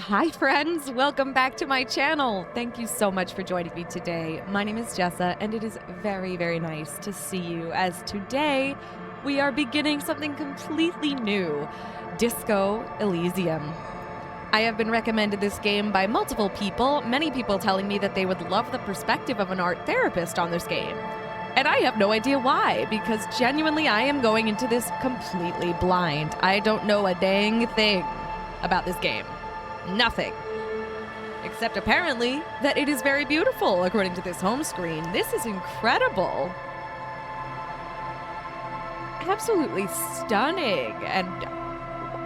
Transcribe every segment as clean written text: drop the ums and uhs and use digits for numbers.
Hi friends, welcome back to my channel. Thank you so much for joining me today. My name is Jessa and it is very, very nice to see you as today we are beginning something completely new, Disco Elysium. I have been recommended this game by multiple people, many people telling me that they would love the perspective of an art therapist on this game. And I have no idea why, because genuinely I am going into this completely blind. I don't know a dang thing about this game. Nothing. Except apparently that it is very beautiful, according to this home screen. This is incredible. Absolutely stunning. And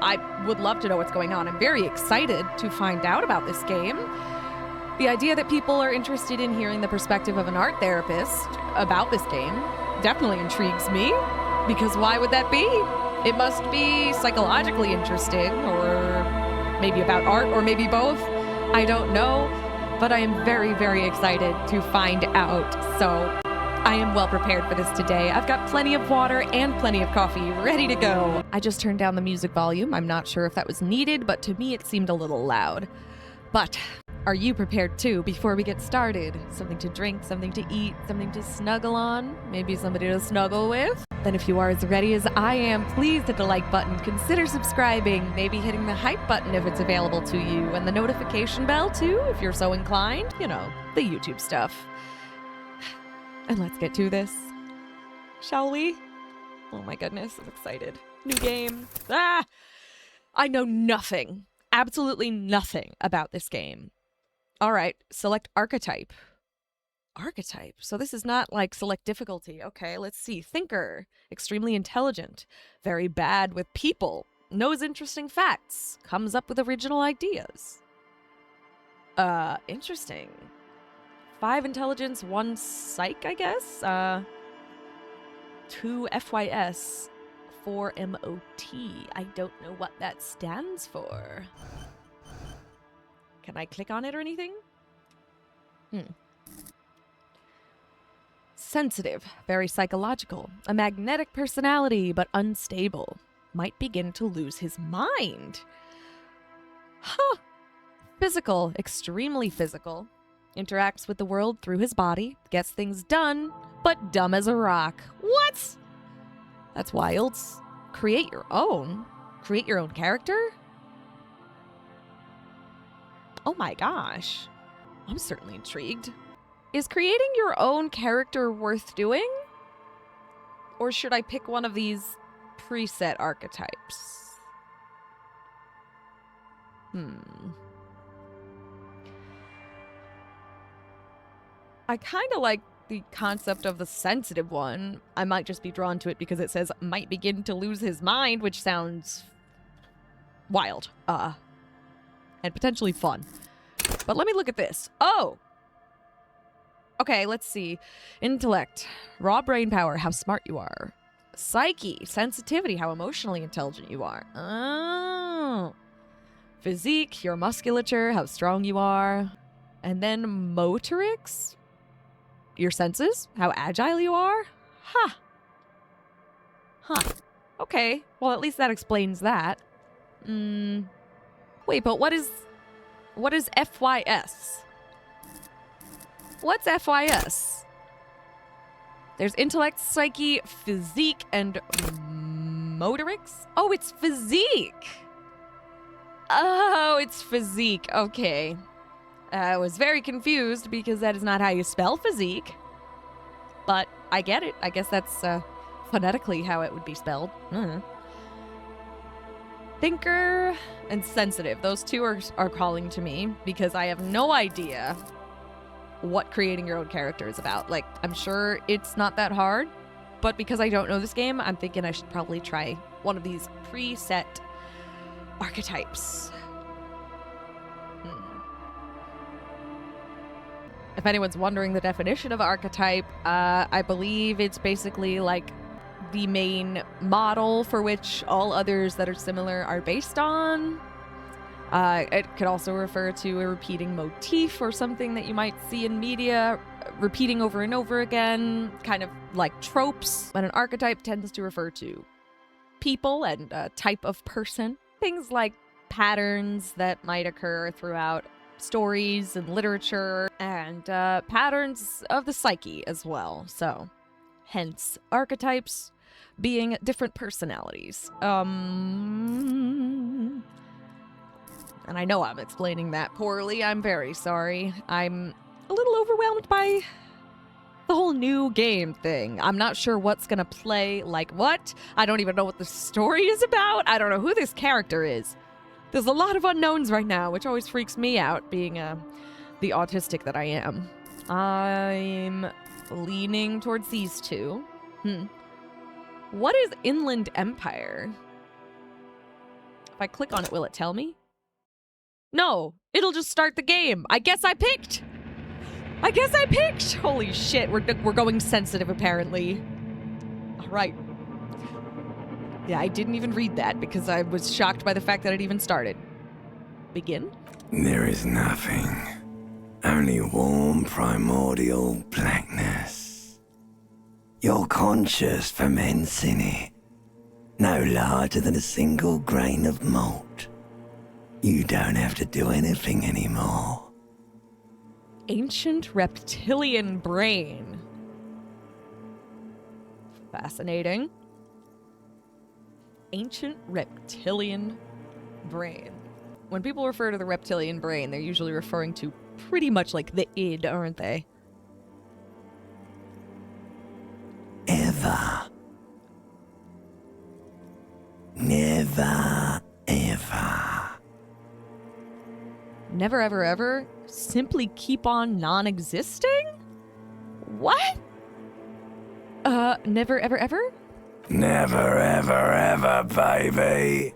I would love to know what's going on. I'm very excited to find out about this game. The idea that people are interested in hearing the perspective of an art therapist about this game definitely intrigues me, because why would that be? It must be psychologically interesting, or maybe about art, or maybe both. I don't know, but I am very, very excited to find out. So I am well prepared for this today. I've got plenty of water and plenty of coffee ready to go. I just turned down the music volume. I'm not sure if that was needed, but to me it seemed a little loud. But are you prepared too before we get started? Something to drink, something to eat, something to snuggle on, maybe somebody to snuggle with? Then if you are as ready as I am, please hit the like button, consider subscribing, maybe hitting the hype button if it's available to you, and the notification bell too, if you're so inclined. You know, the YouTube stuff. And let's get to this. Shall we? Oh my goodness, I'm excited. New game. Ah! I know nothing, absolutely nothing about this game. All right, select archetype. Archetype. So this is not like select difficulty. Okay, let's see. Thinker. Extremely intelligent. Very bad with people. Knows interesting facts. Comes up with original ideas. Interesting. 5 intelligence, 1 psych, I guess? 2 FYS, 4 MOT. I don't know what that stands for. Can I click on it or anything? Sensitive, very psychological, a magnetic personality, but unstable. Might begin to lose his mind. Huh. Physical, extremely physical. Interacts with the world through his body, gets things done, but dumb as a rock. What? That's wild. Create your own? Create your own character? Oh my gosh. I'm certainly intrigued. Is creating your own character worth doing? Or should I pick one of these preset archetypes? I kind of like the concept of the sensitive one. I might just be drawn to it because it says might begin to lose his mind, which sounds wild. And potentially fun. But let me look at this. Oh! Okay, let's see. Intellect. Raw brain power, how smart you are. Psyche. Sensitivity, how emotionally intelligent you are. Oh. Physique, your musculature, how strong you are. And then motorics? Your senses, how agile you are? Huh. Okay, well at least that explains that. Wait, but what is FYS? What's FYS? There's intellect, psyche, physique, and motorics? Oh, it's physique! Oh, it's physique. Okay. I was very confused because that is not how you spell physique. But I get it. I guess that's phonetically how it would be spelled. Thinker and sensitive. Those two are calling to me because I have no idea what creating your own character is about. Like, I'm sure it's not that hard, but because I don't know this game, I'm thinking I should probably try one of these preset archetypes. If anyone's wondering the definition of archetype, I believe it's basically like the main model for which all others that are similar are based on. It could also refer to a repeating motif or something that you might see in media, repeating over and over again, kind of like tropes. But an archetype tends to refer to people and a type of person. Things like patterns that might occur throughout stories and literature, and patterns of the psyche as well. So, hence archetypes being different personalities. And I know I'm explaining that poorly. I'm very sorry. I'm a little overwhelmed by the whole new game thing. I'm not sure what's gonna play like what. I don't even know what the story is about. I don't know who this character is. There's a lot of unknowns right now, which always freaks me out, being the autistic that I am. I'm leaning towards these two. What is Inland Empire? If I click on it, will it tell me? No, it'll just start the game. I guess I picked. Holy shit, we're going sensitive apparently. All right. Yeah, I didn't even read that because I was shocked by the fact that it even started. Begin? There is nothing. Only warm primordial blackness. Your conscious ferments in it. No larger than a single grain of malt. You don't have to do anything anymore. Ancient reptilian brain. Fascinating. Ancient reptilian brain. When people refer to the reptilian brain, they're usually referring to pretty much like the id, aren't they? Ever. Never, ever. Never, ever, ever? Simply keep on non-existing? What? Never, ever, ever? Never, ever, ever, baby.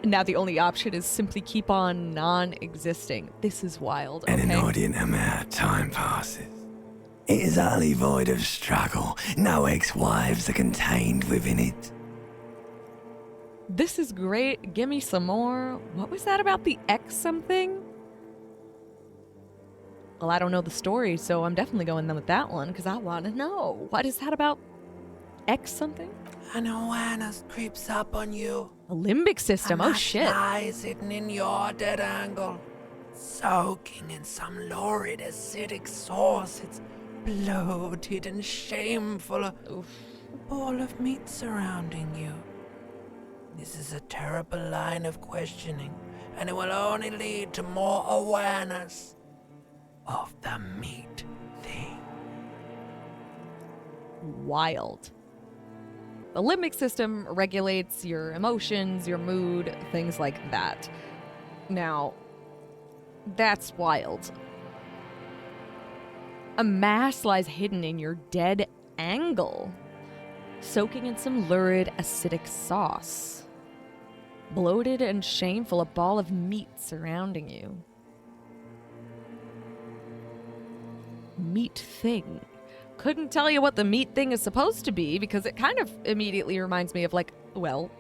Now the only option is simply keep on non-existing. This is wild, okay? An inordinate amount of time passes. It is utterly void of struggle. No ex-wives are contained within it. This is great. Give me some more. What was that about the X something? Well, I don't know the story, so I'm definitely going with that one because I want to know. What is that about X something? An awareness creeps up on you. A limbic system. Oh, shit. Lies hidden in your dead angle, soaking in some lurid acidic sauce. It's bloated and shameful. Oof. A ball of meat surrounding you. This is a terrible line of questioning, and it will only lead to more awareness of the meat thing. Wild. The limbic system regulates your emotions, your mood, things like that. Now, that's wild. A mass lies hidden in your dead angle, soaking in some lurid acidic sauce. Bloated and shameful, a ball of meat surrounding you. Meat thing. Couldn't tell you what the meat thing is supposed to be because it kind of immediately reminds me of, like, well,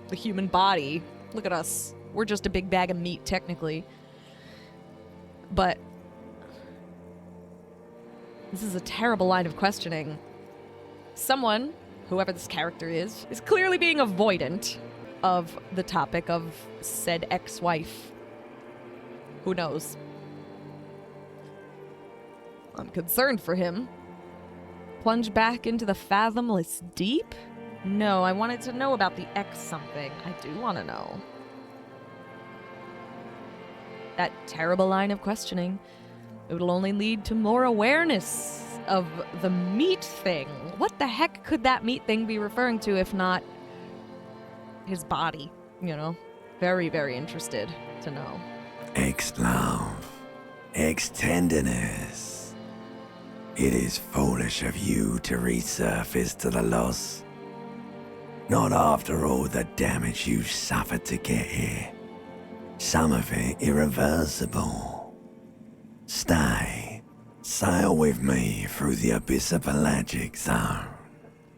the human body. Look at us. We're just a big bag of meat, technically. But this is a terrible line of questioning. Someone, whoever this character is clearly being avoidant of the topic of said ex-wife. Who knows? I'm concerned for him. Plunge back into the fathomless deep? No, I wanted to know about the X something. I do want to know. That terrible line of questioning. It will only lead to more awareness of the meat thing. What the heck could that meat thing be referring to if not his body? You know? Very, very interested to know. Ex-love. Ex-tenderness. It is foolish of you to resurface to the loss. Not after all the damage you've suffered to get here. Some of it irreversible. Stay. Sail with me through the abyssopelagic zone.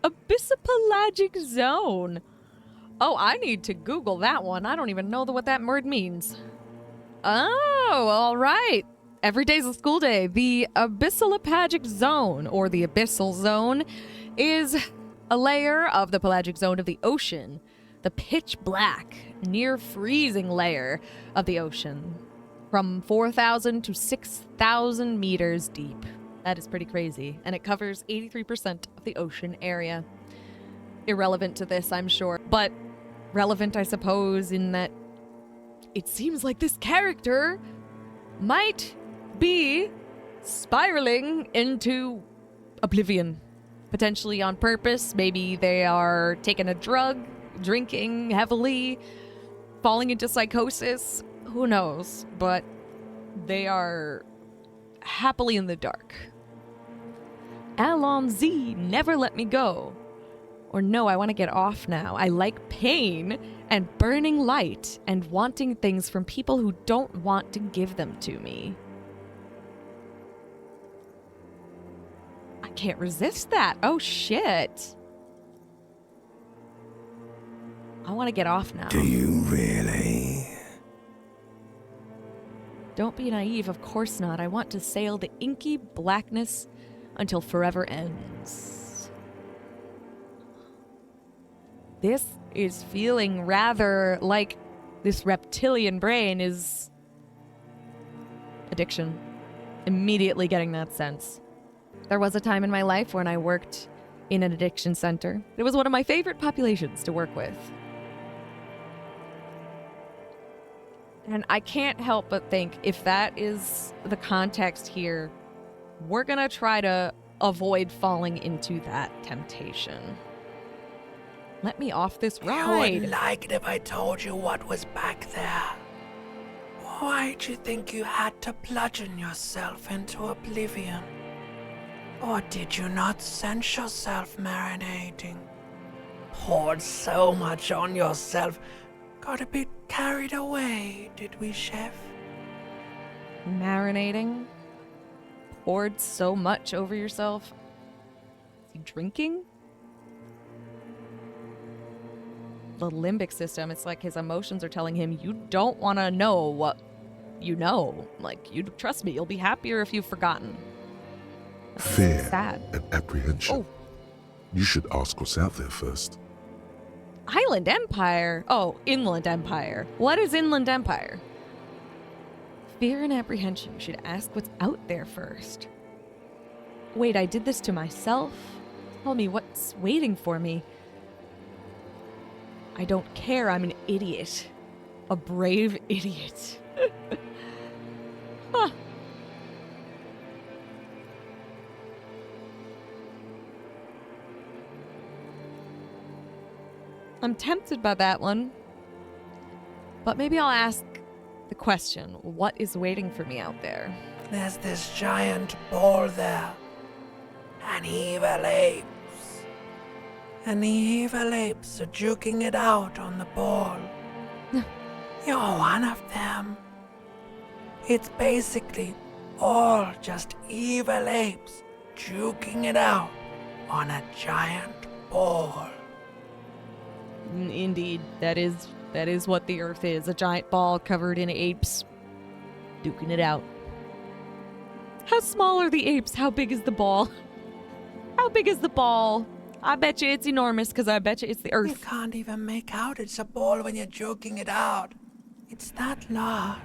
Abyssopelagic zone? Oh, I need to Google that one. I don't even know what that word means. Oh, all right. Every day's a school day. The abyssopelagic zone, or the abyssal zone, is a layer of the pelagic zone of the ocean, the pitch black, near freezing layer of the ocean, from 4,000 to 6,000 meters deep. That is pretty crazy, and it covers 83% of the ocean area. Irrelevant to this, I'm sure, but relevant, I suppose, in that it seems like this character might be spiraling into oblivion. Potentially on purpose. Maybe they are taking a drug, drinking heavily, falling into psychosis. Who knows? But they are happily in the dark. Allons-y, never let me go. Or no, I want to get off now. I like pain and burning light and wanting things from people who don't want to give them to me. I can't resist that. Oh, shit. I want to get off now. Do you really? Don't be naive, of course not. I want to sail the inky blackness until forever ends. This is feeling rather like this reptilian brain is addiction. Immediately getting that sense. There was a time in my life when I worked in an addiction center. It was one of my favorite populations to work with. And I can't help but think if that is the context here, we're gonna try to avoid falling into that temptation. Let me off this ride. You wouldn't like it if I told you what was back there. Why'd you think you had to bludgeon yourself into oblivion? Or did you not sense yourself marinating? Poured so much on yourself, got a bit carried away, did we, Chef? Marinating? Poured so much over yourself? Is he drinking? The limbic system, it's like his emotions are telling him, you don't want to know what you know. Like, you trust me, you'll be happier if you've forgotten. Fear Sad. and apprehension. Oh. You should ask what's out there first. Island Empire? Oh, Inland Empire. What is Inland Empire? Fear and apprehension. You should ask what's out there first. Wait, I did this to myself? Tell me what's waiting for me. I don't care, I'm an idiot. A brave idiot. Huh. I'm tempted by that one. But maybe I'll ask the question, what is waiting for me out there? There's this giant ball there. An evil apes. And the evil apes are juking it out on the ball. You're one of them. It's basically all just evil apes juking it out on a giant ball. Indeed, that is what the Earth is. A giant ball covered in apes duking it out. How small are the apes? How big is the ball? How big is the ball? I bet you it's enormous because I bet you it's the You Earth. can't even make out it's a ball when you're joking it out. It's that large.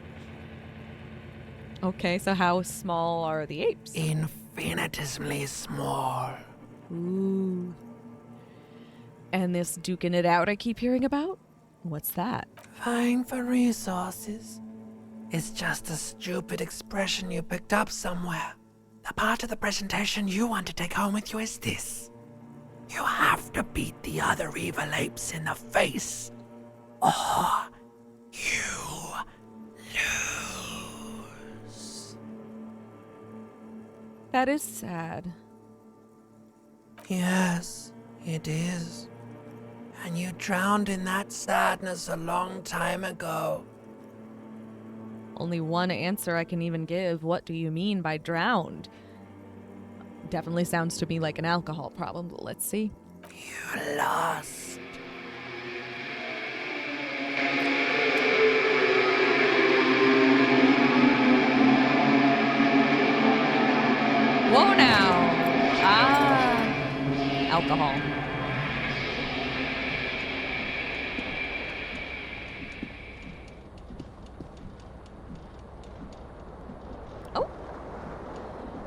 Okay, so how small are the apes? Infinitesimally small. Ooh. And this duking it out I keep hearing about? What's that? Vying for resources. It's just a stupid expression you picked up somewhere. The part of the presentation you want to take home with you is this. You have to beat the other evil apes in the face, or you lose. That is sad. Yes, it is. And you drowned in that sadness a long time ago. Only one answer I can even give. What do you mean by drowned? Definitely sounds to me like an alcohol problem, but let's see. You lost. Whoa now! Alcohol.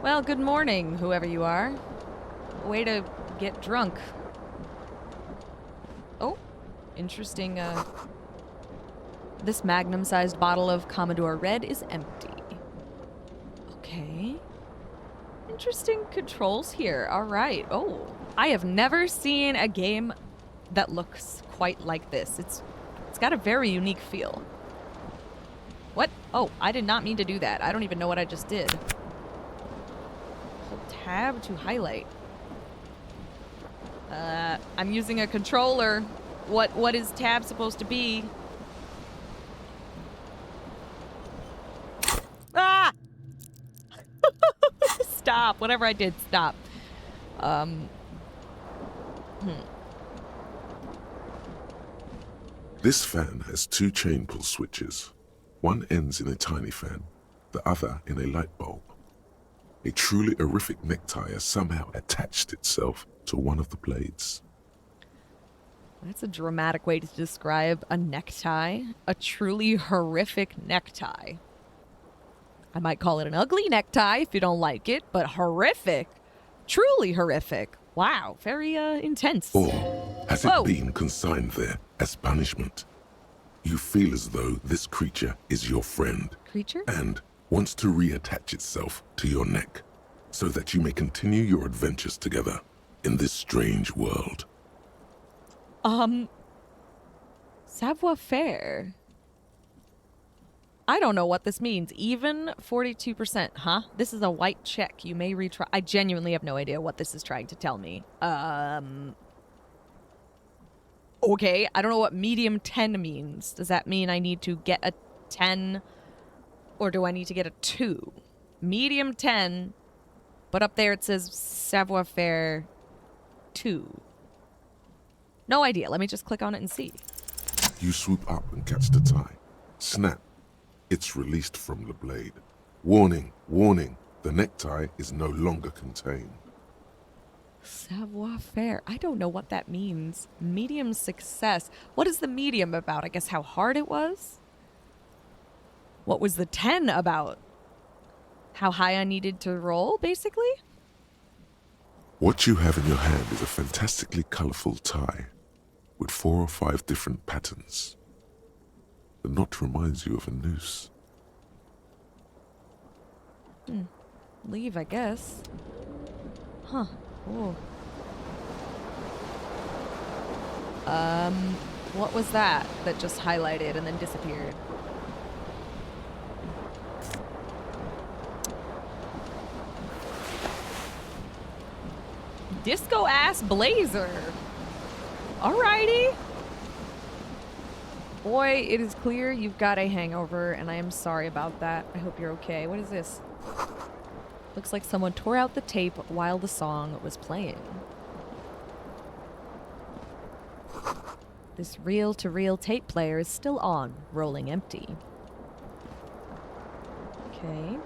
Well, good morning, whoever you are. Way to get drunk. Oh, interesting, this magnum-sized bottle of Commodore Red is empty. Okay. Interesting controls here. All right. Oh, I have never seen a game that looks quite like this. It's got a very unique feel. What? Oh, I did not mean to do that. I don't even know what I just did. Hold tab to highlight. I'm using a controller. What is tab supposed to be? Ah! Stop. Whatever I did, stop. This fan has 2 chain pull switches. One ends in a tiny fan, the other in a light bulb. A truly horrific necktie has somehow attached itself to one of the blades. That's a dramatic way to describe a necktie. A truly horrific necktie. I might call it an ugly necktie if you don't like it, but horrific. Truly horrific. Wow, very intense. Or has Whoa. it been consigned there as punishment? You feel as though this creature is your friend Creature? and wants to reattach itself to your neck so that you may continue your adventures together in this strange world. Savoir-faire. I don't know what this means. Even 42%, huh? This is a white check. You may retry. I genuinely have no idea what this is trying to tell me. Okay, I don't know what medium 10 means. Does that mean I need to get a 10 or do I need to get a 2? Medium 10, but up there it says savoir-faire 2. No idea. Let me just click on it and see. You swoop up and catch the tie. Snap. It's released from the blade. Warning, warning, the necktie is no longer contained. Savoir-faire. I don't know what that means. Medium success. What is the medium about? I guess how hard it was? What was the 10 about? How high I needed to roll, basically? What you have in your hand is a fantastically colorful tie with 4 or 5 different patterns. The knot reminds you of a noose. Leave, I guess. Huh. Oh. What was that just highlighted and then disappeared? Disco ass blazer. Alrighty. Boy, it is clear you've got a hangover, and I am sorry about that. I hope you're okay. What is this? Looks like someone tore out the tape while the song was playing. This reel-to-reel tape player is still on, rolling empty. Okay.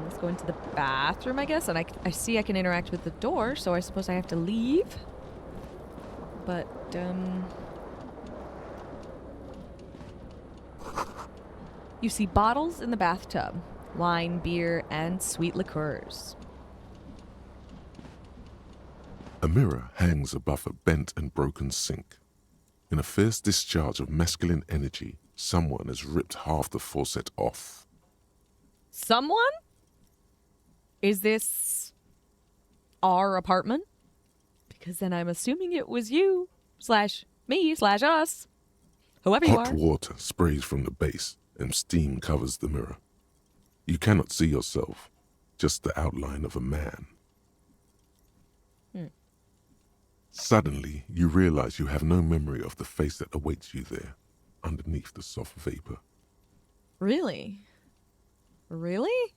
Let's go into the bathroom, I guess. And I see I can interact with the door, so I suppose I have to leave. But, you see bottles in the bathtub. Wine, beer, and sweet liqueurs. A mirror hangs above a bent and broken sink. In a fierce discharge of masculine energy, someone has ripped half the faucet off. Someone? Is this our apartment? Because then I'm assuming it was you, /me, /us. Whoever you Hot are. water sprays from the base and steam covers the mirror. You cannot see yourself, just the outline of a man. Suddenly, you realize you have no memory of the face that awaits you there, underneath the soft vapor. Really? Really?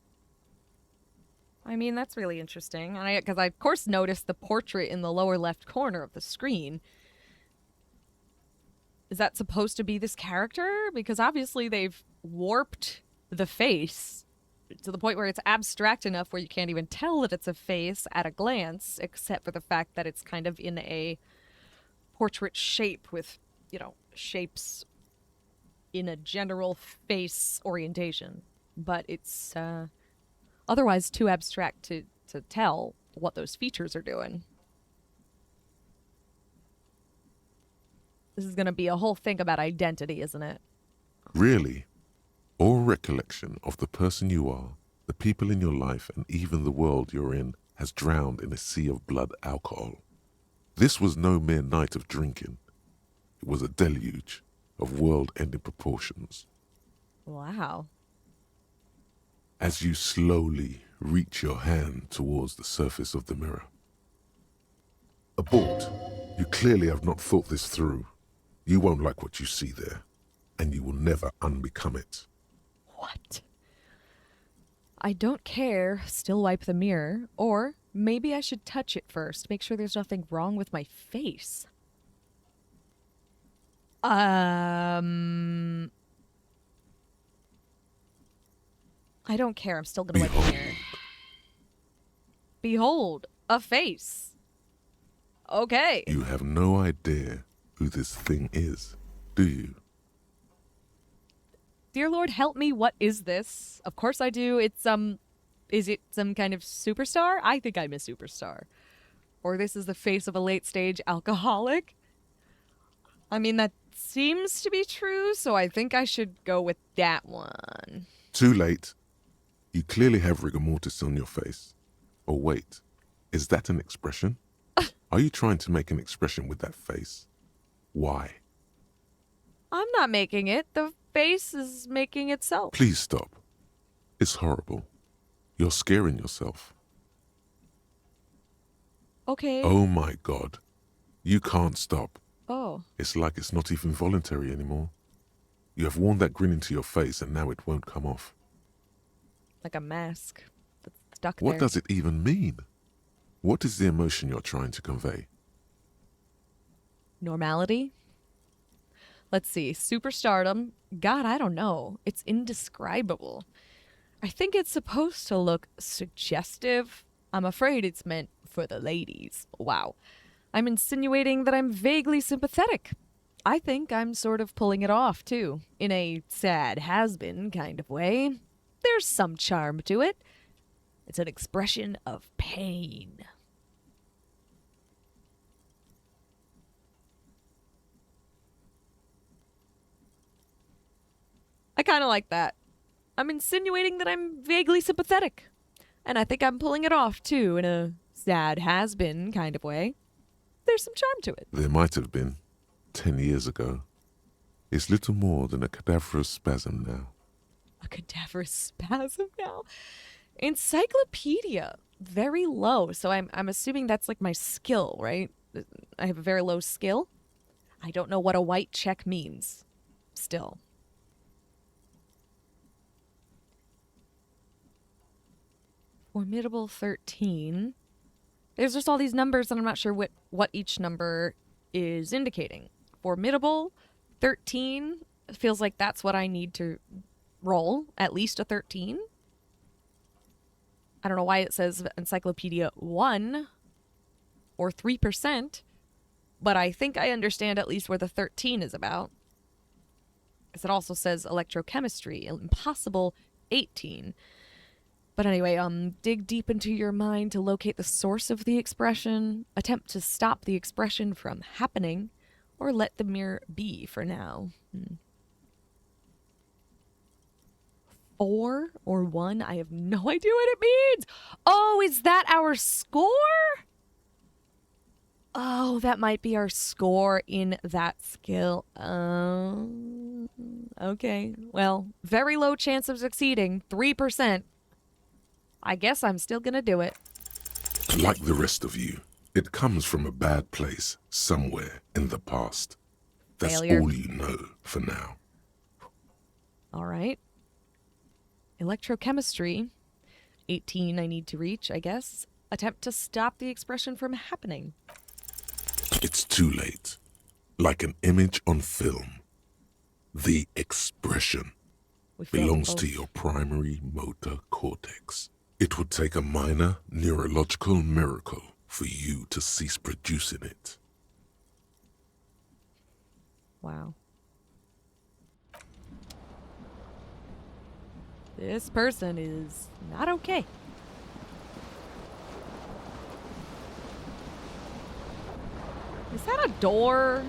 I mean, that's really interesting. Because I, of course, noticed the portrait in the lower left corner of the screen. Is that supposed to be this character? Because obviously they've warped the face to the point where it's abstract enough where you can't even tell that it's a face at a glance, except for the fact that it's kind of in a portrait shape with, shapes in a general face orientation. but it's otherwise too abstract to tell what those features are doing. This is going to be a whole thing about identity, isn't it? Really, all recollection of the person you are, the people in your life, and even the world you're in has drowned in a sea of blood alcohol. This was no mere night of drinking. It was a deluge of world-ending proportions. Wow. As you slowly reach your hand towards the surface of the mirror. Abort. You clearly have not thought this through. You won't like what you see there, and you will never unbecome it. What? I don't care. Still wipe the mirror. Or maybe I should touch it first. Make sure there's nothing wrong with my face. I don't care. I'm still gonna wipe the mirror. Behold, a face. Okay. You have no idea who this thing is, do you? Dear Lord, help me. What is this? Of course I do. It's is it some kind of superstar? I think I'm a superstar. Or this is the face of a late-stage alcoholic? I mean, that seems to be true, so I think I should go with that one. Too late. You clearly have rigor mortis on your face. Oh wait, is that an expression? Are you trying to make an expression with that face? Why? I'm not making it. The face is making itself. Please stop. It's horrible. You're scaring yourself. Okay. Oh my God. You can't stop. Oh. It's like it's not even voluntary anymore. You have worn that grin into your face and now it won't come off. Like a mask that's stuck there. What does it even mean? What is the emotion you're trying to convey? Normality? Let's see. Superstardom? God, I don't know. It's indescribable. I think it's supposed to look suggestive. I'm afraid it's meant for the ladies. Wow. I'm insinuating that I'm vaguely sympathetic. I think I'm sort of pulling it off, too. In a sad has-been kind of way. There's some charm to it. It's an expression of pain. I kind of like that. I'm insinuating that I'm vaguely sympathetic. And I think I'm pulling it off, too, in a sad has-been kind of way. There's some charm to it. There might have been 10 years ago. It's little more than a cadaverous spasm now. A cadaverous spasm now? Encyclopedia. Very low. So I'm assuming that's like my skill, right? I have a very low skill. I don't know what a white check means. Still. Formidable 13. There's just all these numbers and I'm not sure what each number is indicating. Formidable 13 feels like that's what I need to roll. At least a 13. I don't know why it says Encyclopedia 1 or 3%, but I think I understand at least where the 13 is about. Because it also says electrochemistry, impossible 18. But anyway, dig deep into your mind to locate the source of the expression, attempt to stop the expression from happening, or let the mirror be for now. 4 or 1, I have no idea what it means. Oh, is that our score? Oh, that might be our score in that skill. Okay, well, very low chance of succeeding, 3%. I guess I'm still gonna do it. Like the rest of you, it comes from a bad place somewhere in the past. That's Failure. all you know for now. All right. Electrochemistry. 18 I need to reach, I guess. Attempt to stop the expression from happening. It's too late. Like an image on film. The expression We failed belongs both. to your primary motor cortex. It would take a minor neurological miracle for you to cease producing it. Wow. This person is not okay. Is that a door?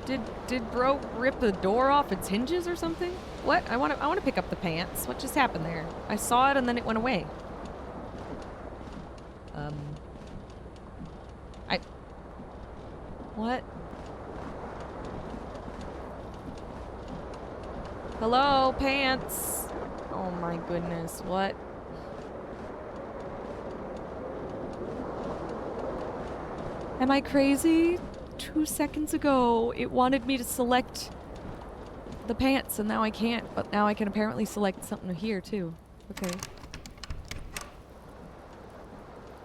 Did bro rip the door off its hinges or something? What? I want to pick up the pants. What just happened there? I saw it and then it went away. What? Hello, pants. Oh my goodness, what? Am I crazy? 2 seconds ago, it wanted me to select the pants, and now I can't. But now I can apparently select something here, too. Okay.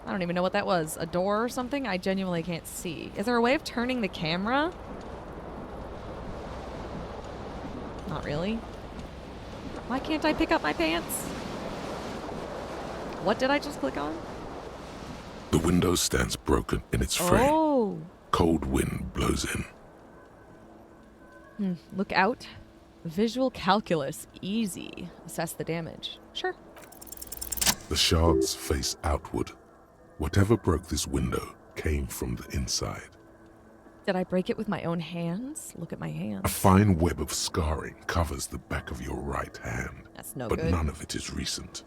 I don't even know what that was. A door or something? I genuinely can't see. Is there a way of turning the camera? Not really. Why can't I pick up my pants? What did I just click on? The window stands broken in its frame. Oh. Cold wind blows in. Look out. Visual calculus. Easy. Assess the damage. Sure. The shards face outward. Whatever broke this window came from the inside. Did I break it with my own hands? Look at my hands. A fine web of scarring covers the back of your right hand. That's no but good. none of it is recent.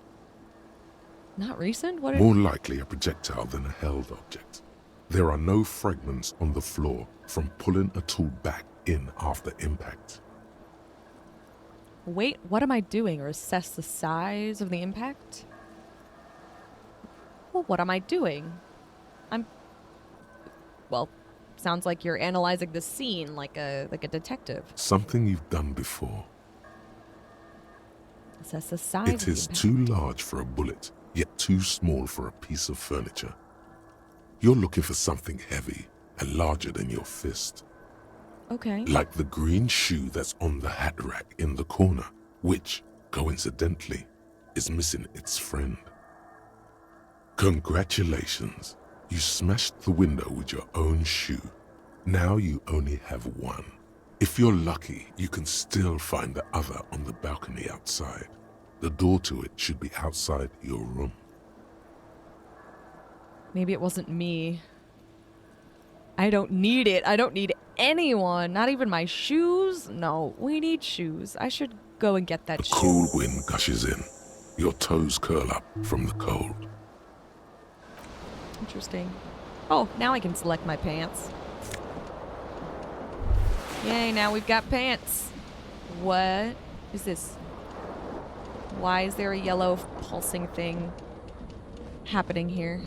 Not recent? What? More likely a projectile than a held object. There are no fragments on the floor from pulling a tool back in after impact. Wait, what am I doing? Or assess the size of the impact? Well, what am I doing? Well, sounds like you're analyzing the scene like a detective. Something you've done before. Assess the size It of the is impact. too large for a bullet, yet too small for a piece of furniture. You're looking for something heavy and larger than your fist. Okay. Like the green shoe that's on the hat rack in the corner, which, coincidentally, is missing its friend. Congratulations. You smashed the window with your own shoe. Now you only have one. If you're lucky, you can still find the other on the balcony outside. The door to it should be outside your room. Maybe it wasn't me. I don't need it. I don't need anyone. Not even my shoes. No, we need shoes. I should go and get that The shoe. cool wind gushes in. Your toes curl up from the cold. Interesting. Oh, now I can select my pants. Yay, now we've got pants. What is this? Why is there a yellow pulsing thing happening here?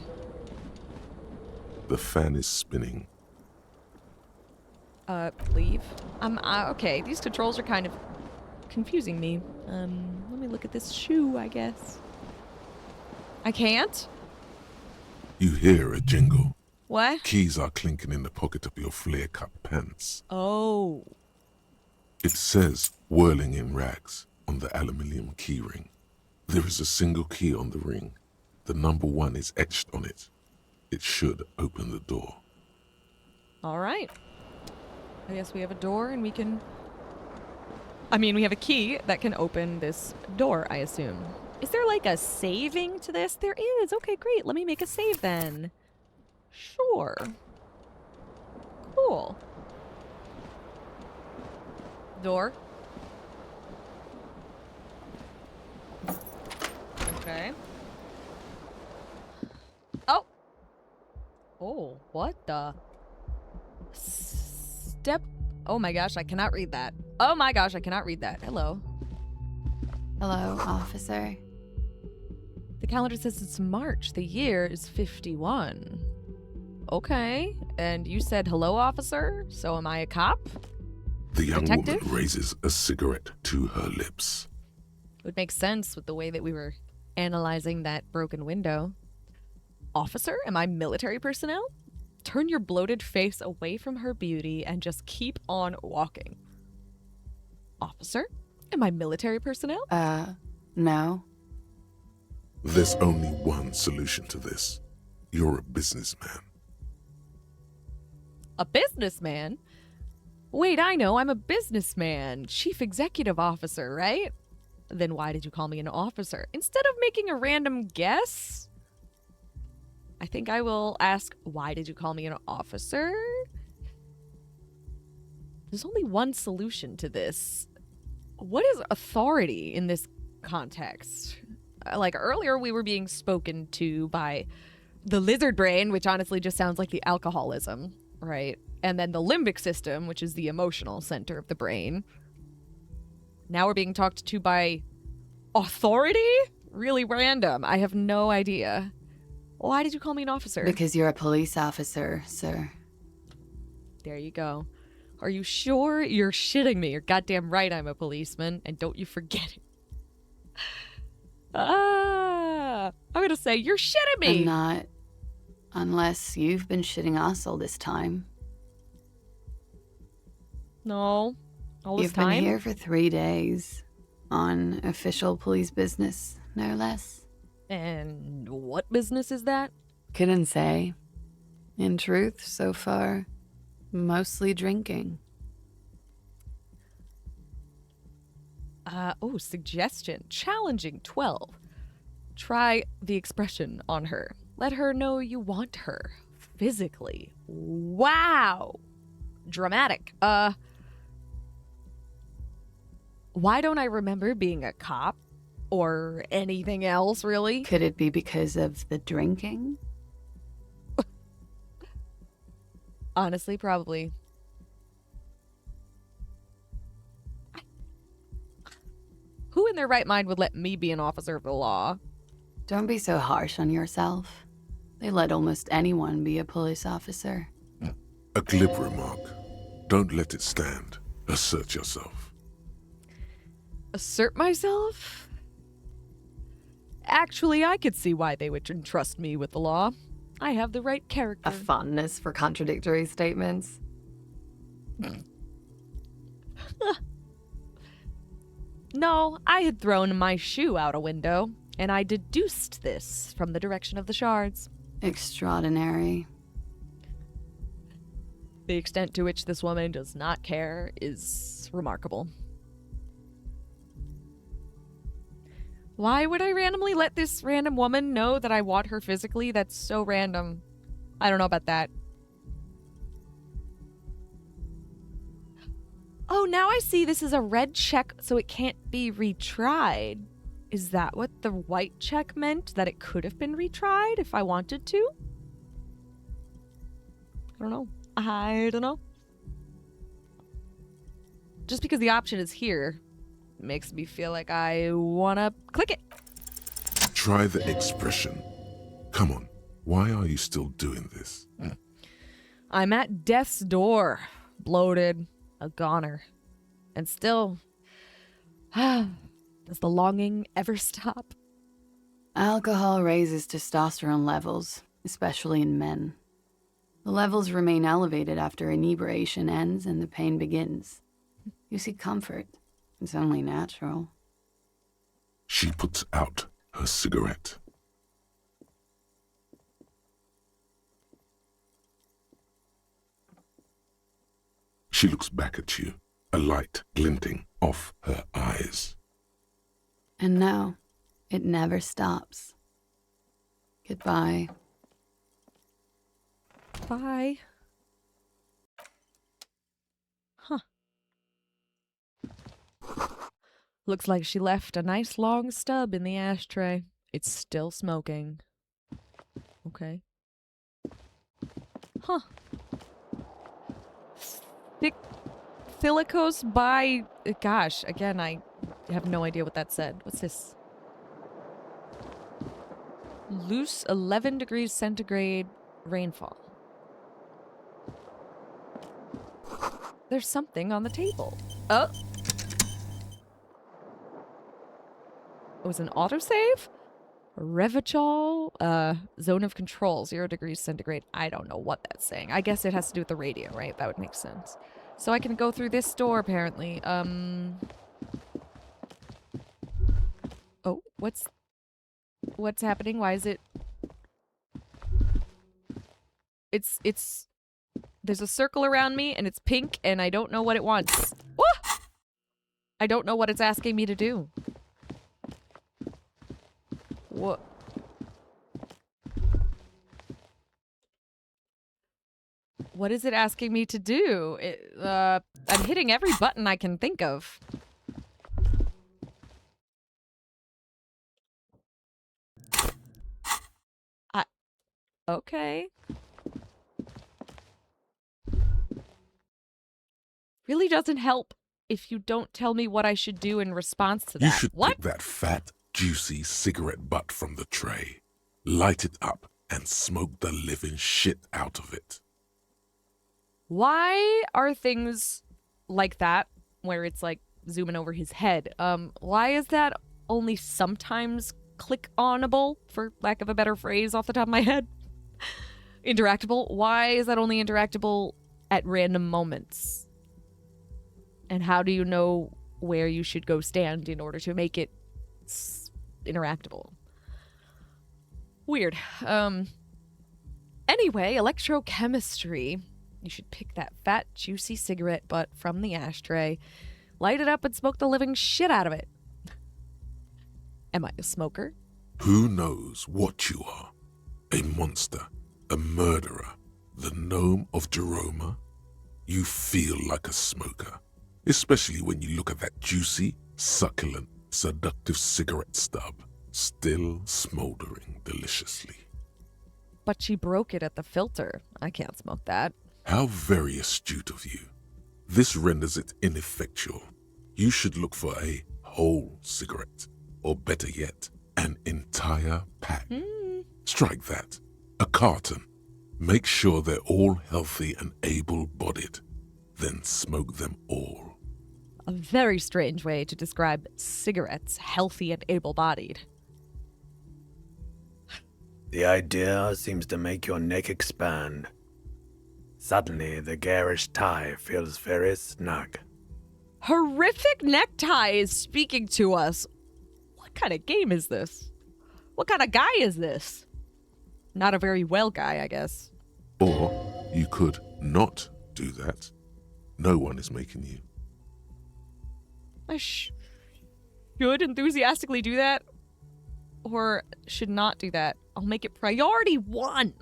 The fan is spinning. Leave. Okay, these controls are kind of confusing me. Let me look at this shoe, I guess. I can't? You hear a jingle. What? Keys are clinking in the pocket of your flare-cut pants. Oh. It says, whirling in rags, on the aluminium key ring. There is a single key on the ring. The number 1 is etched on it. It should open the door. All right. I guess we have a door and we can... we have a key that can open this door, I assume. Is there like a saving to this? There is. Okay, great. Let me make a save then. Sure. Cool. Door. Okay. Oh. Oh, what the? Step. Oh my gosh, I cannot read that. Oh my gosh, I cannot read that. Hello. Hello, officer. The calendar says it's March. The year is 51. Okay. And you said hello, officer? So am I a cop? The young Detective? woman raises a cigarette to her lips. It would make sense with the way that we were analyzing that broken window. Officer? Am I military personnel? Turn your bloated face away from her beauty and just keep on walking. Officer? Am I military personnel? No. There's only one solution to this. You're a businessman. A businessman? Wait, I know. I'm a businessman. Chief executive officer, right? then why did you call me an officer? Instead of making a random guess, I think I will ask, why did you call me an officer? There's only one solution to this. What is authority in this context? Like earlier we were being spoken to by the lizard brain, which honestly just sounds like the alcoholism, right? And then the limbic system, which is the emotional center of the brain. Now we're being talked to by authority? Really random. I have no idea. Why did you call me an officer? Because you're a police officer, sir. There you go. Are you sure? You're shitting me. You're goddamn right I'm a policeman, and don't you forget it. I'm gonna say, you're shitting me! I'm not. Unless you've been shitting us all this time. No. All this You've time? been here for 3 days. On official police business, no less. And what business is that? Couldn't say. In truth, so far, mostly drinking. Suggestion. Challenging 12. Try the expression on her. Let her know you want her. Physically. Wow. Dramatic. Why don't I remember being a cop? Or anything else, really? Could it be because of the drinking? Honestly, probably. Who in their right mind would let me be an officer of the law? Don't be so harsh on yourself. They let almost anyone be a police officer. A glib remark. Don't let it stand. Assert yourself. Assert myself? Actually, I could see why they would entrust me with the law. I have the right character. A fondness for contradictory statements. No, I had thrown my shoe out a window, and I deduced this from the direction of the shards. Extraordinary. The extent to which this woman does not care is remarkable. Why would I randomly let this random woman know that I want her physically? That's so random. I don't know about that. Oh, now I see this is a red check, so it can't be retried. Is that what the white check meant? That it could have been retried if I wanted to? I don't know. I don't know. Just because the option is here makes me feel like I wanna click it. Try the expression. Come on, why are you still doing this? I'm at death's door, bloated, a goner. And still, does the longing ever stop? Alcohol raises testosterone levels, especially in men. The levels remain elevated after inebriation ends and the pain begins. You seek comfort. It's only natural. She puts out her cigarette. She looks back at you, a light glinting off her eyes. And now, it never stops. Goodbye. Bye. Huh. Looks like she left a nice long stub in the ashtray. It's still smoking. Okay. Huh. Thilicos by... Gosh, again, I have no idea what that said. What's this? Loose 11 degrees centigrade rainfall. There's something on the table. Oh! It was an autosave? Revachol, zone of control, 0 degrees centigrade. I don't know what that's saying. I guess it has to do with the radio, right? That would make sense. So I can go through this door, apparently. Oh, what's happening? Why is it... It's... There's a circle around me, and it's pink, and I don't know what it wants. Wah! I don't know what it's asking me to do. What? What is it asking me to do? I'm hitting every button I can think of. Okay. Really doesn't help if you don't tell me what I should do in response to that. You should What? pick that fat, juicy cigarette butt from the tray, light it up, and smoke the living shit out of it. Why are things like that, where it's like zooming over his head, why is that only sometimes click-onable, for lack of a better phrase off the top of my head? Interactable? Why is that only interactable at random moments? And how do you know where you should go stand in order to make it interactable? Weird. Anyway, electrochemistry. You should pick that fat, juicy cigarette butt from the ashtray, light it up, and smoke the living shit out of it. Am I a smoker? Who knows what you are? A monster, a murderer, the gnome of Jeroma? You feel like a smoker, especially when you look at that juicy, succulent, seductive cigarette stub, still smoldering deliciously. But she broke it at the filter. I can't smoke that. How very astute of you. This renders it ineffectual. You should look for a whole cigarette, or better yet, an entire pack. Strike that. A carton. Make sure they're all healthy and able-bodied. Then smoke them all. A very strange way to describe cigarettes, healthy and able-bodied. The idea seems to make your neck expand. Suddenly, the garish tie feels very snug. Horrific necktie is speaking to us. What kind of game is this? What kind of guy is this? Not a very well guy, I guess. Or you could not do that. No one is making you. I should enthusiastically do that, or should not do that. I'll make it priority 1.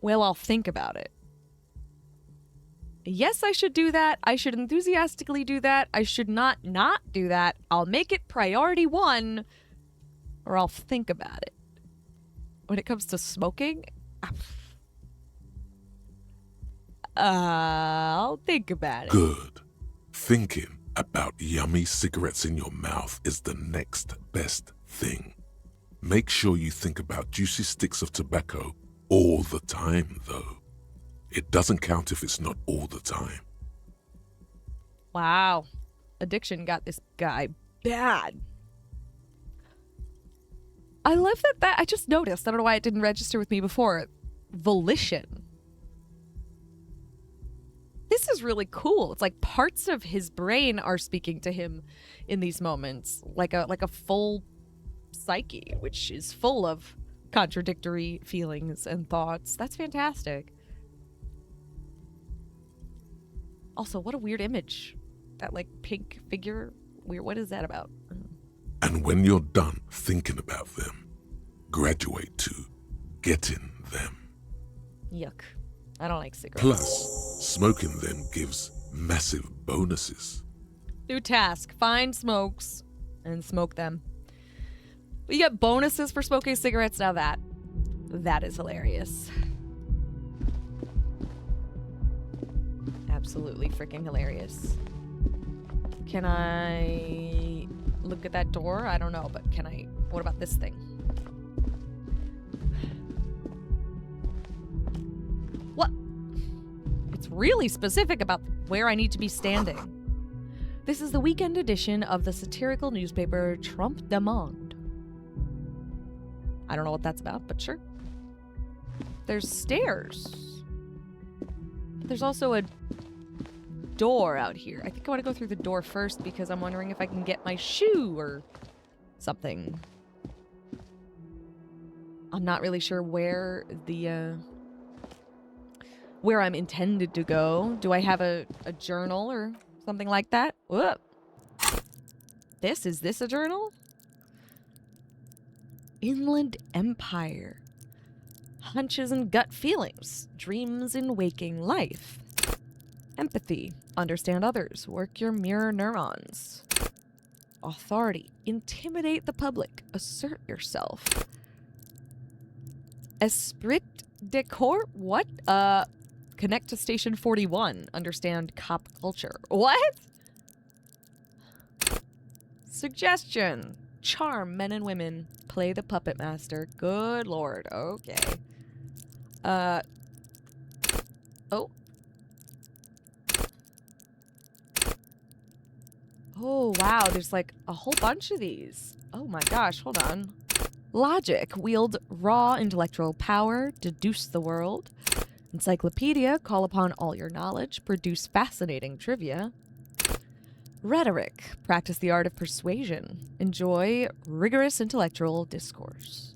Well, I'll think about it. Yes, I should do that. I should enthusiastically do that. I should not do that. I'll make it priority 1, or I'll think about it. When it comes to smoking, I'll think about it. Good. Thinking about yummy cigarettes in your mouth is the next best thing. Make sure you think about juicy sticks of tobacco all the time, though. It doesn't count if it's not all the time. Wow. Addiction got this guy bad. I love that I just noticed. I don't know why it didn't register with me before. Volition. This is really cool. It's like parts of his brain are speaking to him in these moments, like a full psyche, which is full of contradictory feelings and thoughts. That's fantastic. Also, what a weird image. That like pink figure. Weird. What is that about? And when you're done thinking about them, graduate to getting them. Yuck. I don't like cigarettes. Plus, smoking them gives massive bonuses. New task. Find smokes and smoke them. You get bonuses for smoking cigarettes. Now that is hilarious. Absolutely freaking hilarious. Can I look at that door? I don't know, but can I? What about this thing? What? It's really specific about where I need to be standing. This is the weekend edition of the satirical newspaper Trump de Monde. I don't know what that's about, but sure. There's stairs. There's also a door out here. I think I want to go through the door first because I'm wondering if I can get my shoe or something. I'm not really sure where where I'm intended to go. Do I have a journal or something like that? Whoop. Is this a journal? Inland Empire. Hunches and gut feelings. Dreams in waking life. Empathy. Understand others. Work your mirror neurons. Authority. Intimidate the public. Assert yourself. Esprit de corps? What? Connect to Station 41. Understand cop culture. What? Suggestion. Charm men and women. Play the puppet master. Good lord. Okay. Oh. Oh, wow. There's like a whole bunch of these. Oh my gosh. Hold on. Logic. Wield raw intellectual power. Deduce the world. Encyclopedia. Call upon all your knowledge. Produce fascinating trivia. Rhetoric. Practice the art of persuasion. Enjoy rigorous intellectual discourse.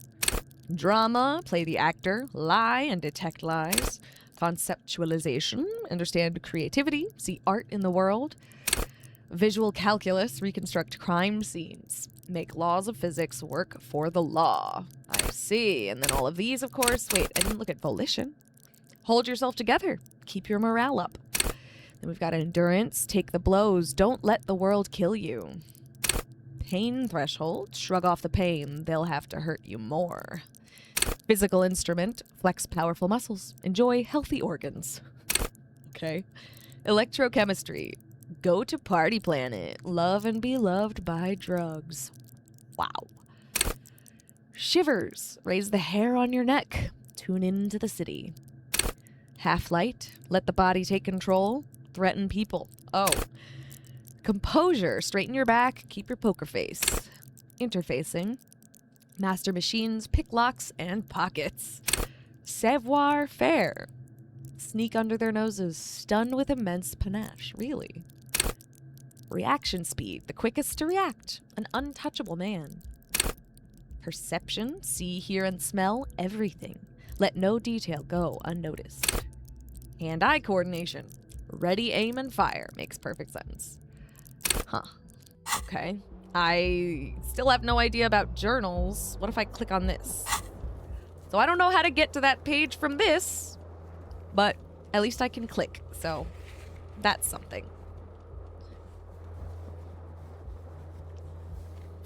Drama. Play the actor. Lie and detect lies. Conceptualization. Understand creativity. See art in the world. Visual calculus. Reconstruct crime scenes. Make laws of physics work for the law. I see. And then all of these, of course. Wait, I didn't look at volition. Hold yourself together. Keep your morale up. Then we've got endurance. Take the blows. Don't let the world kill you. Pain threshold. Shrug off the pain. They'll have to hurt you more. Physical instrument. Flex powerful muscles. Enjoy healthy organs. Okay. Electrochemistry. Go to party planet. Love and be loved by drugs. Wow. Shivers. Raise the hair on your neck. Tune into the city. Half-light. Let the body take control. Threaten people. Oh. Composure. Straighten your back. Keep your poker face. Interfacing. Master machines, pick locks, and pockets. Savoir-faire. Sneak under their noses. Stun with immense panache. Really? Reaction speed. The quickest to react. An untouchable man. Perception. See, hear, and smell everything. Let no detail go unnoticed. Hand-eye coordination. Ready, aim, and fire. Makes perfect sense. Huh. Okay. I still have no idea about journals. What if I click on this? So I don't know how to get to that page from this, but at least I can click. So that's something.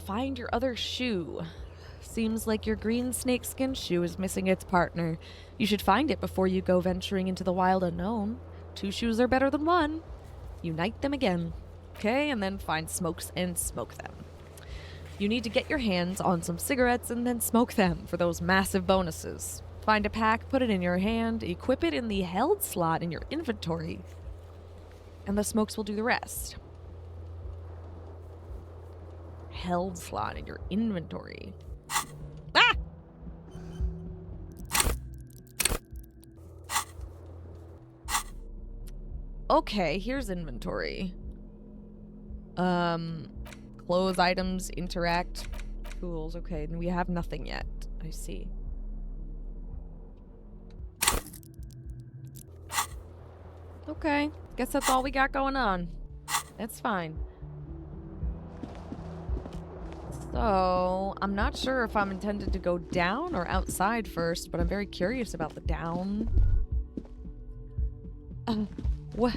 Find your other shoe. Seems like your green snakeskin shoe is missing its partner. You should find it before you go venturing into the wild unknown. 2 shoes are better than 1. Unite them again. Okay, and then find smokes and smoke them. You need to get your hands on some cigarettes and then smoke them for those massive bonuses. Find a pack, put it in your hand, equip it in the held slot in your inventory, and the smokes will do the rest. Held slot in your inventory. Ah! Okay, here's inventory. Clothes, items, interact, tools. Okay, and we have nothing yet. I see. Okay, guess that's all we got going on. That's fine. So, I'm not sure if I'm intended to go down or outside first, but I'm very curious about the down. What?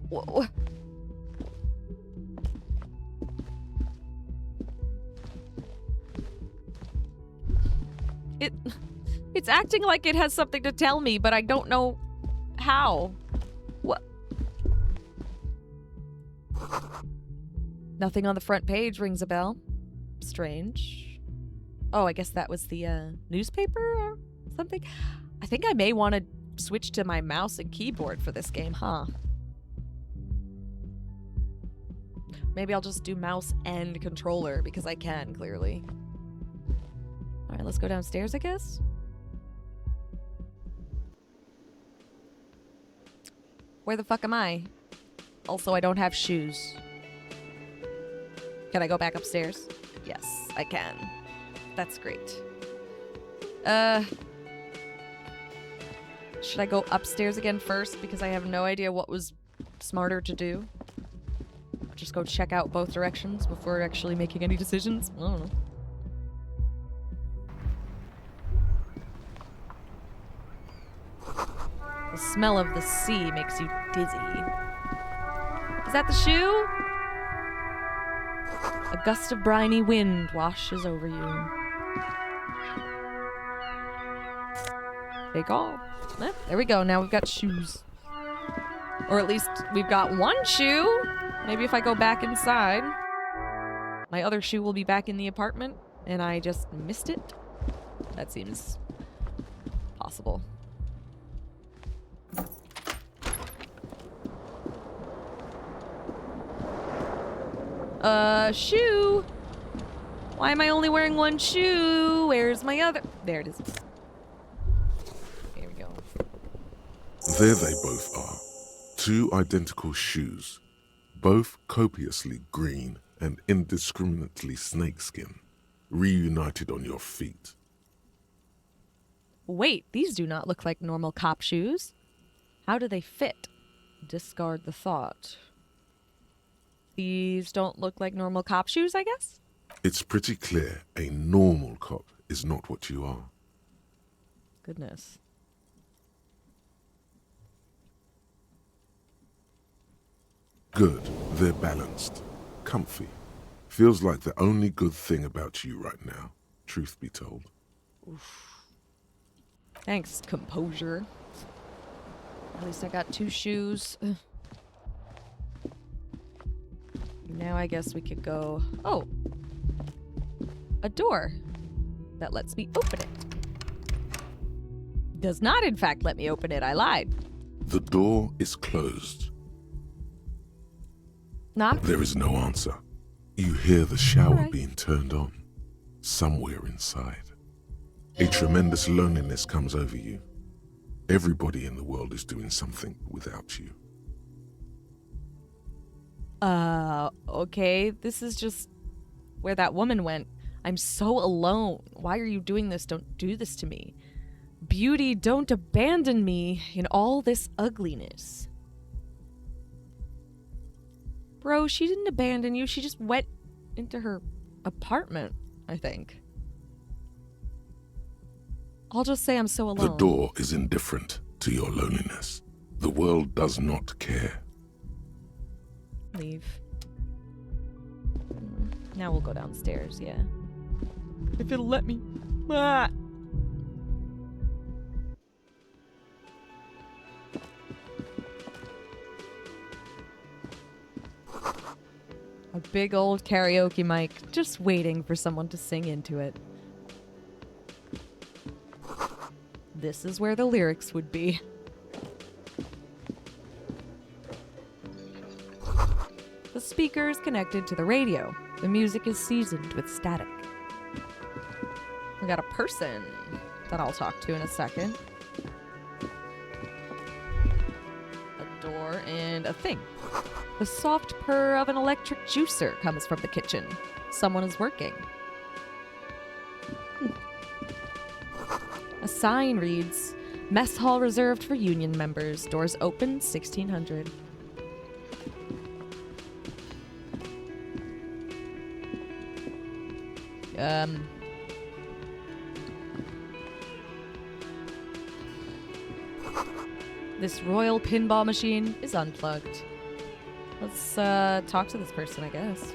What? It's acting like it has something to tell me, but I don't know how. What? Nothing on the front page rings a bell. Strange. Oh, I guess that was the newspaper or something. I think I may want to switch to my mouse and keyboard for this game, huh? Maybe I'll just do mouse and controller because I can, clearly. All right, let's go downstairs, I guess. Where the fuck am I? Also, I don't have shoes. Can I go back upstairs? Yes, I can. That's great. Should I go upstairs again first? Because I have no idea what was smarter to do. Just go check out both directions before actually making any decisions? I don't know. The smell of the sea makes you dizzy. Is that the shoe? A gust of briny wind washes over you. Take all. There we go. Now we've got shoes. Or at least we've got one shoe. Maybe if I go back inside, my other shoe will be back in the apartment and I just missed it. That seems possible. Shoe. Why am I only wearing one shoe? Where's my other? There it is. Here we go. There they both are. Two identical shoes, both copiously green and indiscriminately snakeskin, reunited on your feet. Wait, these do not look like normal cop shoes. How do they fit? Discard the thought. These don't look like normal cop shoes, I guess? It's pretty clear a normal cop is not what you are. Goodness. Good, they're balanced, comfy. Feels like the only good thing about you right now, truth be told. Oof. Thanks, composure. At least I got two shoes. Ugh. Now I guess we could go... Oh! A door that lets me open it. Does not, in fact, let me open it. I lied. The door is closed. Knock? There is no answer. You hear the shower Alright. being turned on, somewhere inside. A tremendous loneliness comes over you. Everybody in the world is doing something without you. Okay, this is just where that woman went. I'm so alone. Why are you doing this? Don't do this to me. Beauty, don't abandon me in all this ugliness. Bro, she didn't abandon you. She just went into her apartment, I think. I'll just say I'm so alone. The door is indifferent to your loneliness. The world does not care. Leave. Now we'll go downstairs, yeah. If it'll let me. Ah! A big old karaoke mic, just waiting for someone to sing into it. This is where the lyrics would be. The speaker is connected to the radio. The music is seasoned with static. We got a person that I'll talk to in a second. A door and a thing. The soft purr of an electric juicer comes from the kitchen. Someone is working. A sign reads, "Mess hall reserved for union members. Doors open 1600. This royal pinball machine is unplugged. Let's talk to this person, I guess.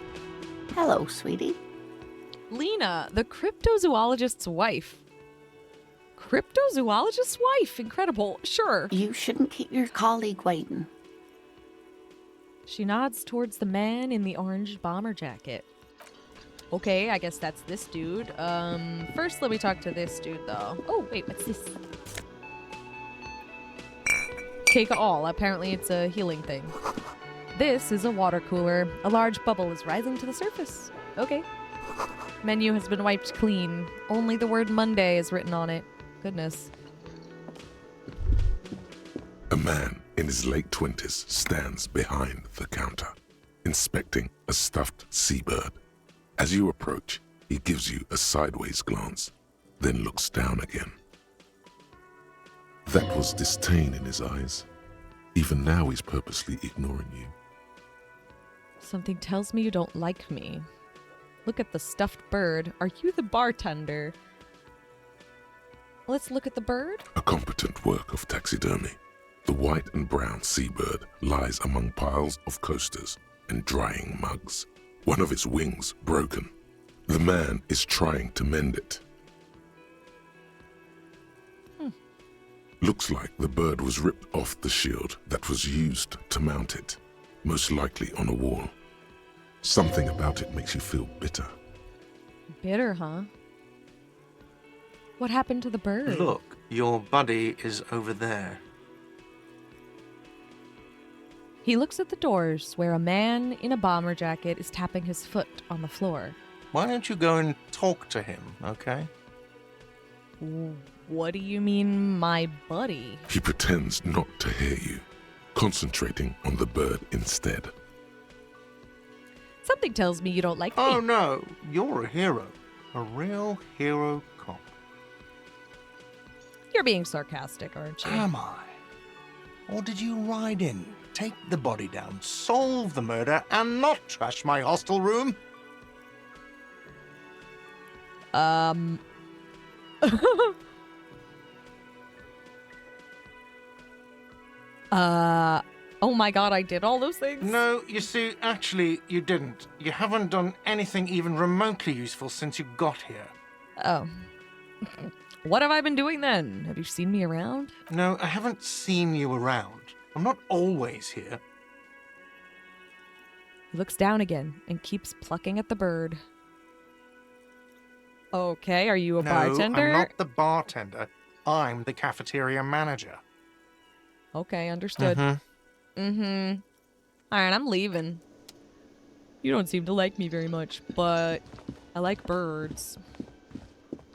Hello, sweetie. Lena, the cryptozoologist's wife. Cryptozoologist's wife? Incredible. Sure. You shouldn't keep your colleague waiting. She nods towards the man in the orange bomber jacket. Okay, I guess that's this dude. First let me talk to this dude, though. Oh, wait, what's this? Take all. Apparently it's a healing thing. This is a water cooler. A large bubble is rising to the surface. Okay. Menu has been wiped clean. Only the word Monday is written on it. Goodness. A man in his late 20s stands behind the counter, inspecting a stuffed seabird. As you approach, he gives you a sideways glance, then looks down again. That was disdain in his eyes. Even now he's purposely ignoring you. Something tells me you don't like me. Look at the stuffed bird. Are you the bartender? Let's look at the bird. A competent work of taxidermy. The white and brown seabird lies among piles of coasters and drying mugs, one of its wings broken. The man is trying to mend it. Looks like the bird was ripped off the shield that was used to mount it, most likely on a wall. Something about it makes you feel bitter. Bitter, huh? What happened to the bird? Look, your buddy is over there. He looks at the doors where a man in a bomber jacket is tapping his foot on the floor. Why don't you go and talk to him, okay? What do you mean, my buddy? He pretends not to hear you, concentrating on the bird instead. Something tells me you don't like me. Oh no, you're a hero. A real hero cop. You're being sarcastic, aren't you? Am I? Or did you ride in, take the body down, solve the murder, and not trash my hostel room? Oh my god, I did all those things? No, you see, actually, you didn't. You haven't done anything even remotely useful since you got here. Oh. What have I been doing then? Have you seen me around? No, I haven't seen you around. I'm not always here. He looks down again and keeps plucking at the bird. Okay, are you a bartender? No, I'm not the bartender. I'm the cafeteria manager. Okay, understood. Mm-hmm. Alright, I'm leaving. You don't seem to like me very much, but I like birds.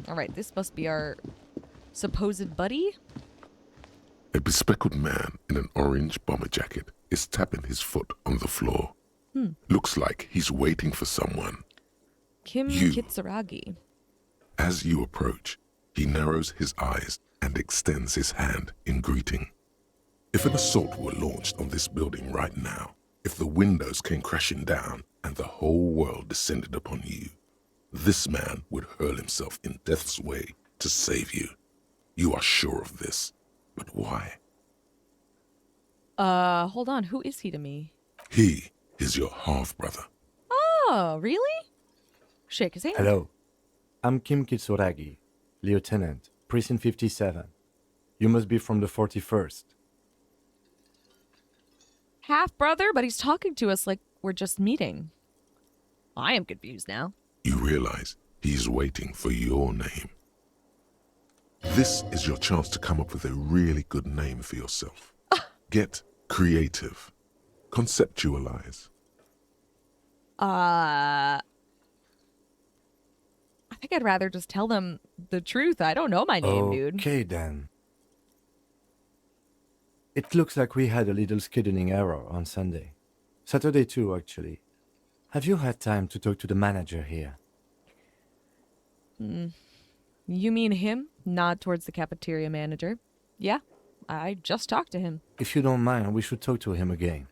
Alright, this must be our supposed buddy? A bespectacled man in an orange bomber jacket is tapping his foot on the floor. Looks like he's waiting for someone. Kim You. Kitsuragi. As you approach, he narrows his eyes and extends his hand in greeting. If an assault were launched on this building right now, if the windows came crashing down and the whole world descended upon you, this man would hurl himself in death's way to save you. You are sure of this, but why? Hold on, who is he to me? He is your half-brother. Oh, really? Shake his hand. Hello, I'm Kim Kitsuragi, Lieutenant, Precinct 57. You must be from the 41st. Half-brother, but he's talking to us like we're just meeting. I am confused now. You realize he's waiting for your name. This is your chance to come up with a really good name for yourself. Get creative. Conceptualize. I think I'd rather just tell them the truth. I don't know my name, dude. Okay then. It looks like we had a little scheduling error on Sunday. Saturday too, actually. Have you had time to talk to the manager here? You mean him? Nod towards the cafeteria manager. Yeah, I just talked to him. If you don't mind, we should talk to him again.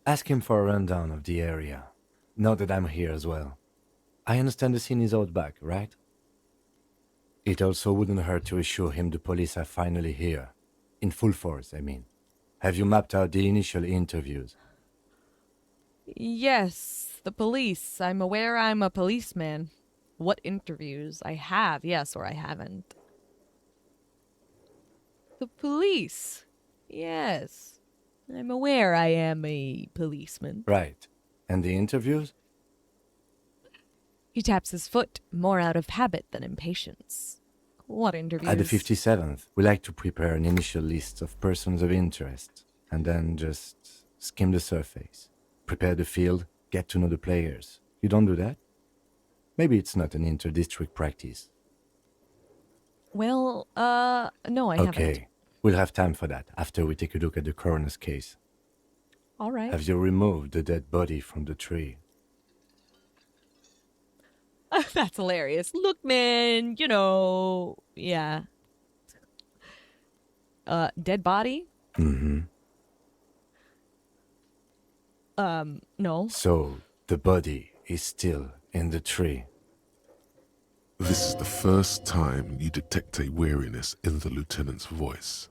Ask him for a rundown of the area. Now that I'm here as well. I understand the scene is out back, right? It also wouldn't hurt to assure him the police are finally here. In full force, I mean. Have you mapped out the initial interviews? Yes, the police. I'm aware I'm a policeman. What interviews? I have, yes, or I haven't. The police. Yes. I'm aware I am a policeman. Right. And the interviews? He taps his foot, more out of habit than impatience. What interviews? At the 57th, we like to prepare an initial list of persons of interest, and then just skim the surface. Prepare the field, get to know the players. You don't do that? Maybe it's not an inter-district practice. Well, no, I haven't. Okay, we'll have time for that after we take a look at the coroner's case. All right. Have you removed the dead body from the tree? That's hilarious. Look, man, you know, yeah. Dead body? Mm-hmm. No. So, the body is still in the tree. This is the first time you detect a weariness in the lieutenant's voice.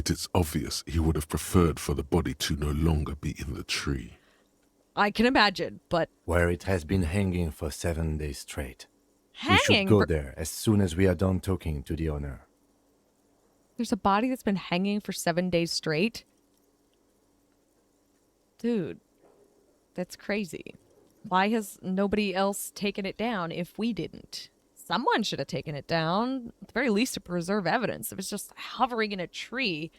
It is obvious he would have preferred for the body to no longer be in the tree. I can imagine, but Where it has been hanging for 7 days straight. We should hanging? go there as soon as we are done talking to the owner. There's a body that's been hanging for 7 days straight? Dude, that's crazy. Why has nobody else taken it down if we didn't? Someone should have taken it down, at the very least to preserve evidence. If it's just hovering in a tree,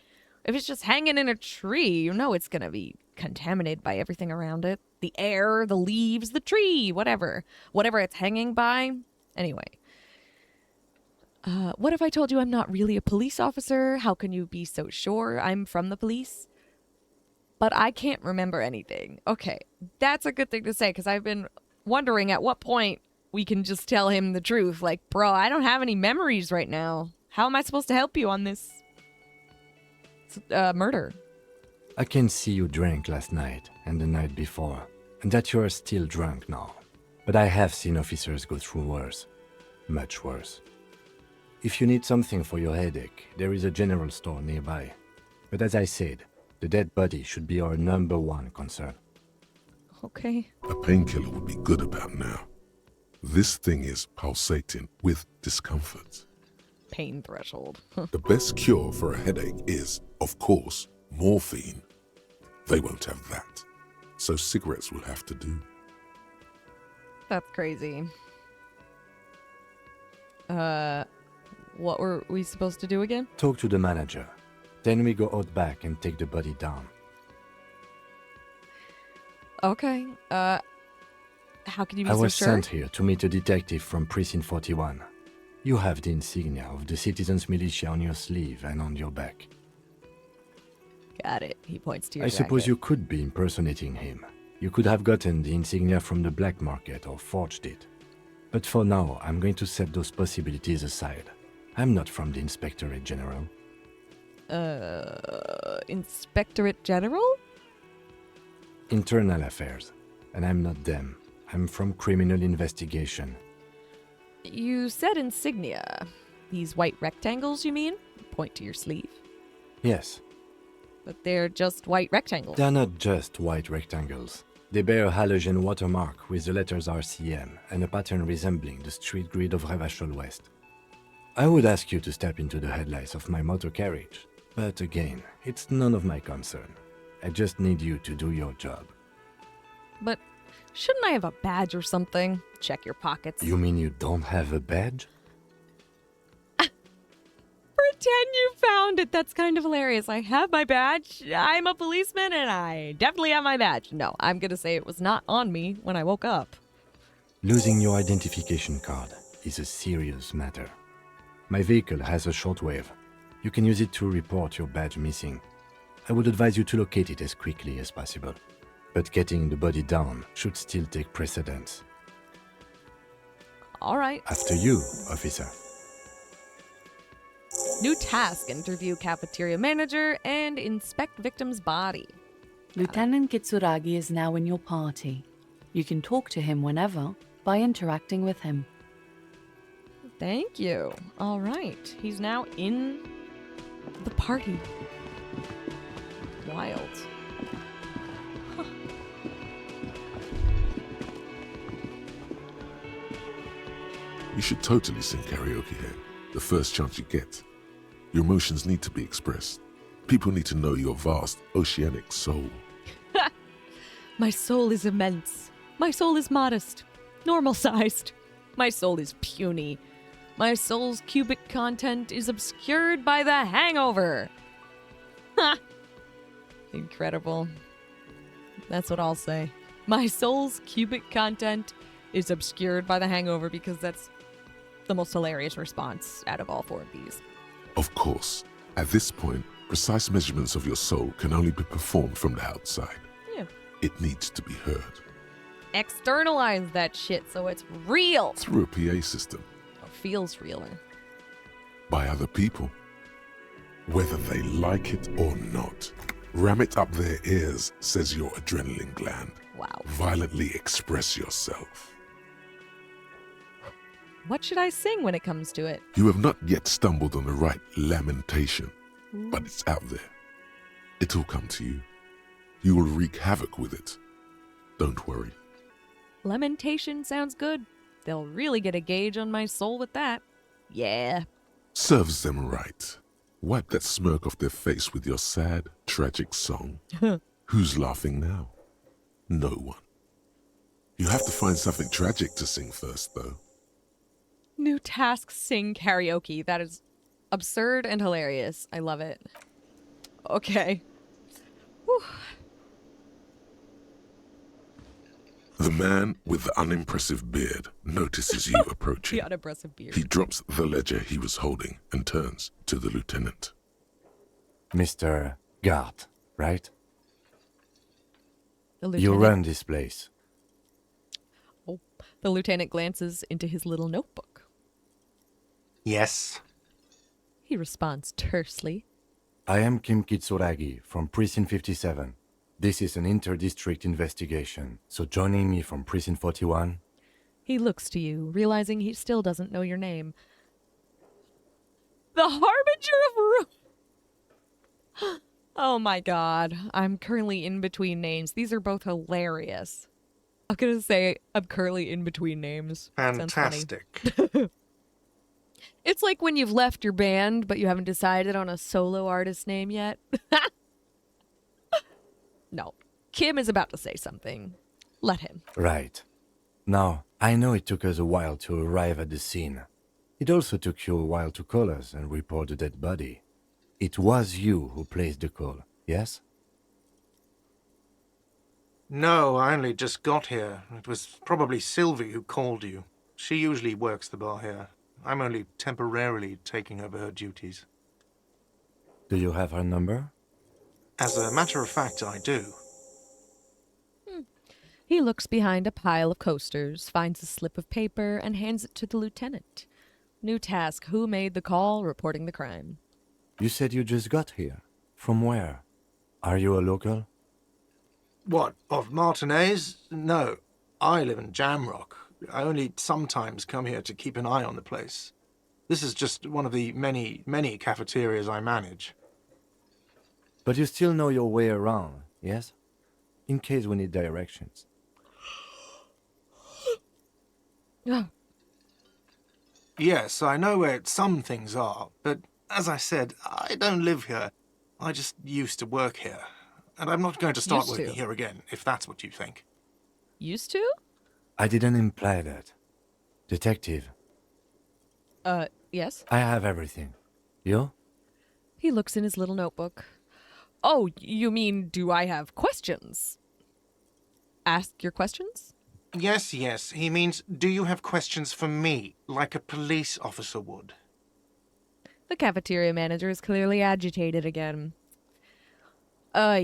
if it's just hanging in a tree, you know it's going to be contaminated by everything around it. The air, the leaves, the tree, whatever. Whatever it's hanging by. Anyway. What if I told you I'm not really a police officer? How can you be so sure I'm from the police? But I can't remember anything. Okay, that's a good thing to say, because I've been wondering at what point we can just tell him the truth. Like, bro, I don't have any memories right now. How am I supposed to help you on this murder? I can see you drank last night and the night before, and that you are still drunk now. But I have seen officers go through worse. Much worse. If you need something for your headache, there is a general store nearby. But as I said, the dead body should be our #1 concern. Okay. A painkiller would be good about now. This thing is pulsating with discomfort. Pain threshold. The best cure for a headache is, of course, morphine. They won't have that, so cigarettes will have to do. That's crazy. What were we supposed to do again? Talk to the manager. Then we go out back and take the body down. Okay. How can you be I so was sure? sent here to meet a detective from Precinct 41. You have the insignia of the Citizens Militia on your sleeve and on your back. Got it. He points to your I suppose jacket. you could be impersonating him. You could have gotten the insignia from the black market or forged it. But for now, I'm going to set those possibilities aside. I'm not from the Inspectorate General. Inspectorate General? Internal Affairs. And I'm not them. I'm from Criminal Investigation. You said insignia. These white rectangles, you mean? Point to your sleeve. Yes, But they're just white rectangles. they're not just white rectangles. They bear a halogen watermark with the letters RCM and a pattern resembling the street grid of Revachol West. I would ask you to step into the headlights of my motor carriage, but again, it's none of my concern. I just need you to do your job. But shouldn't I have a badge or something? Check your pockets. You mean you don't have a badge? Pretend you found it. That's kind of hilarious. I have my badge. I'm a policeman and I definitely have my badge. No, I'm going to say it was not on me when I woke up. Losing your identification card is a serious matter. My vehicle has a shortwave. You can use it to report your badge missing. I would advise you to locate it as quickly as possible. But getting the body down should still take precedence. All right. After you, officer. New task. Interview cafeteria manager and inspect victim's body. Lieutenant Kitsuragi is now in your party. You can talk to him whenever by interacting with him. Thank you. All right. He's now in the party. Wild. Huh. You should totally sing karaoke here, the first chance you get. Your emotions need to be expressed. People need to know your vast, oceanic soul. My soul is immense. My soul is modest. Normal-sized. My soul is puny. My soul's cubic content is obscured by the hangover. Ha! Incredible. That's what I'll say. My soul's cubic content is obscured by the hangover because that's the most hilarious response out of all four of these. Of course, at this point, precise measurements of your soul can only be performed from the outside. Yeah. It needs to be heard. Externalize that shit so it's real. Through a PA system. Or feels realer. By other people. Whether they like it or not. Ram it up their ears, says your adrenaline gland. Wow. Violently express yourself. What should I sing when it comes to it? You have not yet stumbled on the right lamentation. but it's out there. It'll come to you. You will wreak havoc with it. Don't worry. Lamentation sounds good. They'll really get a gauge on my soul with that. Yeah. Serves them right. Wipe that smirk off their face with your sad, tragic song. Who's laughing now? No one. You have to find something tragic to sing first, though. New task, sing karaoke. That is absurd and hilarious. I love it. Okay. Whew. The man with the unimpressive beard notices you approaching. The unimpressive beard. He drops the ledger he was holding and turns to the lieutenant. Mr. Gart, right? The You lieutenant, run this place. the lieutenant glances into his little notebook. Yes. He responds tersely. I am Kim Kitsuragi from Precinct 57. This is an inter-district investigation, so joining me from Precinct 41... He looks to you, realizing he still doesn't know your name. The Harbinger of Ruin! Oh my god. I'm currently in between names. These are both hilarious. I'm gonna say I'm currently in between names. Sounds funny. Fantastic. It's like when you've left your band, but you haven't decided on a solo artist name yet. No. Kim is about to say something. Let him. Right. Now, I know it took us a while to arrive at the scene. It also took you a while to call us and report the dead body. It was you who placed the call, yes? No, I only just got here. It was probably Sylvie who called you. She usually works the bar here. I'm only temporarily taking over her duties. Do you have her number? As a matter of fact, I do. He looks behind a pile of coasters, finds a slip of paper, and hands it to the lieutenant. New task, who made the call, reporting the crime. You said you just got here. From where? Are you a local? What, of Martinez? No, I live in Jamrock. I only sometimes come here to keep an eye on the place. This is just one of the many, many cafeterias I manage. But you still know your way around, yes? In case we need directions. Yes, I know where some things are, but as I said, I don't live here. I just used to work here. And I'm not going to start Used to? working here again, if that's what you think. Used to? I didn't imply that. Detective, Yes? I have everything. You? He looks in his little notebook. Oh, you mean, do I have questions? Ask your questions? Yes, yes. He means, do you have questions for me, like a police officer would? The cafeteria manager is clearly agitated again. Why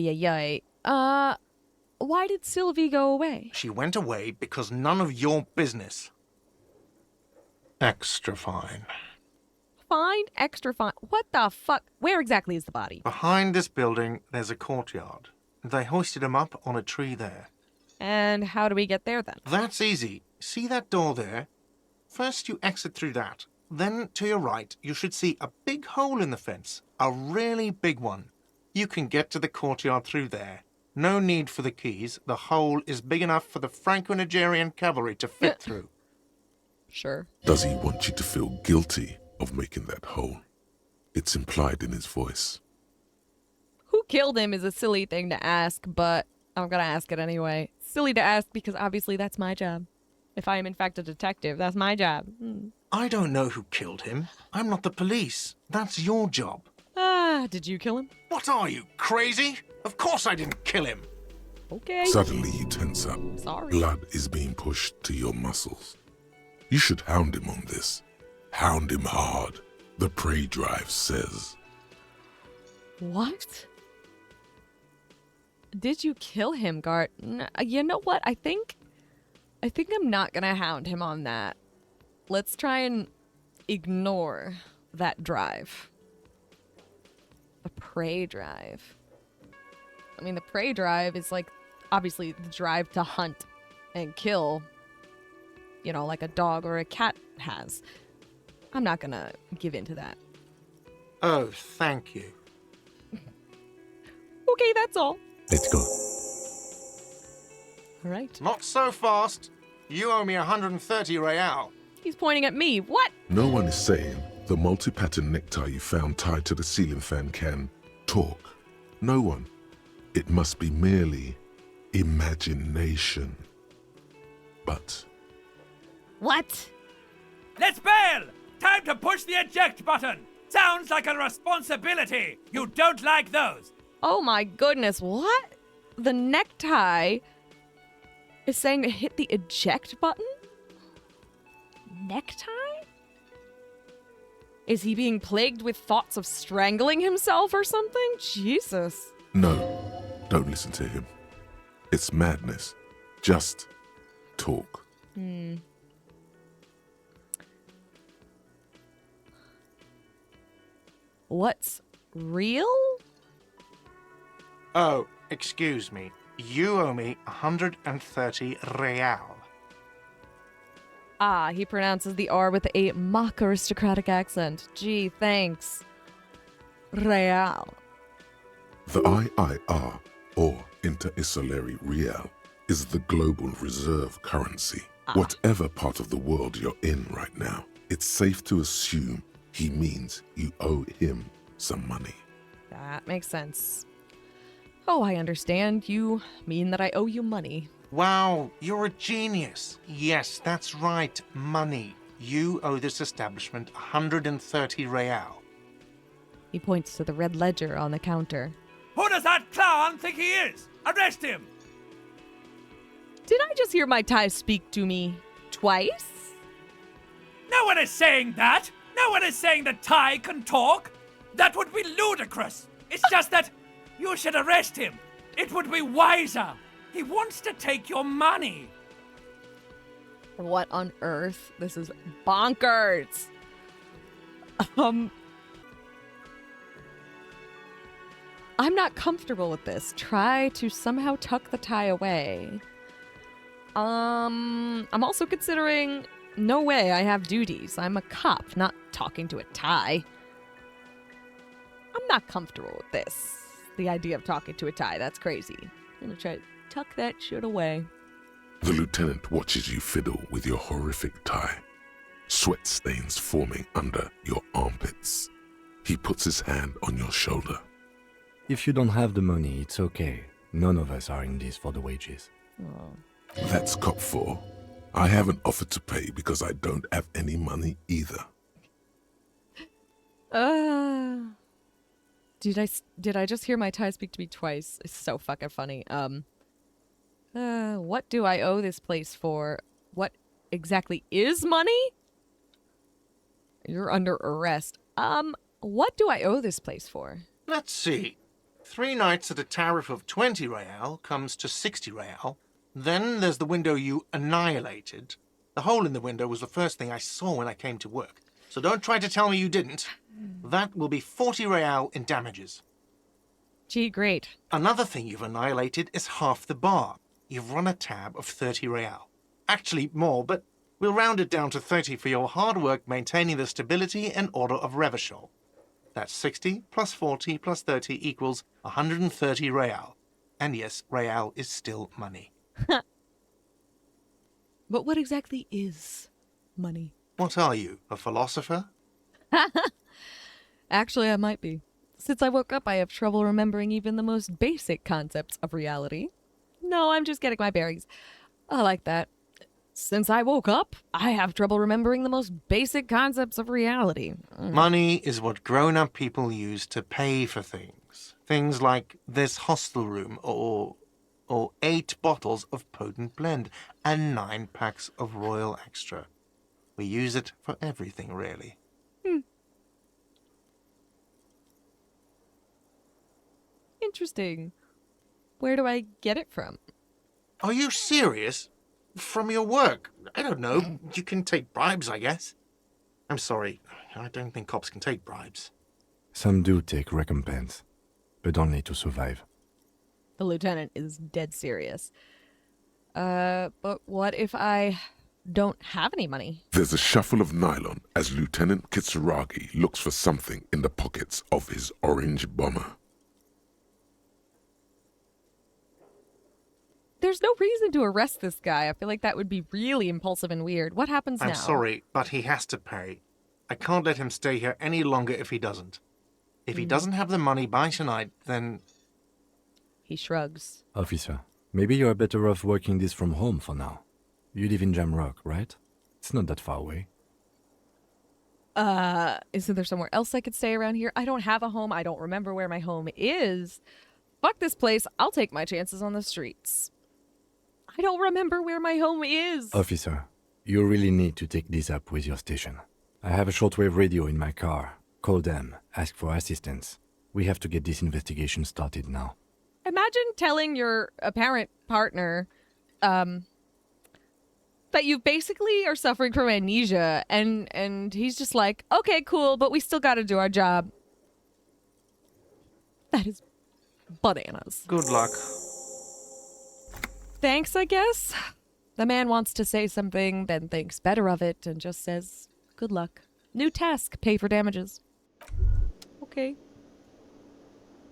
did Sylvie go away? She went away because none of your business. Extra fine. Fine, extra fine. What the fuck? Where exactly is the body? Behind this building, there's a courtyard. They hoisted him up on a tree there. And how do we get there then? That's easy. See that door there? First you exit through that. Then to your right, you should see a big hole in the fence. A really big one. You can get to the courtyard through there. No need for the keys. The hole is big enough for the Franco-Nigerian cavalry to fit through. Sure. Does he want you to feel guilty of making that hole? It's implied in his voice. Who killed him is a silly thing to ask, but I'm gonna ask it anyway. Silly to ask because obviously that's my job. If I am in fact a detective, that's my job. I don't know who killed him. I'm not the police. That's your job. Did you kill him? What are you, crazy? Of course I didn't kill him. Okay. Suddenly you tense up. Sorry. Blood is being pushed to your muscles. You should hound him on this. Hound him hard, the prey drive says. What? Did you kill him, Gart? You know what? I think I'm not gonna hound him on that. Let's try and ignore that drive. The prey drive. I mean, the prey drive is like obviously the drive to hunt and kill, you know, like a dog or a cat has. I'm not gonna give in to that. Oh, thank you. Okay, that's all. Let's go. All right. Not so fast. You owe me 130 real. He's pointing at me. What? No one is saying the multi-pattern necktie you found tied to the ceiling fan can talk. No one. It must be merely imagination. But What? Let's bail! Time to push the eject button! Sounds like a responsibility! You don't like those! Oh my goodness, what? The necktie is saying to hit the eject button? Necktie? Is he being plagued with thoughts of strangling himself or something? Jesus. no, don't listen to him. It's madness. Just talk. What's real? Oh, excuse me. You owe me 130 real. Ah, he pronounces the R with a mock aristocratic accent. Gee, thanks. Real. The IIR, or Inter-Isolary Real, is the global reserve currency. Whatever part of the world you're in right now, it's safe to assume he means you owe him some money. That makes sense. Oh, I understand. You mean that I owe you money. Wow, you're a genius. Yes, that's right, money. You owe this establishment 130 real. He points to the red ledger on the counter. Who does that clown think he is? Arrest him! Did I just hear my tie speak to me twice? No one is saying that! No one is saying that Ty can talk! That would be ludicrous! It's just that you should arrest him! It would be wiser! He wants to take your money! What on earth? This is bonkers. I'm not comfortable with this. Try to somehow tuck the tie away. I'm also considering, no way, I have duties. I'm a cop, not talking to a tie. I'm not comfortable with this. The idea of talking to a tie, that's crazy. I'm gonna try to tuck that shit away. The lieutenant watches you fiddle with your horrific tie, sweat stains forming under your armpits. He puts his hand on your shoulder. If you don't have the money, it's okay. None of us are in this for the wages. That's cop 4. I haven't offered to pay because I don't have any money either. Did I just hear my tie speak to me twice? It's so fucking funny. What do I owe this place for? What exactly is money? You're under arrest. What do I owe this place for? Let's see. 3 nights at a tariff of 20 real comes to 60 real. Then there's the window you annihilated. The hole in the window was the first thing I saw when I came to work. So don't try to tell me you didn't. That will be 40 real in damages. Gee, great. Another thing you've annihilated is half the bar. You've run a tab of 30 real. Actually, more, but we'll round it down to 30 for your hard work maintaining the stability and order of Revachol. That's 60 plus 40 plus 30 equals 130 real. And yes, real is still money. But what exactly is money? What are you, a philosopher? Actually, I might be. Since I woke up, I have trouble remembering even the most basic concepts of reality. No, I'm just getting my bearings. I like that. Since I woke up, I have trouble remembering the most basic concepts of reality. Money is what grown-up people use to pay for things. Things like this hostel room or 8 bottles of potent blend and 9 packs of Royal Extra. We use it for everything, really. Interesting. Where do I get it from? Are you serious? From your work? I don't know. You can take bribes, I guess. I'm sorry. I don't think cops can take bribes. Some do take recompense, but only to survive. The lieutenant is dead serious. But what if I don't have any money? There's a shuffle of nylon as Lieutenant Kitsuragi looks for something in the pockets of his orange bomber. There's no reason to arrest this guy. I feel like that would be really impulsive and weird. What happens now? I'm sorry, but he has to pay. I can't let him stay here any longer if he doesn't. If he doesn't have the money by tonight, then... He shrugs. Officer, maybe you are better off working this from home for now. You live in Jamrock, right? It's not that far away. Isn't there somewhere else I could stay around here? I don't have a home. I don't remember where my home is. Fuck this place. I'll take my chances on the streets. I don't remember where my home is. Officer, you really need to take this up with your station. I have a shortwave radio in my car. Call them. Ask for assistance. We have to get this investigation started now. Imagine telling your apparent partner, that you basically are suffering from amnesia, and he's just like, okay, cool, but we still gotta do our job. That is bananas. Good luck. Thanks, I guess. The man wants to say something, then thinks better of it, and just says, good luck. New task, pay for damages. Okay.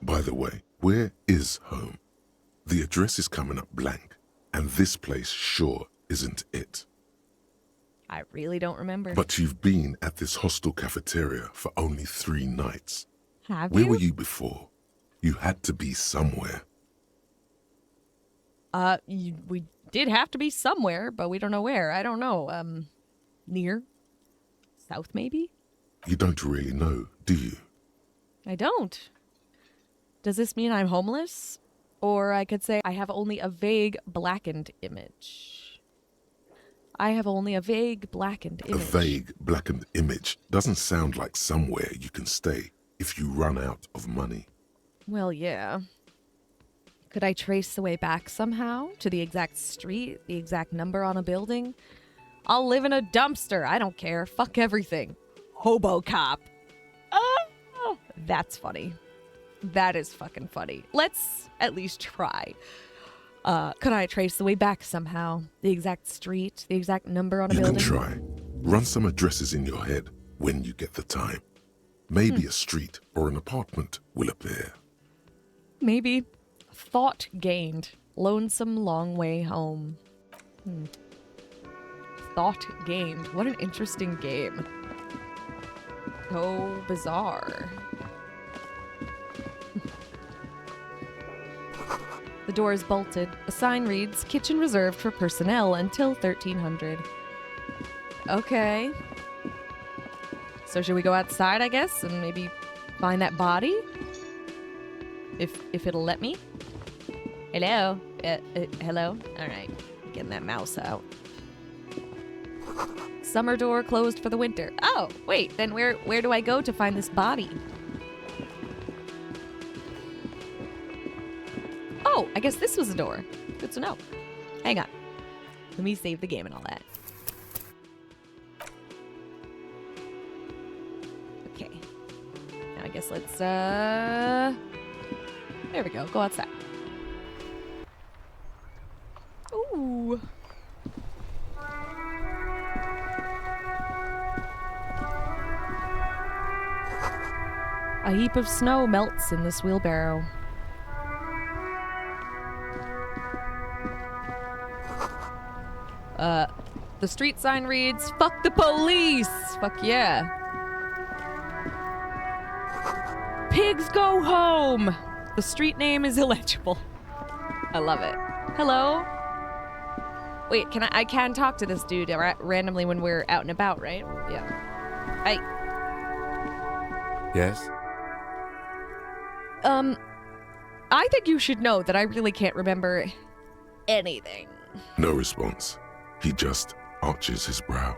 By the way, where is home? The address is coming up blank, and this place sure isn't it. I really don't remember. But you've been at this hostel cafeteria for only 3 nights. Have Where you? were you before? You had to be somewhere. We did have to be somewhere, but we don't know where. I don't know. Near? South, maybe? You don't really know, do you? I don't. Does this mean I'm homeless? Or I could say I have only a vague blackened image. I have only a vague blackened image. A vague, blackened image doesn't sound like somewhere you can stay if you run out of money. Well, yeah. Could I trace the way back somehow to the exact street, the exact number on a building? I'll live in a dumpster. I don't care. Fuck everything. Hobo cop. Oh, that's funny. That is fucking funny. Let's at least try. Could I trace the way back somehow? The exact street, the exact number on a building? You can try. Run some addresses in your head when you get the time. Maybe a street or an apartment will appear. Maybe. Thought gained. Lonesome long way home. Thought gained. What an interesting game. So bizarre. The door is bolted. A sign reads, kitchen reserved for personnel until 1300. Okay. So should we go outside, I guess, and maybe find that body? If it'll let me? Hello? Hello? Alright. Getting that mouse out. Summer door closed for the winter. Oh, wait, then where do I go to find this body? Oh, I guess this was a door. Good to know. Hang on. Let me save the game and all that. Okay. Now I guess let's, there we go. Go outside. Ooh. A heap of snow melts in this wheelbarrow. The street sign reads, "Fuck the police!" Fuck yeah. Pigs go home! The street name is illegible. I love it. Hello? Wait, I can talk to this dude randomly when we're out and about, right? Yeah. Hey. Yes? I think you should know that I really can't remember anything. No response. He just arches his brow.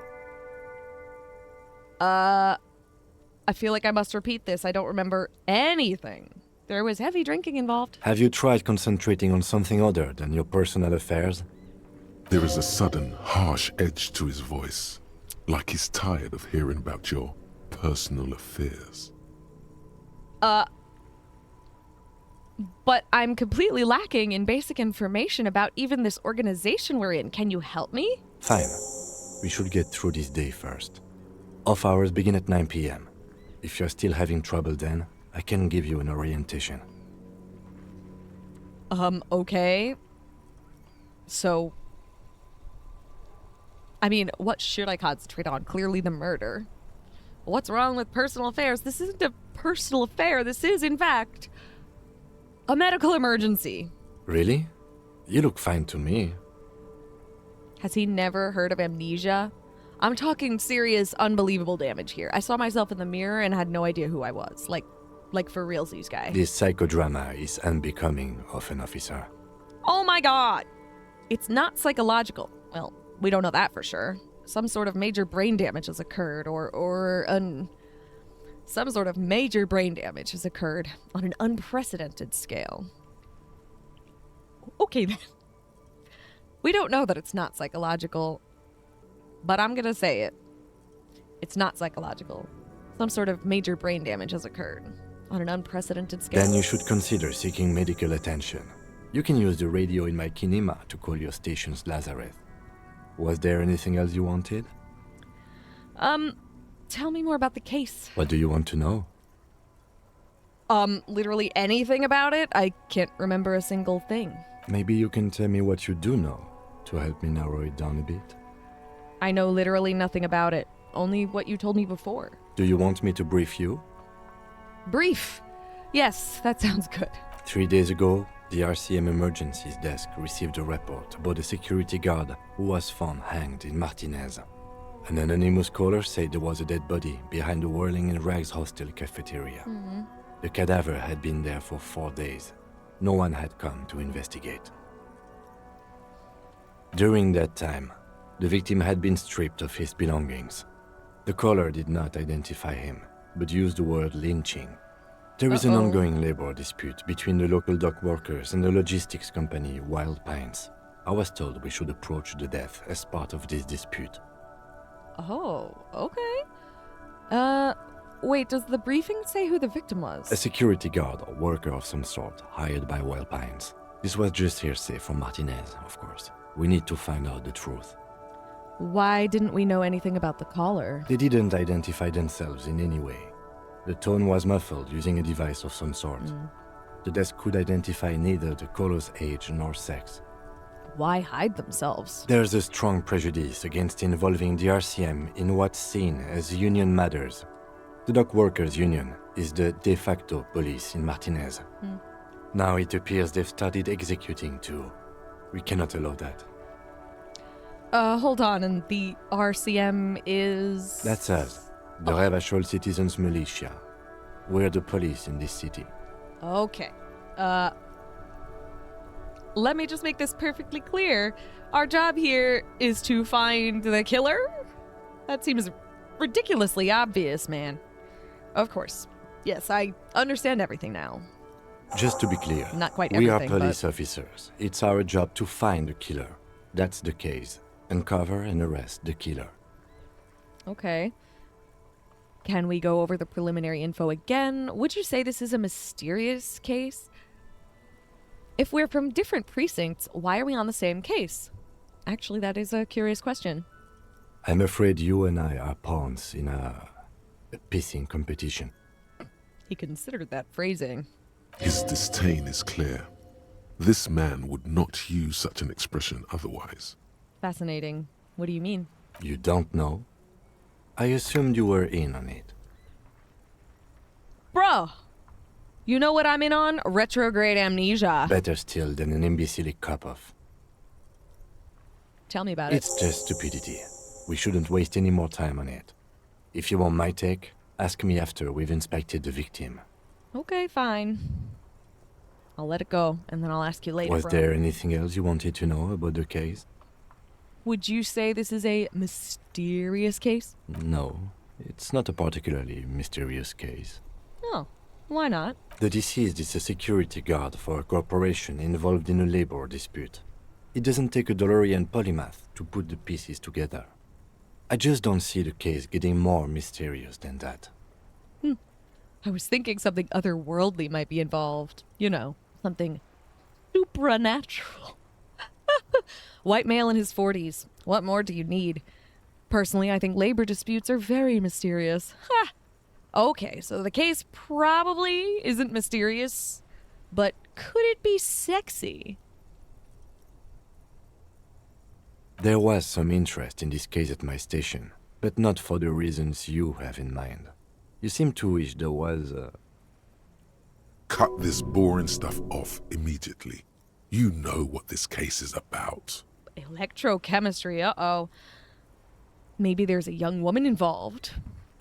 I feel like I must repeat this. I don't remember anything. There was heavy drinking involved. Have you tried concentrating on something other than your personal affairs? There is a sudden, harsh edge to his voice, like he's tired of hearing about your personal affairs. But I'm completely lacking in basic information about even this organization we're in. Can you help me? Fine. We should get through this day first. Off hours begin at 9 p.m. If you're still having trouble then, I can give you an orientation. Okay. So, I mean, what should I concentrate on? Clearly the murder. What's wrong with personal affairs? This isn't a personal affair. This is, in fact, a medical emergency. Really? You look fine to me. Has he never heard of amnesia? I'm talking serious, unbelievable damage here. I saw myself in the mirror and had no idea who I was. Like for realsies, guy. This psychodrama is unbecoming of an officer. Oh my god! It's not psychological. Well, we don't know that for sure. Some sort of major brain damage has occurred, some sort of major brain damage has occurred on an unprecedented scale. Okay then. We don't know that it's not psychological, but I'm gonna say it. It's not psychological. Some sort of major brain damage has occurred on an unprecedented scale. Then you should consider seeking medical attention. You can use the radio in my kinema to call your station's Lazareth. Was there anything else you wanted? Tell me more about the case. What do you want to know? Literally anything about it? I can't remember a single thing. Maybe you can tell me what you do know to help me narrow it down a bit. I know literally nothing about it. Only what you told me before. Do you want me to brief you? Brief. Yes, that sounds good. 3 days ago, the RCM emergencies desk received a report about a security guard who was found hanged in Martinez. An anonymous caller said there was a dead body behind the Whirling in Rags hostel cafeteria. Mm-hmm. The cadaver had been there for 4 days. No one had come to investigate. During that time, the victim had been stripped of his belongings. The caller did not identify him, but used the word lynching. There is an ongoing labor dispute between the local dock workers and the logistics company Wild Pines. I was told we should approach the death as part of this dispute. Oh, okay. Wait, does the briefing say who the victim was? A security guard or worker of some sort, hired by Wild Pines. This was just hearsay from Martinez, of course. We need to find out the truth. Why didn't we know anything about the caller? They didn't identify themselves in any way. The tone was muffled using a device of some sort. The desk could identify neither the caller's age nor sex. Why hide themselves? There's a strong prejudice against involving the RCM in what's seen as union matters. The dock workers' union is the de facto police in Martinez. Now it appears they've started executing too. We cannot allow that. Hold on, and the RCM is... That's us, the Revachol Citizens Militia. We're the police in this city. Okay. Let me just make this perfectly clear. Our job here is to find the killer? That seems ridiculously obvious, man. Of course. Yes, I understand everything now. Just to be clear, Not quite we are everything, police officers. It's our job to find the killer. That's the case. Uncover and arrest the killer. Okay. Can we go over the preliminary info again? Would you say this is a mysterious case? If we're from different precincts, why are we on the same case? Actually, that is a curious question. I'm afraid you and I are pawns in a pissing competition. He considered that phrasing. His disdain is clear. This man would not use such an expression otherwise. Fascinating. What do you mean? You don't know? I assumed you were in on it. Bruh! You know what I'm in on? Retrograde amnesia. Better still than an imbecilic cop-off. Tell me about it. It's just stupidity. We shouldn't waste any more time on it. If you want my take, ask me after we've inspected the victim. Okay, fine. I'll let it go, and then I'll ask you later, Was bro. there anything else you wanted to know about the case? Would you say this is a mysterious case? No, it's not a particularly mysterious case. Oh, why not? The deceased is a security guard for a corporation involved in a labor dispute. It doesn't take a DeLorean polymath to put the pieces together. I just don't see the case getting more mysterious than that. I was thinking something otherworldly might be involved. You know, something supernatural. White male in his 40s. What more do you need? Personally, I think labor disputes are very mysterious. Ha! Okay, so the case probably isn't mysterious, but could it be sexy? There was some interest in this case at my station, but not for the reasons you have in mind. You seem to wish there was Cut this boring stuff off immediately. You know what this case is about. Electrochemistry, uh-oh. Maybe there's a young woman involved.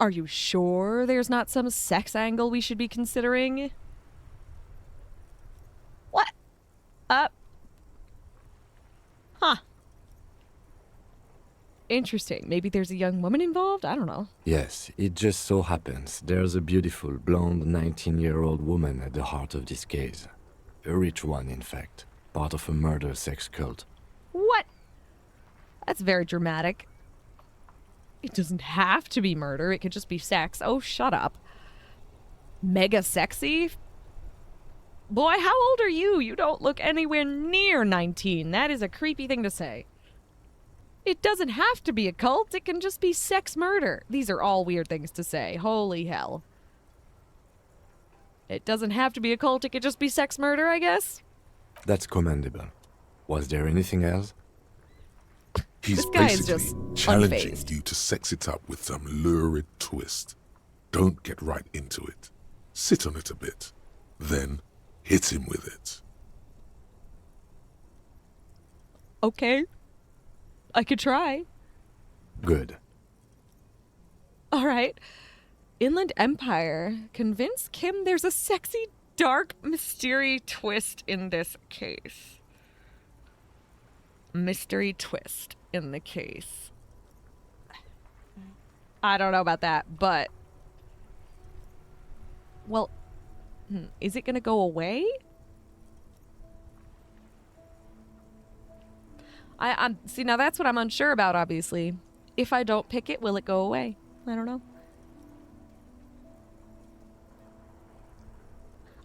Are you sure there's not some sex angle we should be considering? What? Huh. Interesting. Maybe there's a young woman involved? I don't know. Yes, it just so happens there's a beautiful, blonde 19-year-old woman at the heart of this case. A rich one, in fact. Part of a murder sex cult. What? That's very dramatic. It doesn't have to be murder. It could just be sex. Oh, shut up. Mega sexy? Boy, how old are you? You don't look anywhere near 19. That is a creepy thing to say. It doesn't have to be a cult. It can just be sex murder. These are all weird things to say. Holy hell. It doesn't have to be a cult. It could just be sex murder, I guess. That's commendable. Was there anything else? He's This guy is basically just challenging unfazed. you to sex it up with some lurid twist. Don't get right into it. Sit on it a bit. Then hit him with it. Okay. I could try. Good. All right. Inland Empire. Convince Kim there's a sexy, dark, mystery twist in this case. Mystery twist in the case. I don't know about that, but... Well, is it gonna go away? I'm see, now that's what I'm unsure about, obviously. If I don't pick it, will it go away? I don't know.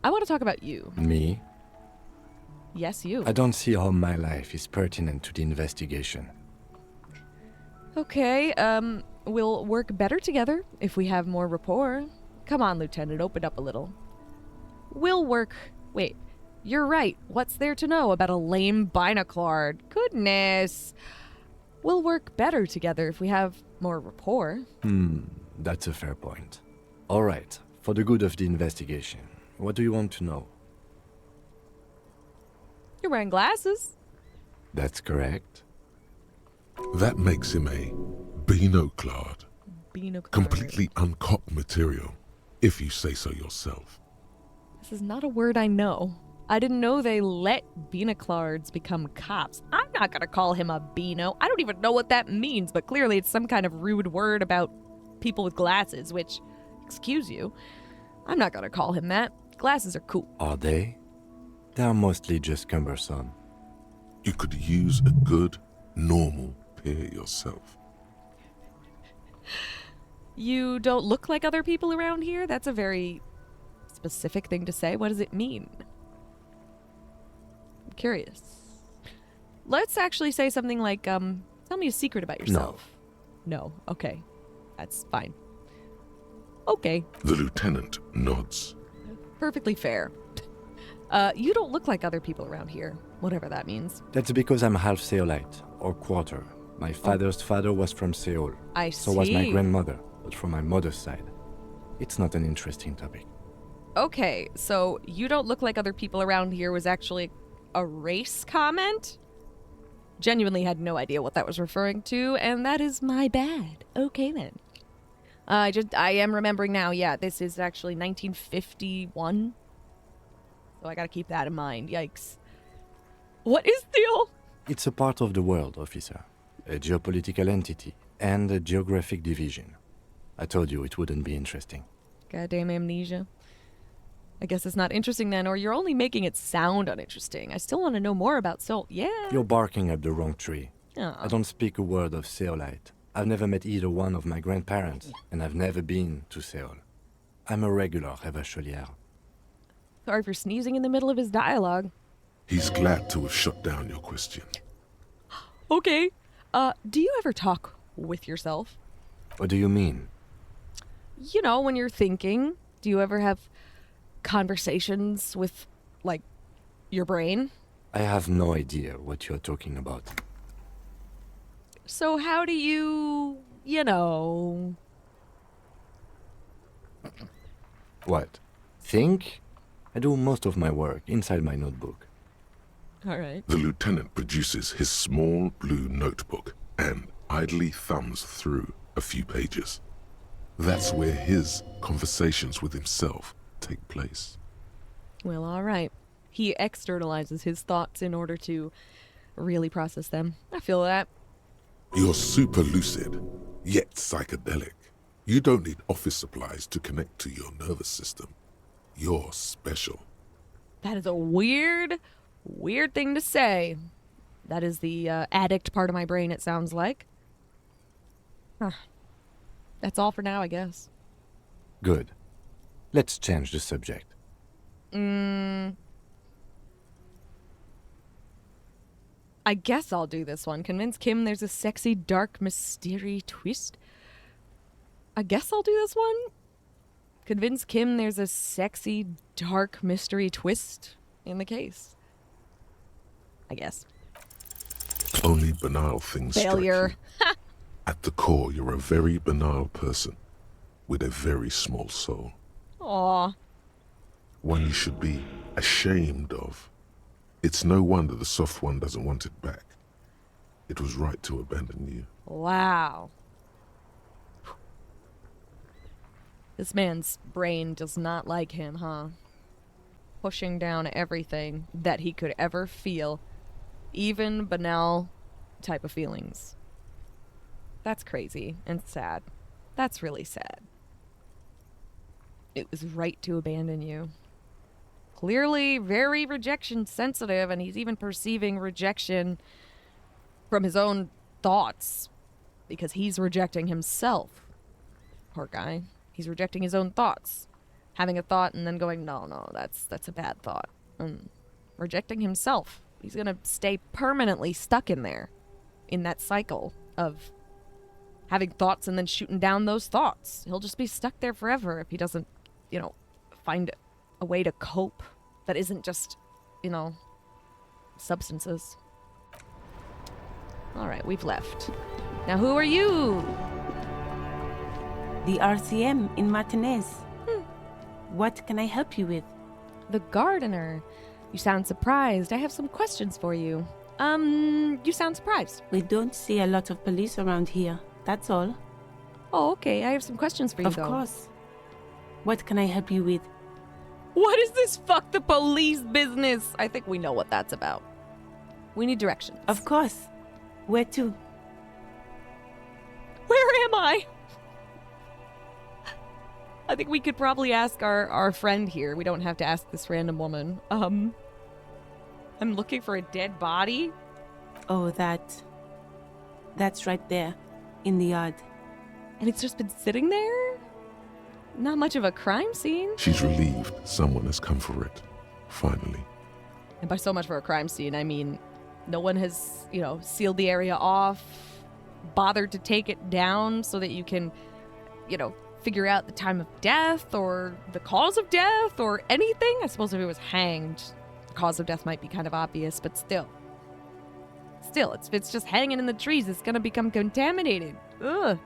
I want to talk about you. Me? Yes, you. I don't see how my life is pertinent to the investigation. Okay, we'll work better together if we have more rapport. Come on, Lieutenant, open up a little. We'll work... Wait, you're right. What's there to know about a lame binoclard? Goodness. We'll work better together if we have more rapport. That's a fair point. All right, for the good of the investigation, what do you want to know? You're wearing glasses. That's correct. That makes him a binoclard. Binoclard. Completely uncopped material, if you say so yourself. This is not a word I know. I didn't know they let binoclards become cops. I'm not gonna call him a bino. I don't even know what that means, but clearly it's some kind of rude word about people with glasses, which, excuse you, I'm not gonna call him that. Glasses are cool. Are they? They're mostly just cumbersome. You could use a good, normal pair yourself. You don't look like other people around here? That's a very specific thing to say. What does it mean? I'm curious. Let's actually say something like, tell me a secret about yourself. No. Okay. That's fine. Okay. The lieutenant nods. Perfectly fair. You don't look like other people around here, whatever that means. That's because I'm half Seolite, or quarter. My father's father was from Seoul. So was my grandmother, but from my mother's side. It's not an interesting topic. Okay, so you don't look like other people around here was actually a race comment? Genuinely had no idea what that was referring to, and that is my bad. Okay then. I am remembering now, yeah, this is actually 1951. So I gotta keep that in mind. Yikes. What is deal? It's a part of the world, officer. A geopolitical entity and a geographic division. I told you it wouldn't be interesting. Goddamn amnesia. I guess it's not interesting then, or you're only making it sound uninteresting. I still want to know more about Seoul. Yeah. You're barking up the wrong tree. Aw. I don't speak a word of Seolite. I've never met either one of my grandparents, and I've never been to Seoul. I'm a regular Revacholière. Sorry for sneezing in the middle of his dialogue. He's glad to have shut down your question. Okay. Do you ever talk with yourself? What do you mean? You know, when you're thinking, do you ever have conversations with, like, your brain? I have no idea what you're talking about. So how do you know... What? Think? I do most of my work inside my notebook. All right. The lieutenant produces his small blue notebook and idly thumbs through a few pages. That's where his conversations with himself take place. Well, all right. He externalizes his thoughts in order to really process them. I feel that. You're super lucid, yet psychedelic. You don't need office supplies to connect to your nervous system. You're special. That is a weird thing to say. That is the addict part of my brain, it sounds like. Huh. That's all for now, I guess. Good. Let's change the subject. I guess I'll do this one. Convince Kim there's a sexy, dark, mystery twist. I guess I'll do this one. Convince Kim there's a sexy, dark, mystery twist in the case. I guess. Only banal things Failure. strike you. At the core, you're a very banal person with a very small soul. Aw. One you should be ashamed of. It's no wonder the soft one doesn't want it back. It was right to abandon you. Wow. This man's brain does not like him, huh? Pushing down everything that he could ever feel. Even banal type of feelings. That's crazy and sad. That's really sad. It was right to abandon you. Clearly very rejection sensitive, and he's even perceiving rejection from his own thoughts because he's rejecting himself. Poor guy. He's rejecting his own thoughts. Having a thought and then going, no, that's a bad thought. Rejecting himself. He's gonna stay permanently stuck in there. In that cycle of having thoughts and then shooting down those thoughts. He'll just be stuck there forever if he doesn't, find a way to cope that isn't just, substances. All right, we've left. Now, who are you? The RCM in Martinez. What can I help you with? The gardener. You sound surprised. I have some questions for you. You sound surprised. We don't see a lot of police around here. That's all. Oh, okay. I have some questions for you, though. Of course. What can I help you with? What is this fuck the police business? I think we know what that's about. We need directions. Of course. Where to? Where am I? I think we could probably ask our friend here. We don't have to ask this random woman. I'm looking for a dead body. Oh, that's right there, in the yard. And it's just been sitting there? Not much of a crime scene. She's relieved someone has come for it, finally. And by so much for a crime scene, I mean no one has, sealed the area off, bothered to take it down so that you can, figure out the time of death or the cause of death or anything. I suppose if it was hanged, the cause of death might be kind of obvious, but still, if it's just hanging in the trees, it's gonna become contaminated. Ugh.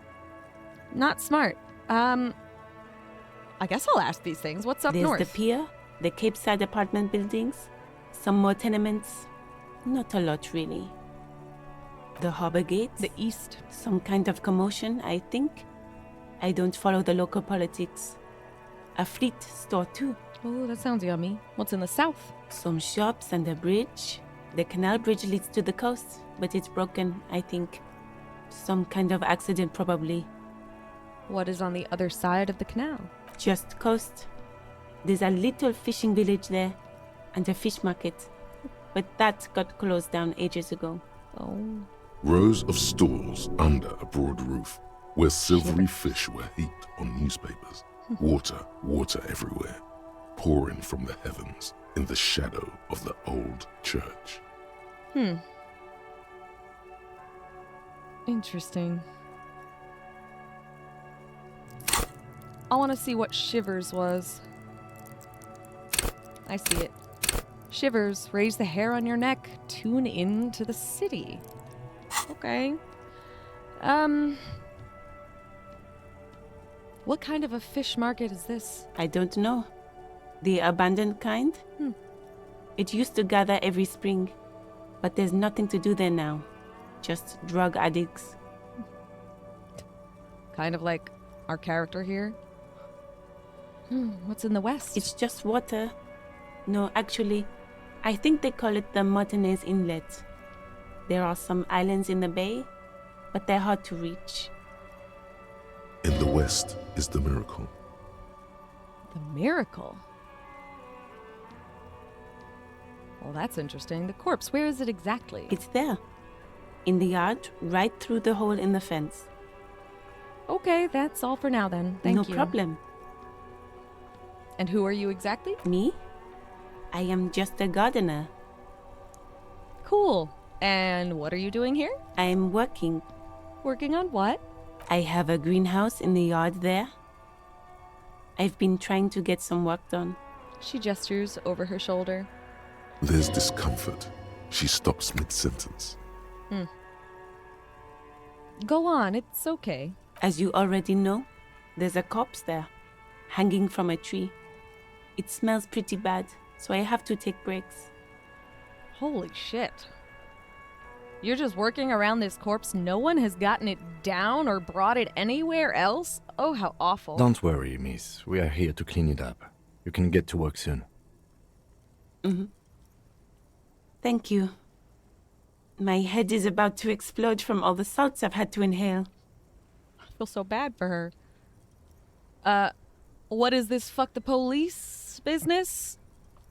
Not smart. I guess I'll ask these things. What's up north? There's the pier, the Cape Side apartment buildings, some more tenements. Not a lot, really. The harbor gates. The east. Some kind of commotion, I think. I don't follow the local politics. A fleet store, too. Oh, that sounds yummy. What's in the south? Some shops and a bridge. The canal bridge leads to the coast, but it's broken, I think. Some kind of accident, probably. What is on the other side of the canal? Just coast. There's a little fishing village there, and a fish market. But that got closed down ages ago. Oh. Rows of stalls under a broad roof, where silvery fish were heaped on newspapers. Water everywhere, pouring from the heavens in the shadow of the old church. Interesting. I want to see what Shivers was. I see it. Shivers, raise the hair on your neck, tune in to the city. Okay. What kind of a fish market is this? I don't know. The abandoned kind? It used to gather every spring, but there's nothing to do there now. Just drug addicts. Kind of like our character here. What's in the west? It's just water. No, actually, I think they call it the Martinez Inlet. There are some islands in the bay, but they're hard to reach. In the west is the miracle. The miracle? Well, that's interesting. The corpse, where is it exactly? It's there. In the yard, right through the hole in the fence. Okay, that's all for now then. Thank you. No problem. And who are you exactly? Me? I am just a gardener. Cool. And what are you doing here? I am working. Working on what? I have a greenhouse in the yard there. I've been trying to get some work done. She gestures over her shoulder. There's discomfort. She stops mid-sentence. Go on, it's okay. As you already know, there's a corpse there, hanging from a tree. It smells pretty bad, so I have to take breaks. Holy shit. You're just working around this corpse? No one has gotten it down or brought it anywhere else? Oh, how awful. Don't worry, miss. We are here to clean it up. You can get to work soon. Thank you. My head is about to explode from all the salts I've had to inhale. I feel so bad for her. What is this fuck the police business?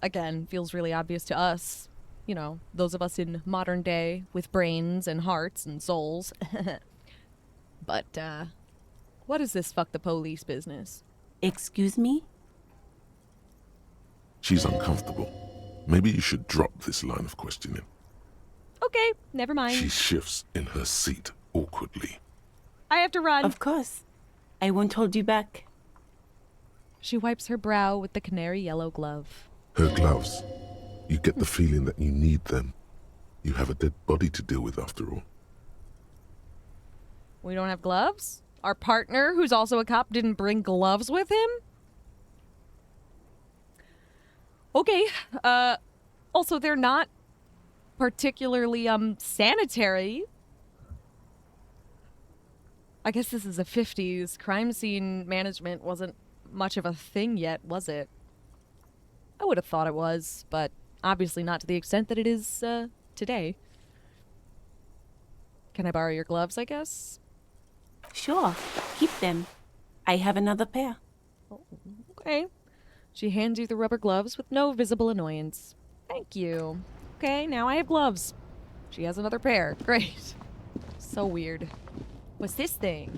Again, feels really obvious to us. You know, those of us in modern day with brains and hearts and souls. But, what is this fuck the police business? Excuse me? She's uncomfortable. Maybe you should drop this line of questioning. Okay, never mind. She shifts in her seat awkwardly. I have to run. Of course. I won't hold you back. She wipes her brow with the canary yellow glove. Her gloves. You get the feeling that you need them. You have a dead body to deal with after all. We don't have gloves? Our partner, who's also a cop, didn't bring gloves with him? Okay, also they're not particularly, sanitary. I guess this is the 50s. Crime scene management wasn't much of a thing yet, was it? I would have thought it was, but obviously not to the extent that it is, today. Can I borrow your gloves, I guess? Sure, keep them. I have another pair. Oh, okay. She hands you the rubber gloves with no visible annoyance. Thank you. Okay, now I have gloves. She has another pair. Great. So weird. What's this thing?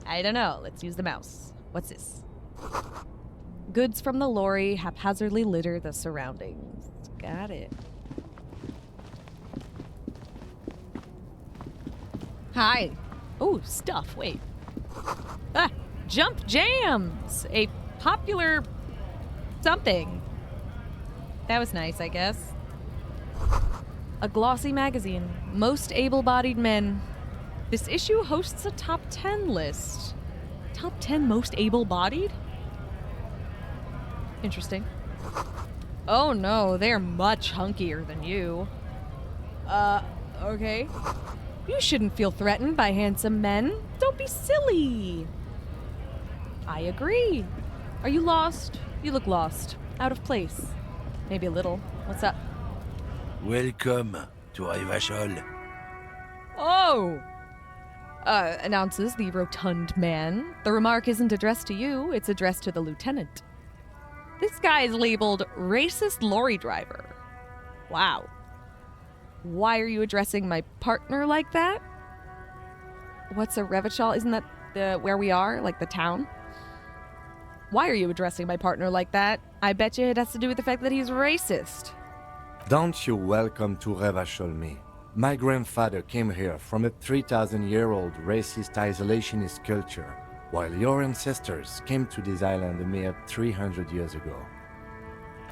I don't know. Let's use the mouse. What's this? Goods from the lorry haphazardly litter the surroundings. Got it. Hi. Oh, stuff. Wait. Ah, Jump Jams! A popular something. That was nice, I guess. A glossy magazine. Most able-bodied men. This issue hosts a top 10 list. Top 10 most able-bodied? Interesting. Oh no, they're much hunkier than you. Okay. You shouldn't feel threatened by handsome men. Don't be silly. I agree. Are you lost? You look lost. Out of place. Maybe a little. What's up? Welcome to Revachol. Oh! Announces the rotund man. The remark isn't addressed to you, it's addressed to the lieutenant. This guy is labeled racist lorry driver. Wow. Why are you addressing my partner like that? What's a Revachol? Isn't that where we are? Like the town? Why are you addressing my partner like that? I bet you it has to do with the fact that he's racist. Don't you welcome to Revachol me. My grandfather came here from a 3,000-year-old racist isolationist culture, while your ancestors came to this island a mere 300 years ago.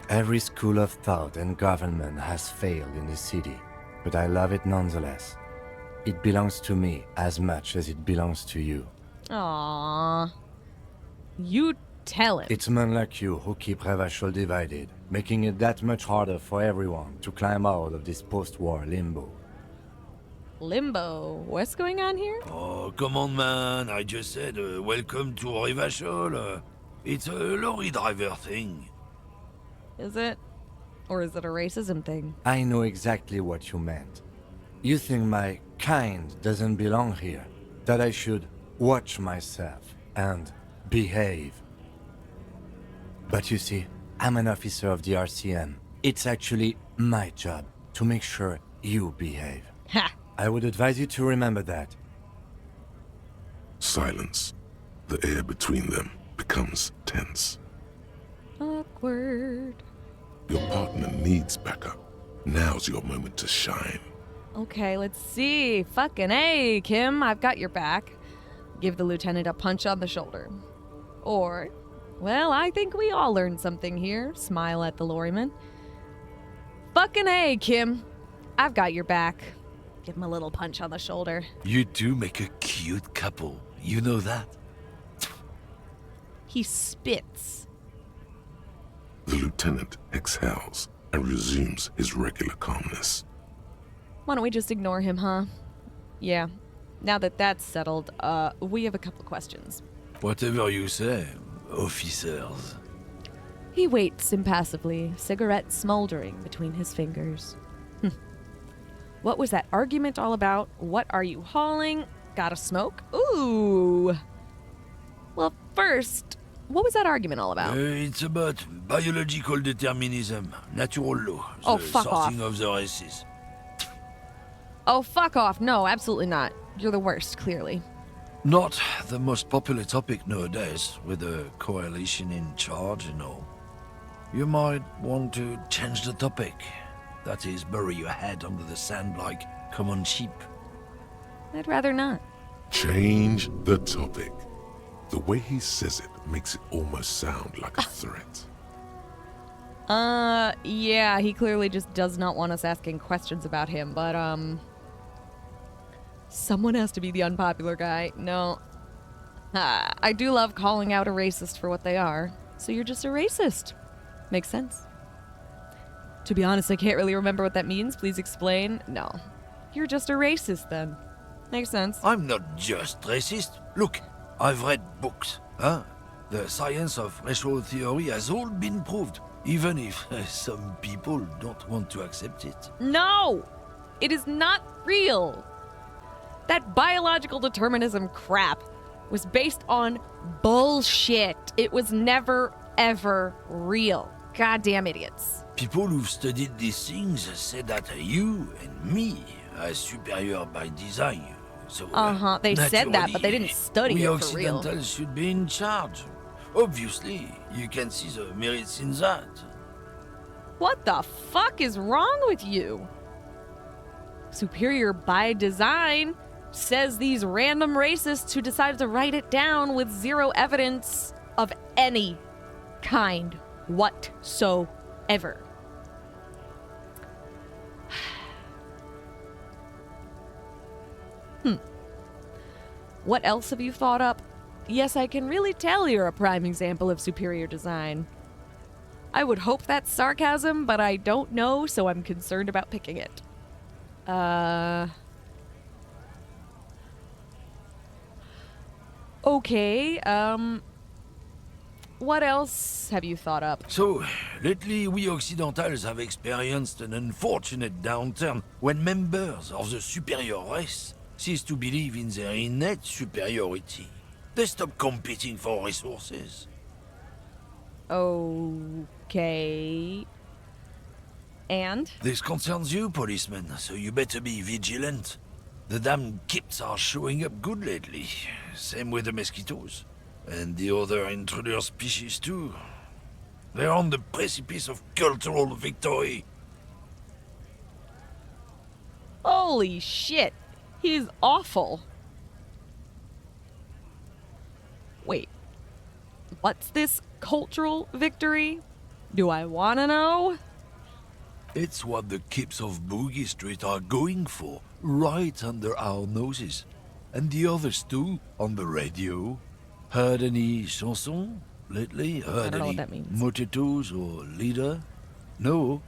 Every school of thought and government has failed in the city. but I love it nonetheless. It belongs to me as much as it belongs to you. Aww. You tell him. It's men like you who keep Revachol divided, making it that much harder for everyone to climb out of this post-war limbo. Limbo. What's going on here? Oh, come on, man. I just said welcome to Revachol. It's a lorry driver thing. Is it? Or is it a racism thing? I know exactly what you meant. You think my kind doesn't belong here, that I should watch myself and behave. But you see, I'm an officer of the RCM. It's actually my job to make sure you behave. Ha! I would advise you to remember that. Silence. The air between them becomes tense. Awkward. Your partner needs backup. Now's your moment to shine. Okay, let's see. Fucking A, Kim, I've got your back. Give the lieutenant a punch on the shoulder. Or, well, I think we all learned something here. Smile at the lorryman. Fucking A, Kim. I've got your back. Give him a little punch on the shoulder. You two make a cute couple. You know that? He spits. The lieutenant exhales and resumes his regular calmness. Why don't we just ignore him, huh? Yeah. Now that that's settled, we have a couple questions. Whatever you say, officers. He waits impassively, cigarette smoldering between his fingers. What was that argument all about? What are you hauling? Got a smoke? Ooh. Well, first, what was that argument all about? It's about biological determinism, natural law, Oh, the fuck sorting off. of the races. Oh, fuck off. No, absolutely not. You're the worst, clearly. Not the most popular topic nowadays, with the coalition in charge and all. You might want to change the topic. That is, bury your head under the sand like common sheep. I'd rather not. Change the topic. The way he says it makes it almost sound like a threat. Yeah, he clearly just does not want us asking questions about him, but, someone has to be the unpopular guy. No. I do love calling out a racist for what they are. So you're just a racist. Makes sense. To be honest, I can't really remember what that means. Please explain. No. You're just a racist then. Makes sense. I'm not just racist. Look, I've read books, huh? The science of racial theory has all been proved, even if some people don't want to accept it. No! It is not real. That biological determinism crap was based on bullshit. It was never, ever real. Goddamn idiots. People who've studied these things say that you and me are superior by design. So, They said that, but they naturally, didn't study we it for real. Occidentals should be in charge. Obviously, you can see the merits in that. What the fuck is wrong with you? Superior by design says these random racists who decided to write it down with zero evidence of any kind whatsoever. What else have you thought up? Yes, I can really tell you're a prime example of superior design. I would hope that's sarcasm, but I don't know, so I'm concerned about picking it. Okay, what else have you thought up? So, lately we Occidentals have experienced an unfortunate downturn when members of the superior race cease to believe in their innate superiority. They stop competing for resources. Okay. And? This concerns you, policeman, so you better be vigilant. The damn kips are showing up good lately. Same with the mosquitoes. And the other intruder species too. They're on the precipice of cultural victory. Holy shit. He's awful. Wait. What's this cultural victory? Do I want to know? It's what the kips of Boogie Street are going for, right under our noses. And the others too, on the radio. Heard any chansons lately? Heard don't know any what that means. mojitos or leader? No.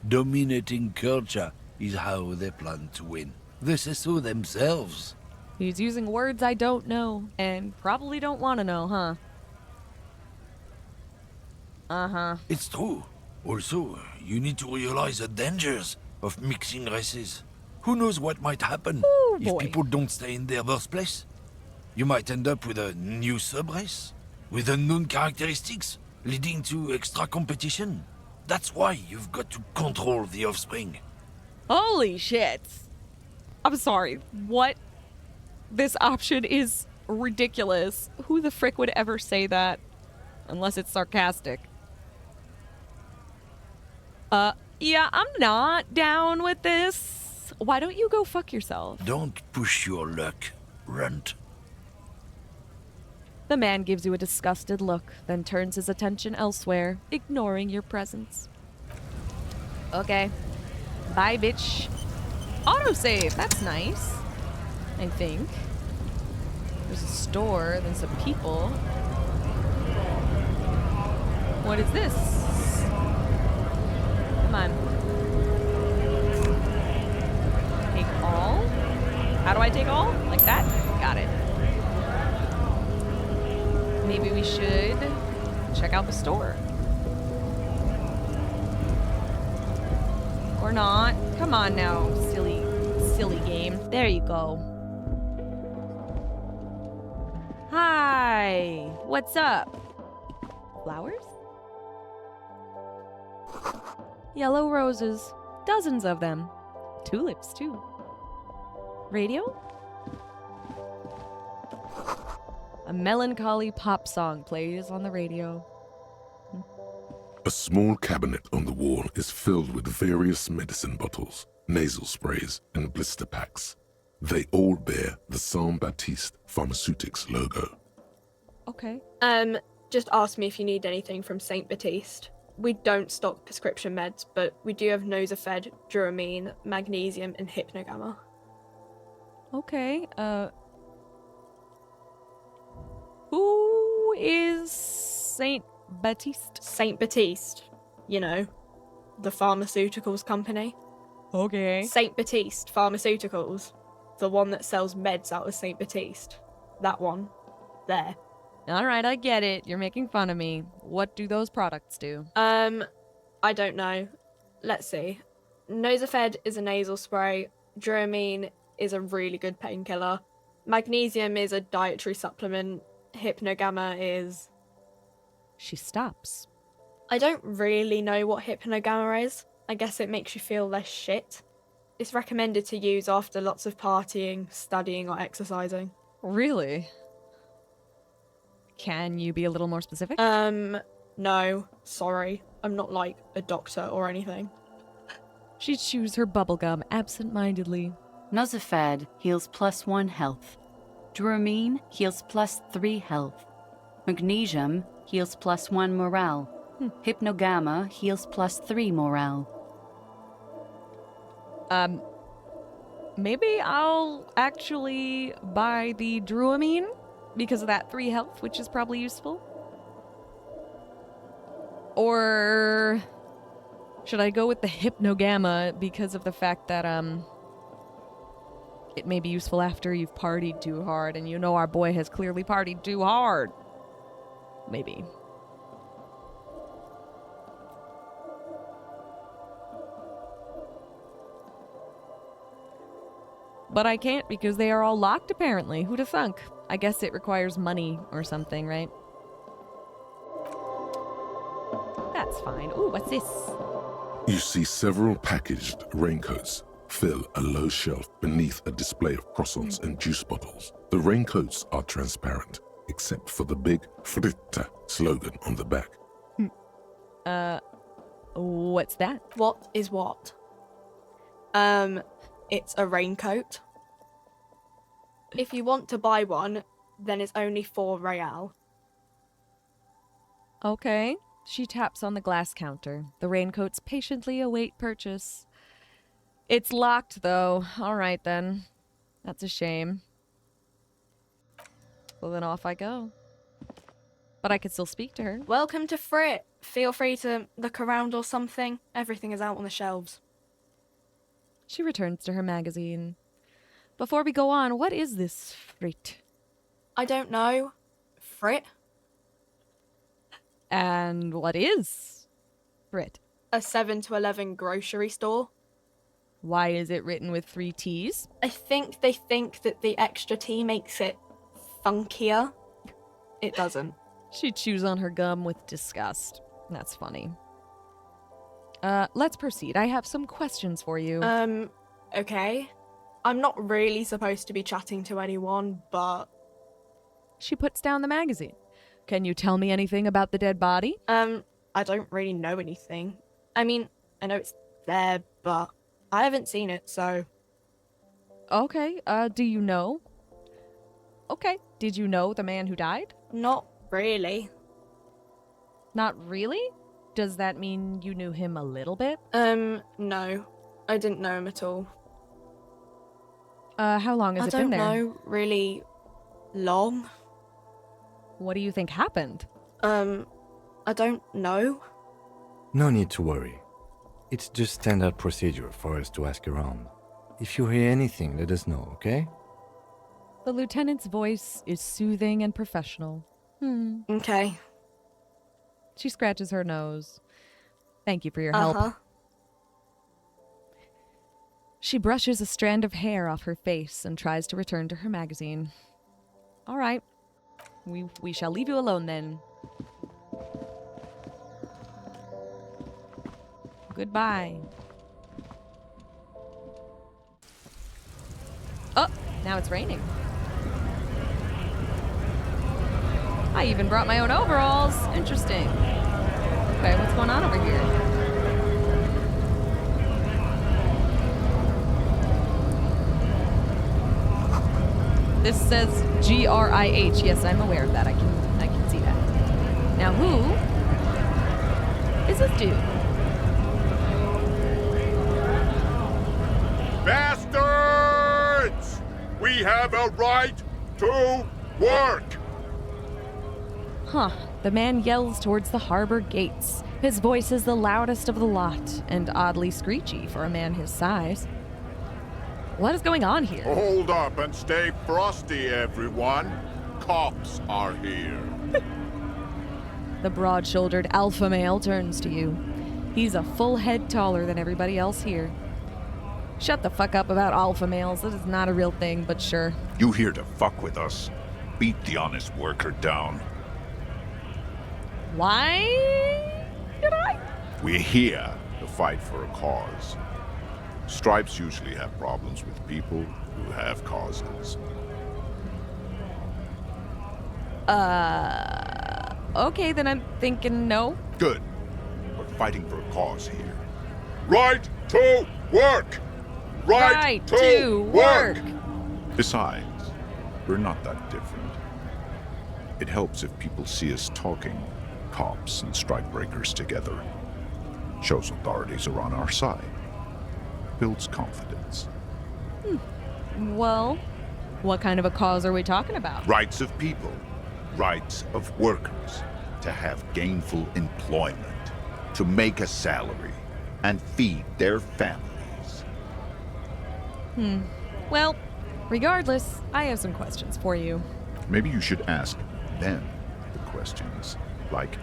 Dominating culture is how they plan to win. They say so themselves. He's using words I don't know, and probably don't want to know, huh? Uh-huh. It's true. Also, you need to realize the dangers of mixing races. Who knows what might happen Ooh, if boy. people don't stay in their birthplace? You might end up with a new sub-race, with unknown characteristics, leading to extra competition. That's why you've got to control the offspring. Holy shit. I'm sorry. What? This option is ridiculous. Who the frick would ever say that? Unless it's sarcastic. Yeah, I'm not down with this. Why don't you go fuck yourself? Don't push your luck, runt. The man gives you a disgusted look, then turns his attention elsewhere, ignoring your presence. Okay. Bye, bitch. Autosave, that's nice. I think. There's a store, then some people. What is this? Come on. Take all? How do I take all? Like that? Got it. Maybe we should check out the store. Or not. Come on now, silly game. There you go. Hi. What's up? Flowers? Yellow roses. Dozens of them. Tulips, too. Radio? A melancholy pop song plays on the radio. A small cabinet on the wall is filled with various medicine bottles, nasal sprays, and blister packs. They all bear the Saint-Baptiste Pharmaceutics logo. Okay. Just ask me if you need anything from Saint Baptiste. We don't stock prescription meds, but we do have Measurehead, Dramamine, magnesium, and hypnogamma. Okay. Who is Saint Baptiste? Saint Baptiste, you know, the pharmaceuticals company. Okay. Saint Baptiste Pharmaceuticals, the one that sells meds out of Saint Baptiste. That one. There. All right, I get it. You're making fun of me. What do those products do? I don't know. Let's see. Measurehead is a nasal spray. Dramamine is a really good painkiller. Magnesium is a dietary supplement. Hypnogamma is... She stops. I don't really know what hypnogamma is. I guess it makes you feel less shit. It's recommended to use after lots of partying, studying, or exercising. Really? Can you be a little more specific? No. Sorry. I'm not like a doctor or anything. She chews her bubblegum absent-mindedly. Measurehead heals +1 health. Dramamine heals +3 health. Magnesium heals +1 morale. Hypnogamma heals +3 morale. Maybe I'll actually buy the Dramamine because of that 3 health, which is probably useful. Or should I go with the Hypnogamma because of the fact that it may be useful after you've partied too hard, and you know our boy has clearly partied too hard. Maybe. But I can't because they are all locked apparently. Who'd have thunk? I guess it requires money or something, right? That's fine. Ooh, what's this? You see several packaged raincoats fill a low shelf beneath a display of croissants and juice bottles. The raincoats are transparent, except for the big Fritta slogan on the back. What's that? What is what? It's a raincoat. If you want to buy one, then it's only 4 real. Okay. She taps on the glass counter. The raincoats patiently await purchase. It's locked, though. All right, then. That's a shame. Well, then off I go. But I could still speak to her. Welcome to Frit. Feel free to look around or something. Everything is out on the shelves. She returns to her magazine. Before we go on, what is this Frit? I don't know. Frit? And what is Frit? A 7 to 11 grocery store. Why is it written with 3 T's? I think they think that the extra T makes it funkier. It doesn't. She chews on her gum with disgust. That's funny. Let's proceed. I have some questions for you. Okay. I'm not really supposed to be chatting to anyone, but... She puts down the magazine. Can you tell me anything about the dead body? I don't really know anything. I mean, I know it's there, but I haven't seen it, so... Okay, do you know? Okay, did you know the man who died? Not really. Not really? Does that mean you knew him a little bit? No. I didn't know him at all. How long has it been there? I don't know, really long. What do you think happened? I don't know. No need to worry. It's just standard procedure for us to ask around. If you hear anything, let us know, okay? The lieutenant's voice is soothing and professional. Okay. She scratches her nose. Thank you for your help. She brushes a strand of hair off her face and tries to return to her magazine. All right. We shall leave you alone then. Goodbye. Oh, now it's raining. I even brought my own overalls. Interesting. Okay, what's going on over here? This says GRIH. Yes, I'm aware of that. I can see that. Now, who is this dude? Bastards! We have a right to work! Huh. The man yells towards the harbor gates. His voice is the loudest of the lot, and oddly screechy for a man his size. What is going on here? Hold up and stay frosty, everyone. Cops are here. The broad-shouldered alpha male turns to you. He's a full head taller than everybody else here. Shut the fuck up about alpha males. That is not a real thing, but sure. You here to fuck with us? Beat the honest worker down. Why did I? We're here to fight for a cause. Stripes usually have problems with people who have causes. Okay, then I'm thinking no. Good. We're fighting for a cause here. Right to work! Right to work! Besides, we're not that different. It helps if people see us talking, cops and strikebreakers together. Shows authorities are on our side. Builds confidence. Well, what kind of a cause are we talking about? Rights of people. Rights of workers. To have gainful employment. To make a salary. And feed their families. Well, regardless, I have some questions for you. Maybe you should ask them the questions. Like,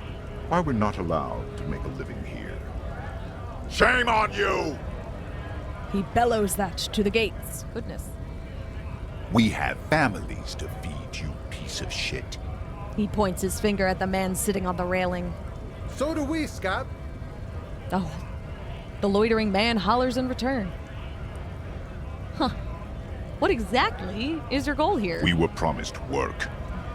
why we're not allowed to make a living here. Shame on you! He bellows that to the gates. Goodness. We have families to feed, you piece of shit. He points his finger at the man sitting on the railing. So do we, Scott. Oh, the loitering man hollers in return. Huh. What exactly is your goal here? We were promised work.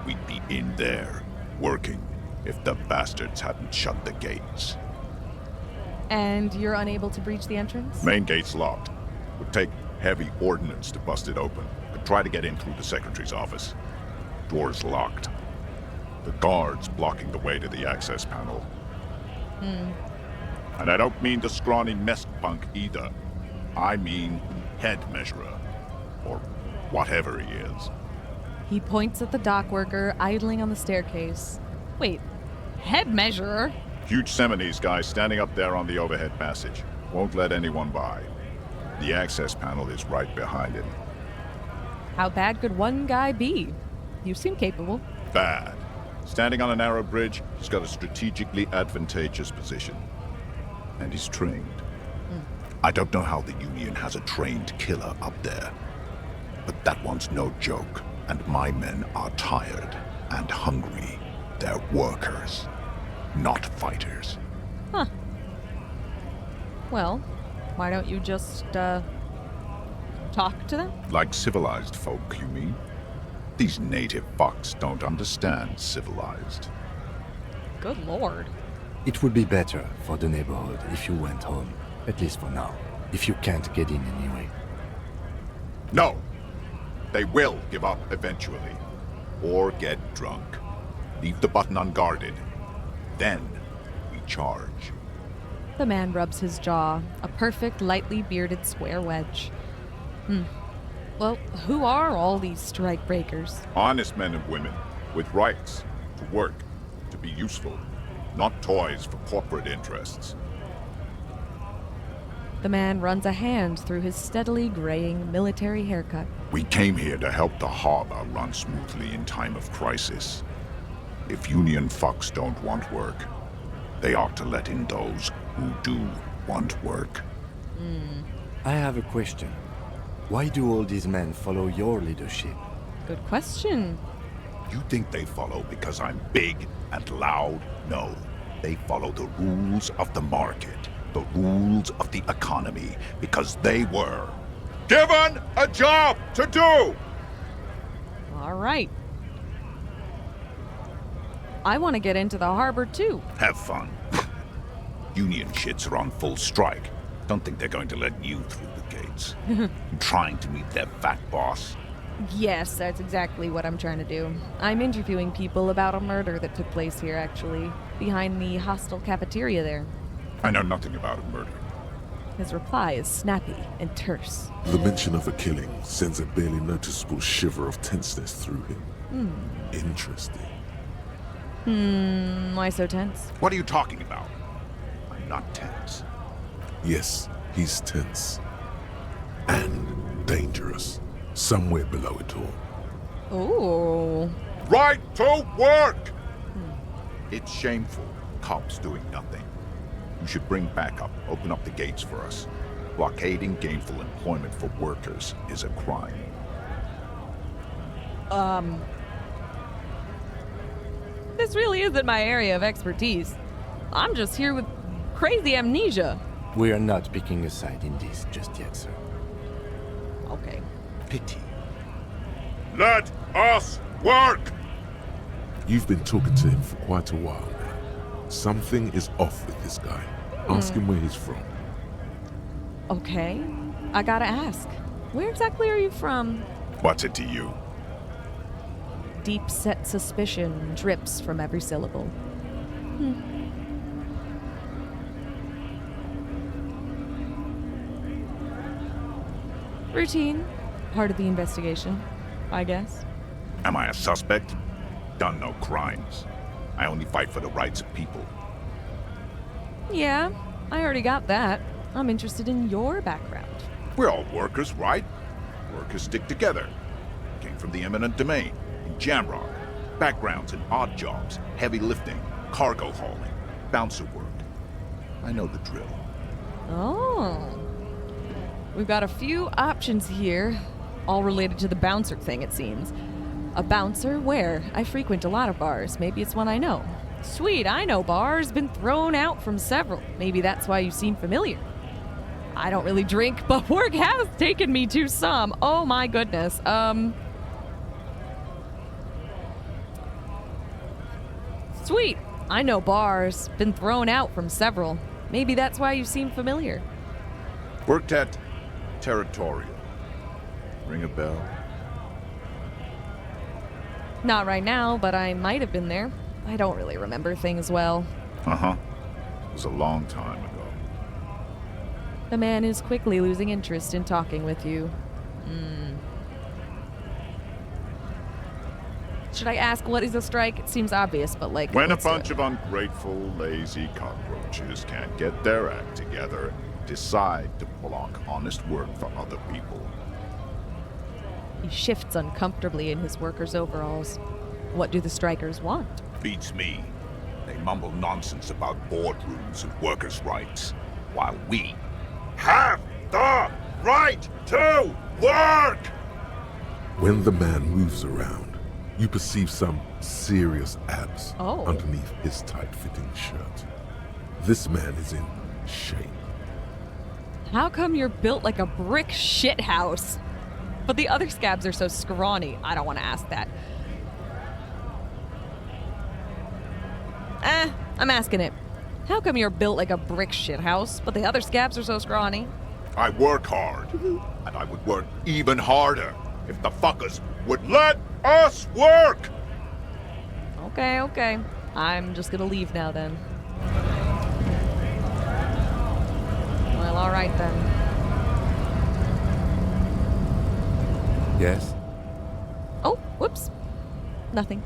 We'd be in there, working, if the bastards hadn't shut the gates. And you're unable to breach the entrance? Main gate's locked. Would take heavy ordnance to bust it open. Could try to get in through the secretary's office. Door's locked. The guards blocking the way to the access panel. And I don't mean the scrawny mess punk either. I mean head measurer. Or whatever he is. He points at the dock worker idling on the staircase. Wait, head measurer? Huge Seminese guy standing up there on the overhead passage. Won't let anyone by. The access panel is right behind him. How bad could one guy be? You seem capable. Bad. Standing on a narrow bridge, he's got a strategically advantageous position. And he's trained. I don't know how the Union has a trained killer up there. But that one's no joke. And my men are tired and hungry. They're workers, not fighters. Huh. Well, why don't you just, talk to them? Like civilized folk, you mean? These native fucks don't understand civilized. Good lord. It would be better for the neighborhood if you went home, at least for now, if you can't get in anyway. No! They will give up eventually. Or get drunk. Leave the button unguarded. Then we charge. The man rubs his jaw, a perfect, lightly bearded square wedge. Well, who are all these strike breakers? Honest men and women, with rights, to work, to be useful, not toys for corporate interests. The man runs a hand through his steadily graying military haircut. We came here to help the harbor run smoothly in time of crisis. If Union fucks don't want work, they ought to let in those who do want work. I have a question. Why do all these men follow your leadership? Good question. You think they follow because I'm big and loud? No. They follow the rules of the market, the rules of the economy, because they were given a job to do! All right. I want to get into the harbor, too. Have fun. Union shits are on full strike. Don't think they're going to let you through the gates. Trying to meet their fat boss. Yes, that's exactly what I'm trying to do. I'm interviewing people about a murder that took place here, actually, behind the hostel cafeteria there. I know nothing about a murder. His reply is snappy and terse. The mention of a killing sends a barely noticeable shiver of tenseness through him. Interesting. Why so tense? What are you talking about? I'm not tense. Yes, he's tense. And dangerous. Somewhere below it all. Ooh. Right to work! It's shameful. Cops doing nothing. You should bring backup. Open up the gates for us. Blockading gainful employment for workers is a crime. This really isn't my area of expertise. I'm just here with crazy amnesia. We are not picking a side in this just yet, sir. Okay. Pity. Let us work! You've been talking to him for quite a while now. Something is off with this guy. Ask him where he's from. Okay. I gotta ask. Where exactly are you from? What's it to you? Deep-set suspicion drips from every syllable. Routine. Part of the investigation, I guess. Am I a suspect? Done no crimes. I only fight for the rights of people. Yeah, I already got that. I'm interested in your background. We're all workers, right? Workers stick together. Came from the eminent domain, in Jamrock. Backgrounds in odd jobs, heavy lifting, cargo hauling, bouncer work. I know the drill. Oh. We've got a few options here, all related to the bouncer thing, it seems. A bouncer where? I frequent a lot of bars. Maybe it's one I know. Sweet, I know bars. Been thrown out from several. Maybe that's why you seem familiar. I don't really drink, but work has taken me to some. Oh my goodness. Sweet, I know bars. Been thrown out from several. Maybe that's why you seem familiar. Worked at Territorial. Ring a bell? Not right now, but I might have been there. I don't really remember things well. Uh-huh. was a long time ago. The man is quickly losing interest in talking with you. Should I ask what is a strike? It seems obvious, but like... When a bunch of ungrateful, lazy cockroaches can't get their act together, decide to block honest work for other people. He shifts uncomfortably in his worker's overalls. What do the strikers want? Beats me. They mumble nonsense about boardrooms and workers' rights, while we have the right to work! When the man moves around, you perceive some serious abs underneath his tight-fitting shirt. This man is in shape. How come you're built like a brick shithouse? But the other scabs are so scrawny. I don't want to ask that. I'm asking it. How come you're built like a brick shithouse, but the other scabs are so scrawny? I work hard, and I would work even harder if the fuckers would let us work! Okay. I'm just gonna leave now then. Well, alright then. Yes? Oh, whoops. Nothing.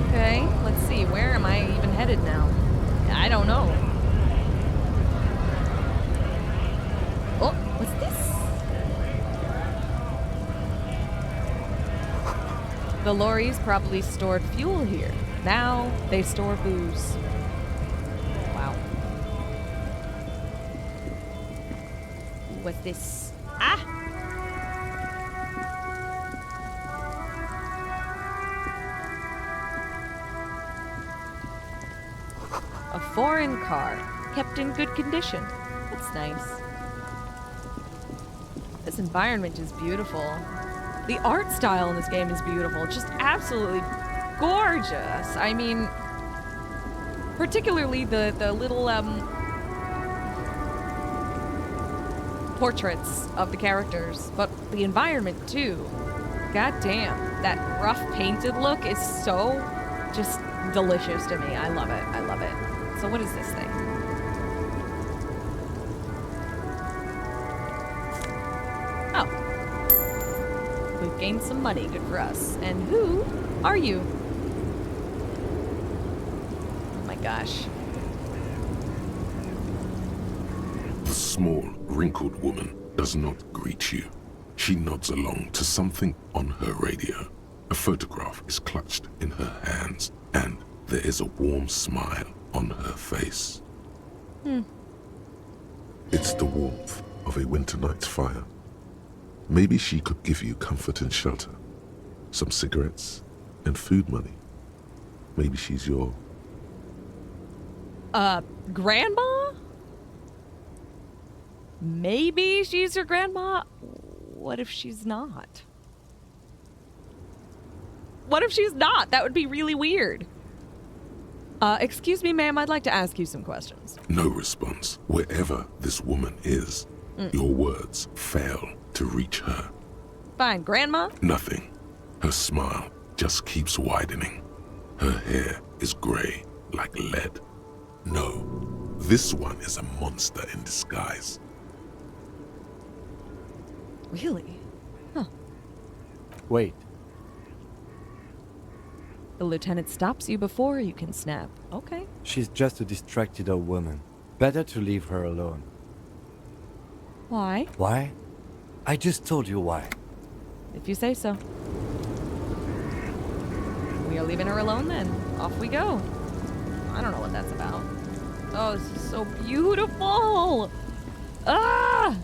Okay, let's see. Where am I even headed now? I don't know. Oh, what's this? The lorries probably stored fuel here. Now they store booze. Wow. What's this? Ah! A foreign car, kept in good condition. That's nice. This environment is beautiful. The art style in this game is beautiful. Just absolutely gorgeous. I mean, particularly the little portraits of the characters, but the environment too. God damn, that rough painted look is so just delicious to me. I love it. I love it. So what is this thing? Oh. We've gained some money. Good for us. And who are you? Oh my gosh. The small, wrinkled woman does not greet you. She nods along to something on her radio. A photograph is clutched in her hands, and there is a warm smile on her face. It's the warmth of a winter night's fire. Maybe she could give you comfort and shelter, some cigarettes and food money. Maybe she's your... Grandma? Maybe she's your grandma? What if she's not? What if she's not? That would be really weird. Excuse me, ma'am, I'd like to ask you some questions. No response. Wherever this woman is, your words fail to reach her. Fine, Grandma? Nothing. Her smile just keeps widening. Her hair is gray like lead. No, this one is a monster in disguise. Really? Huh. Wait. The lieutenant stops you before you can snap. Okay. She's just a distracted old woman. Better to leave her alone. Why? Why? I just told you why. If you say so. We are leaving her alone then. Off we go. I don't know what that's about. Oh, this is so beautiful! Ah!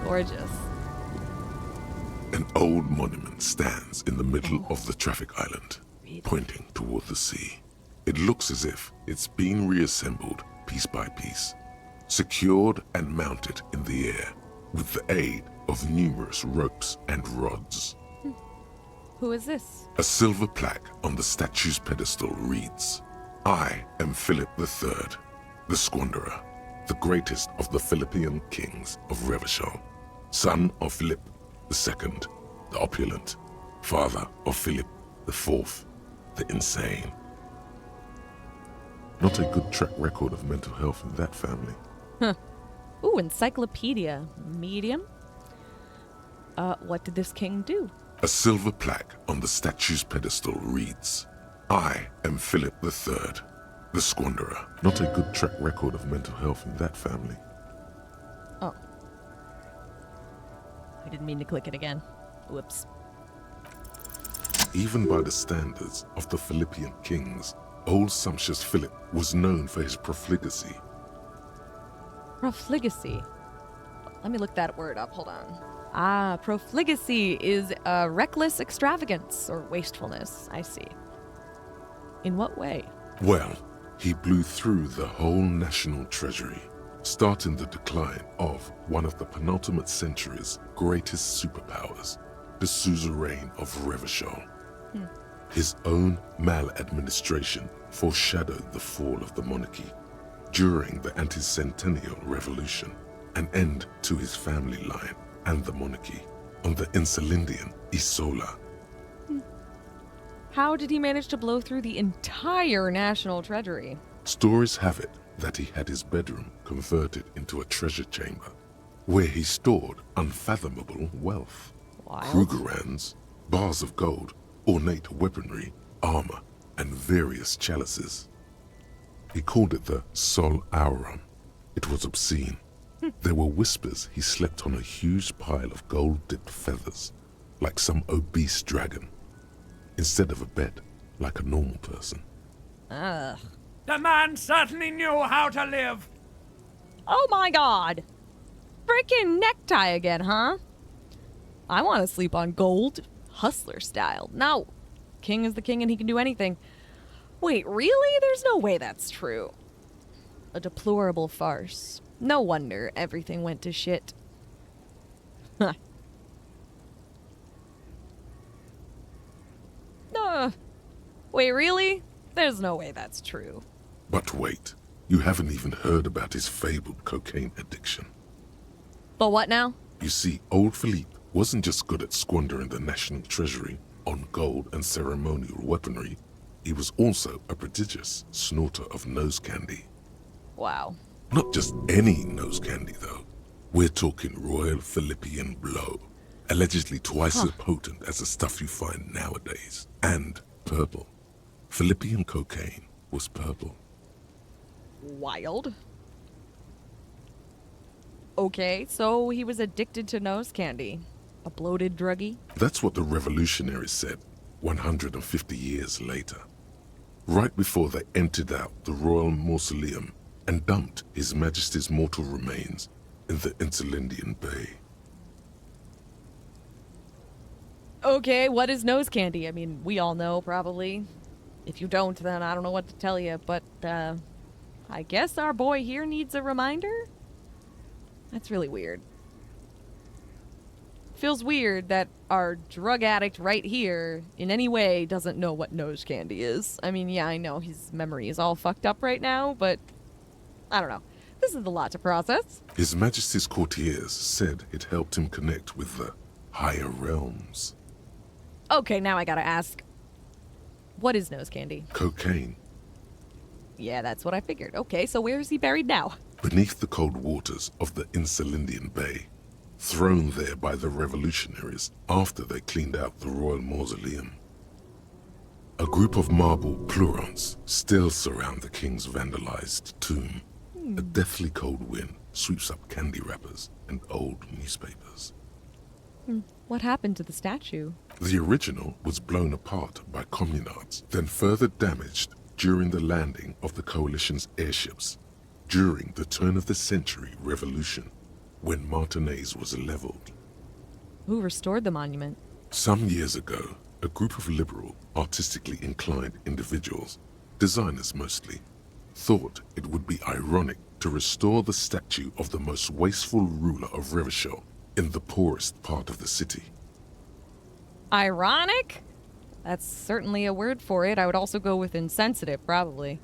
Gorgeous. An old monument stands in the middle of the traffic island, pointing toward the sea. It looks as if it's been reassembled piece by piece, secured and mounted in the air with the aid of numerous ropes and rods. Who is this? A silver plaque on the statue's pedestal reads, "I am Philip III, the Squanderer, the greatest of the Philippian kings of Revachol, son of Philip II, the opulent, father of Philip IV, the insane." Not a good track record of mental health in that family. Huh. Ooh, encyclopedia. Medium? What did this king do? A silver plaque on the statue's pedestal reads, I am Philip III, the Squanderer. Not a good track record of mental health in that family. Oh. I didn't mean to click it again. Whoops. Even by the standards of the Philippian kings, old sumptuous Philip was known for his profligacy. Profligacy. Let me look that word up. Hold on. Ah, profligacy is reckless extravagance or wastefulness. I see. In what way? Well, he blew through the whole national treasury, starting the decline of one of the penultimate century's greatest superpowers, the suzerain of Revachol. His own maladministration foreshadowed the fall of the monarchy during the anti-centennial revolution, an end to his family line and the monarchy on the Insulindian Isola. How did he manage to blow through the entire national treasury? Stories have it that he had his bedroom converted into a treasure chamber, where he stored unfathomable wealth. Wild. Krugerrands, bars of gold, ornate weaponry, armor, and various chalices. He called it the Sol Aurum. It was obscene. There were whispers he slept on a huge pile of gold-dipped feathers, like some obese dragon, instead of a bed, like a normal person. Ugh. The man certainly knew how to live. Oh my god! Freaking necktie again, huh? I want to sleep on gold, hustler style. No, king is the king and he can do anything. Wait, really? There's no way that's true. A deplorable farce. No wonder everything went to shit. Huh. Wait, really? There's no way that's true. But wait, you haven't even heard about his fabled cocaine addiction. But what now? You see, old Philippe wasn't just good at squandering the national treasury on gold and ceremonial weaponry, he was also a prodigious snorter of nose candy. Wow. Not just any nose candy, though. We're talking Royal Philippian Blow, allegedly twice as potent as the stuff you find nowadays, and purple. Philippian cocaine was purple. Wild. Okay, so he was addicted to nose candy. A bloated druggie? That's what the revolutionaries said 150 years later. Right before they emptied out the royal mausoleum and dumped His Majesty's mortal remains in the Insulindian Bay. Okay, what is nose candy? I mean, we all know, probably. If you don't, then I don't know what to tell you, but, I guess our boy here needs a reminder? That's really weird. Feels weird that our drug addict right here, in any way, doesn't know what nose candy is. I mean, yeah, I know his memory is all fucked up right now, but I don't know. This is a lot to process. His Majesty's courtiers said it helped him connect with the higher realms. Okay, now I gotta ask. What is nose candy? Cocaine. Yeah, that's what I figured. Okay, so where is he buried now? Beneath the cold waters of the Insulindian Bay, thrown there by the revolutionaries after they cleaned out the royal mausoleum. A group of marble pleurons still surround the king's vandalized tomb. A deathly cold wind sweeps up candy wrappers and old newspapers. What happened to the statue? The original was blown apart by communards, then further damaged during the landing of the coalition's airships during the turn-of-the-century revolution, when Martinez was leveled. Who restored the monument? Some years ago, a group of liberal, artistically inclined individuals, designers mostly, thought it would be ironic to restore the statue of the most wasteful ruler of Revachol in the poorest part of the city. Ironic? That's certainly a word for it. I would also go with insensitive, probably.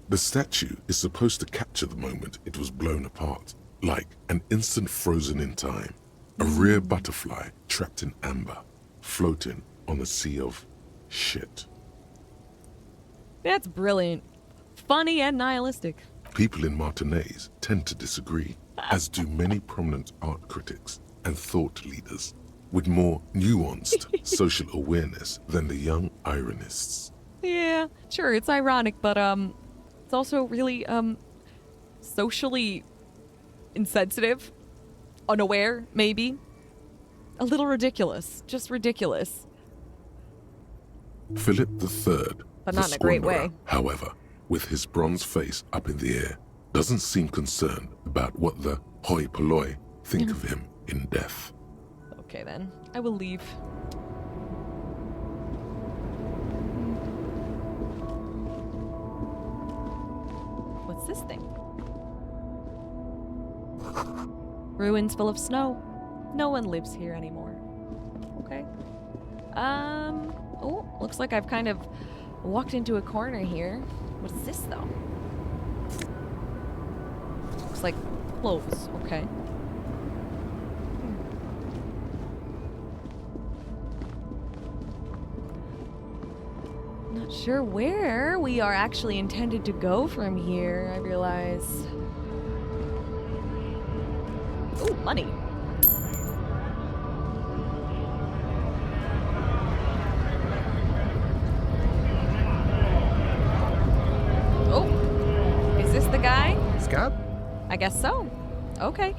The statue is supposed to capture the moment it was blown apart, like an instant frozen in time, a rare butterfly trapped in amber, floating on a sea of shit. That's brilliant. funny and nihilistic. People in Martinez tend to disagree, as do many prominent art critics and thought leaders with more nuanced social awareness than the young ironists. Yeah, sure, it's ironic, but it's also really socially insensitive, unaware, maybe. A little ridiculous, just ridiculous. Philip III, But not in a great way. however, with his bronze face up in the air, doesn't seem concerned about what the hoi polloi think of him in death. Okay then, I will leave. What's this thing? Ruins full of snow. No one lives here anymore. Okay. Oh, looks like I've kind of walked into a corner here. What's this though? Looks like clothes. Okay. Not sure where we are actually intended to go from here, I realize. Ooh, money. Oh, is this the guy? Scab? I guess so. Okay.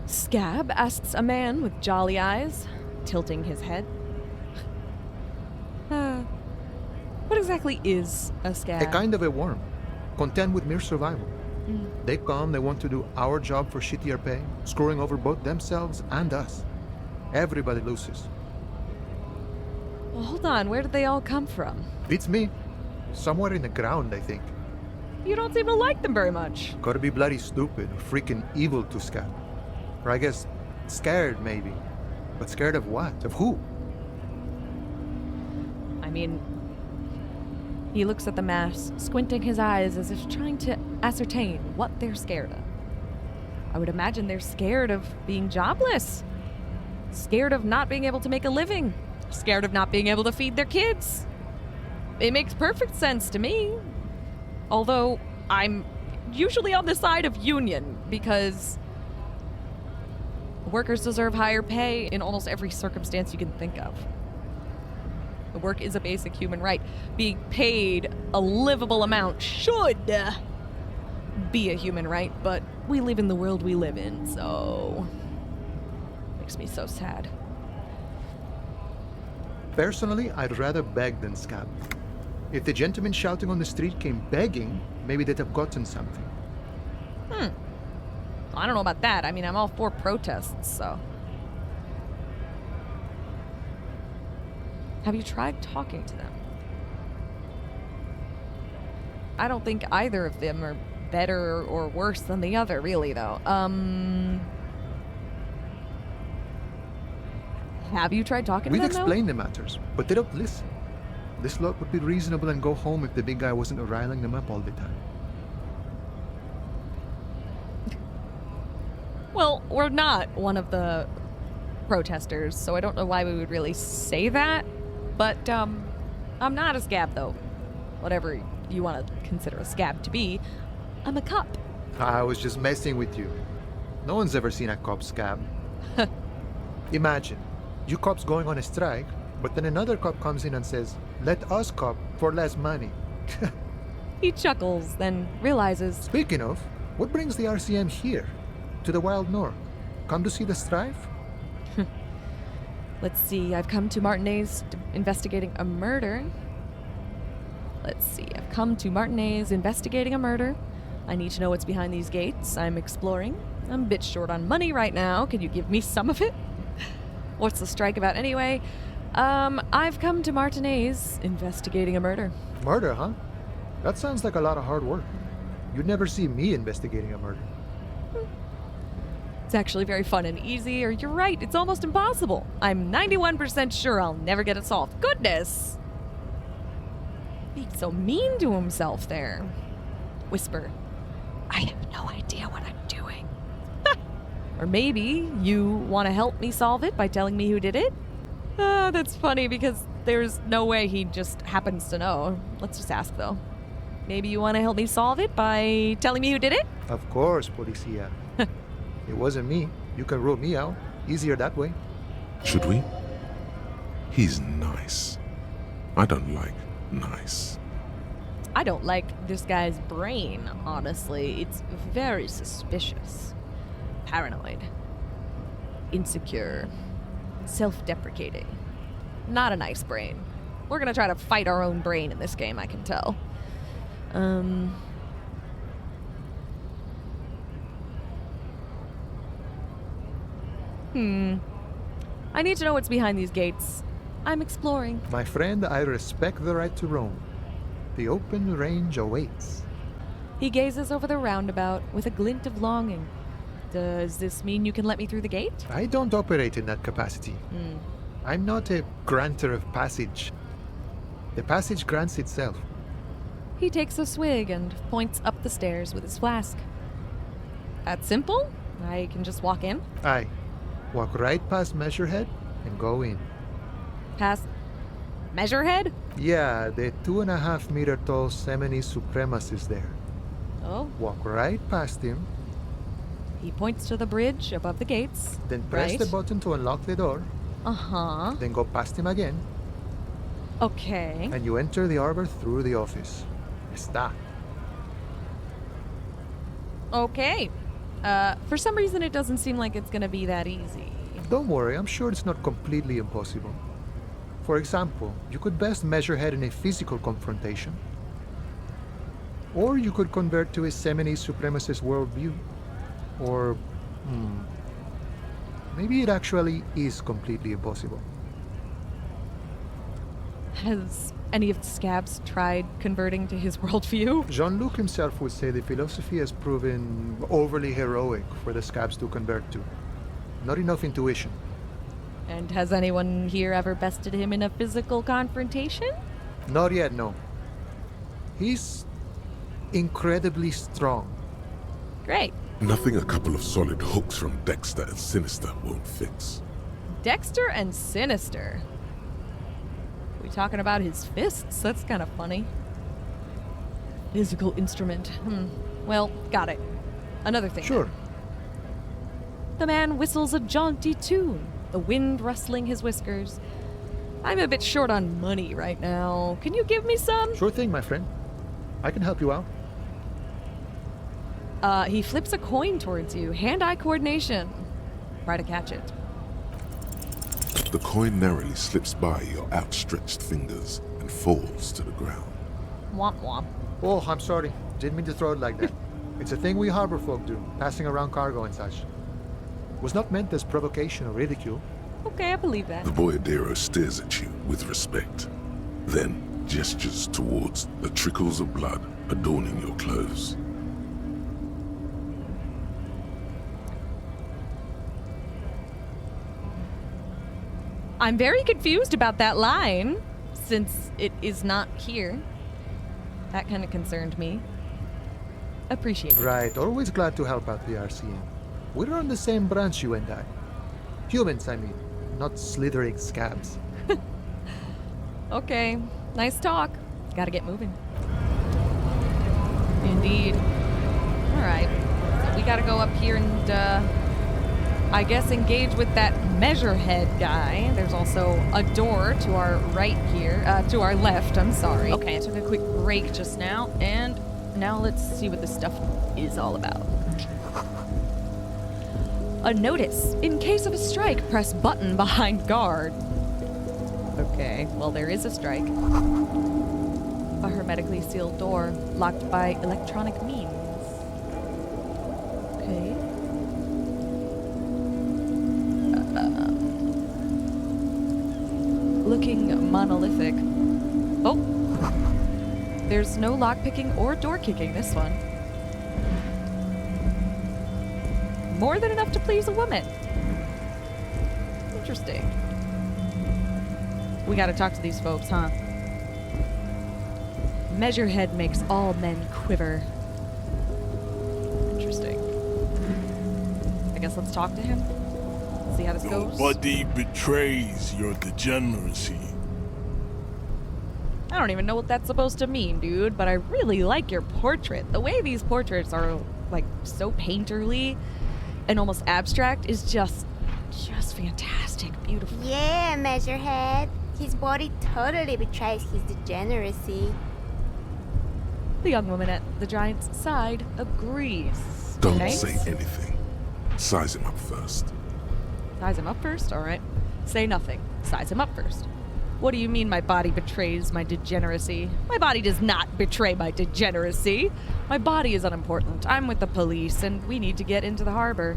Scab asks a man with jolly eyes, tilting his head. What exactly is a scab? A kind of a worm, content with mere survival. They come, they want to do our job for shittier pay, screwing over both themselves and us. Everybody loses. Well, hold on, where did they all come from? Beats me. Somewhere in the ground, I think. You don't seem to like them very much. Gotta be bloody stupid or freaking evil to Scab. Or I guess, scared maybe. But scared of what? Of who? I mean, he looks at the mass, squinting his eyes as if trying to ascertain what they're scared of. I would imagine they're scared of being jobless. Scared of not being able to make a living. Scared of not being able to feed their kids. It makes perfect sense to me. Although, I'm usually on the side of union because workers deserve higher pay in almost every circumstance you can think of. Work is a basic human right. Being paid a livable amount should be a human right, but we live in the world we live in, so makes me so sad. Personally, I'd rather beg than scab. If the gentleman shouting on the street came begging, maybe they'd have gotten something. I don't know about that. I mean, I'm all for protests, so. Have you tried talking to them? I don't think either of them are better or worse than the other, really, though. Have you tried talking to them, We've explained the matters, but they don't listen. This lot would be reasonable and go home if the big guy wasn't riling them up all the time. Well, we're not one of the protesters, so I don't know why we would really say that. But, I'm not a scab, though. Whatever you want to consider a scab to be. I'm a cop. I was just messing with you. No one's ever seen a cop scab. Imagine, you cops going on a strike, but then another cop comes in and says, "Let us cop for less money." He chuckles, then realizes... Speaking of, what brings the RCM here? To the Wild North? Come to see the strife? Let's see, I've come to Martinez investigating a murder. Let's see, I've come to Martinez investigating a murder. I need to know what's behind these gates. I'm exploring. I'm a bit short on money right now. Can you give me some of it? What's the strike about anyway? I've come to Martinez investigating a murder. Murder, huh? That sounds like a lot of hard work. You'd never see me investigating a murder. It's actually very fun and easy, or you're right, it's almost impossible. I'm 91% sure I'll never get it solved. Goodness! Being so mean to himself there. Whisper, I have no idea what I'm doing. Or maybe you want to help me solve it by telling me who did it? That's funny because there's no way he just happens to know. Let's just ask, though. Maybe you want to help me solve it by telling me who did it? Of course, Policia. It wasn't me. You can rule me out. Easier that way. Should we? He's nice. I don't like nice. I don't like this guy's brain, honestly. It's very suspicious. Paranoid. Insecure. Self-deprecating. Not a nice brain. We're gonna try to fight our own brain in this game, I can tell. I need to know what's behind these gates. I'm exploring. My friend, I respect the right to roam. The open range awaits. He gazes over the roundabout with a glint of longing. Does this mean you can let me through the gate? I don't operate in that capacity. I'm not a granter of passage. The passage grants itself. He takes a swig and points up the stairs with his flask. That's simple? I can just walk in? Aye. Walk right past Measurehead and go in. Past Measurehead? Yeah, the 2.5 meter tall Semini supremacist there. Oh. Walk right past him. He points to the bridge above the gates. Then press the button to unlock the door. Uh-huh. Then go past him again. Okay. And you enter the arbor through the office. Está. Okay. For some reason it doesn't seem like it's gonna be that easy. Don't worry, I'm sure it's not completely impossible. For example, you could best Measurehead in a physical confrontation. Or you could convert to a Semini supremacist worldview. Or, maybe it actually is completely impossible. Has any of the scabs tried converting to his worldview? Jean-Luc himself would say the philosophy has proven overly heroic for the scabs to convert to. Not enough intuition. And has anyone here ever bested him in a physical confrontation? Not yet, no. He's incredibly strong. Great. Nothing a couple of solid hooks from Dexter and Sinister won't fix. Dexter and Sinister? We talking about his fists? That's kind of funny. Physical instrument. Well, got it. Another thing. Sure. The man whistles a jaunty tune, the wind rustling his whiskers. I'm a bit short on money right now. Can you give me some? Sure thing, my friend. I can help you out. He flips a coin towards you. Hand-eye coordination. Try to catch it. The coin narrowly slips by your outstretched fingers and falls to the ground. Womp womp. Oh, I'm sorry. Didn't mean to throw it like that. It's a thing we harbor folk do, passing around cargo and such. Was not meant as provocation or ridicule. Okay, I believe that. The boyadero stares at you with respect, then gestures towards the trickles of blood adorning your clothes. I'm very confused about that line, since it is not here. That kind of concerned me. Appreciate it. Right, always glad to help out the RCM. We're on the same branch, you and I. Humans, I mean, not slithering scabs. Okay, nice talk. Gotta get moving. Indeed. Alright, so we gotta go up here and, I guess engage with that Measurehead guy. There's also a door to our right here, to our left, I'm sorry. Okay, I took a quick break just now, and now let's see what this stuff is all about. A notice. In case of a strike, press button behind guard. Okay, well there is a strike. A hermetically sealed door, locked by electronic means. Okay. Looking monolithic. Oh! There's no lockpicking or door kicking this one. More than enough to please a woman. Interesting. We gotta talk to these folks, huh? Measurehead makes all men quiver. Interesting. I guess let's talk to him. See how this goes. Nobody betrays your degeneracy. I don't even know what that's supposed to mean, dude, but I really like your portrait. The way these portraits are, like, so painterly and almost abstract is just fantastic, beautiful. Yeah, Measurehead. His body totally betrays his degeneracy. The young woman at the giant's side agrees. Don't Thanks. say anything. Size him up first. Size him up first? All right. Say nothing. Size him up first. What do you mean my body betrays my degeneracy? My body does not betray my degeneracy. My body is unimportant. I'm with the police, and we need to get into the harbor.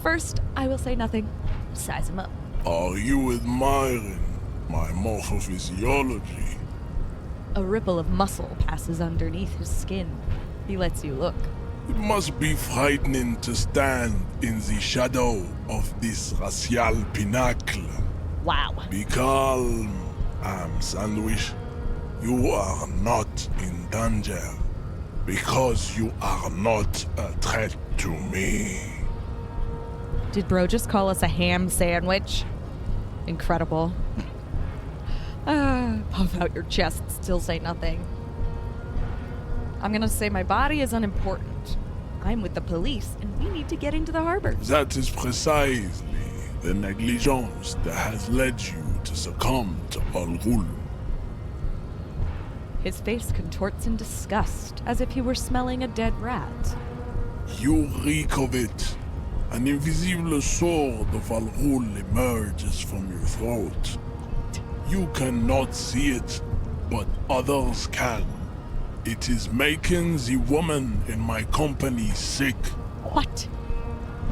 First, I will say nothing. Size him up. Are you admiring my morphophysiology? A ripple of muscle passes underneath his skin. He lets you look. It must be frightening to stand in the shadow of this racial pinnacle. Wow. Be calm, Sandwich. You are not in danger because you are not a threat to me. Did bro just call us a ham sandwich? Incredible. Puff out your chest, still say nothing. I'm gonna say my body is unimportant. I'm with the police, and we need to get into the harbor. That is precisely the negligence that has led you to succumb to Al-Ghul. His face contorts in disgust, as if he were smelling a dead rat. You reek of it. An invisible sword of Al-Ghul emerges from your throat. You cannot see it, but others can. It is making the woman in my company sick. What?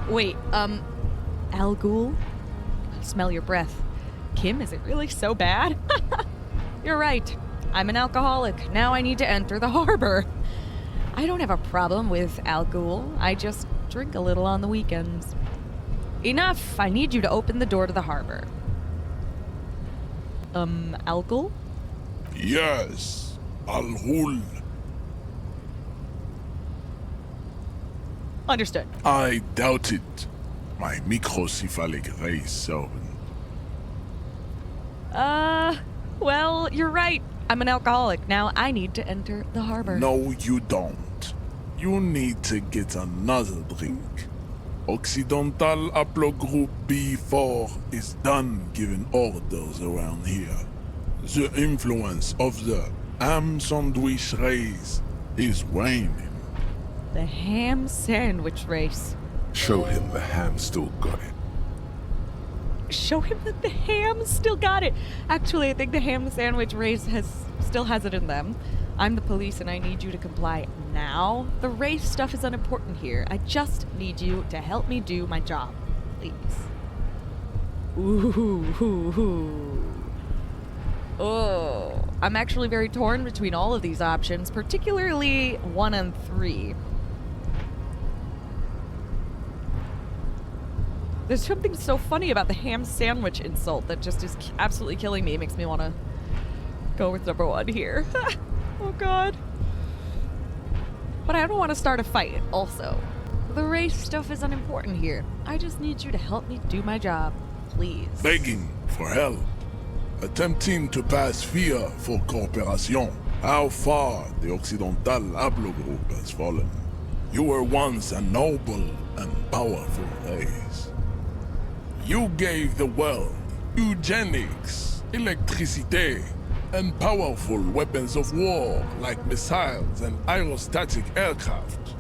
Wait, Al Ghul? Smell your breath. Kim, is it really so bad? You're right. I'm an alcoholic. Now I need to enter the harbor. I don't have a problem with Al Ghul. I just drink a little on the weekends. Enough! I need you to open the door to the harbor. Al Ghul? Yes, Al-Ghul. Understood. I doubt it. My microcephalic race servant. Well, you're right. I'm an alcoholic. Now I need to enter the harbor. No, you don't. You need to get another drink. Occidental Haplogroup B4 is done giving orders around here. The influence of the ham sandwich race is waning. The ham sandwich race. Show him the ham still got it. Show him that the ham still got it. Actually, I think the ham sandwich race still has it in them. I'm the police and I need you to comply now. The race stuff is unimportant here. I just need you to help me do my job, please. Ooh. Oh, I'm actually very torn between all of these options, particularly 1 and 3. There's something so funny about the ham sandwich insult that just is absolutely killing me. It makes me want to go with number 1 here. Oh god. But I don't want to start a fight, also. The race stuff is unimportant here. I just need you to help me do my job, please. Begging for help. Attempting to pass via for cooperation. How far the Occidental Haplogroup has fallen. You were once a noble and powerful race. You gave the world eugenics, electricity, and powerful weapons of war like missiles and aerostatic aircraft.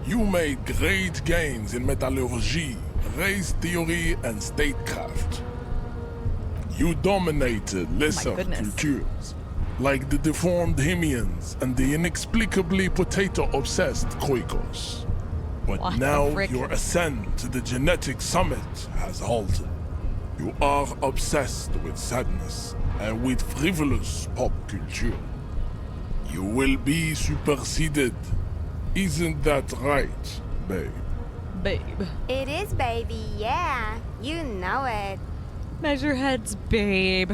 You made great gains in metallurgy, race theory, and statecraft. You dominated lesser cultures, like the deformed Hemians and the inexplicably potato-obsessed Khoikos. But now your ascent to the genetic summit has halted. You are obsessed with sadness and with frivolous pop culture. You will be superseded. Isn't that right, babe? Babe. It is, baby, yeah. You know it. Measurehead's babe.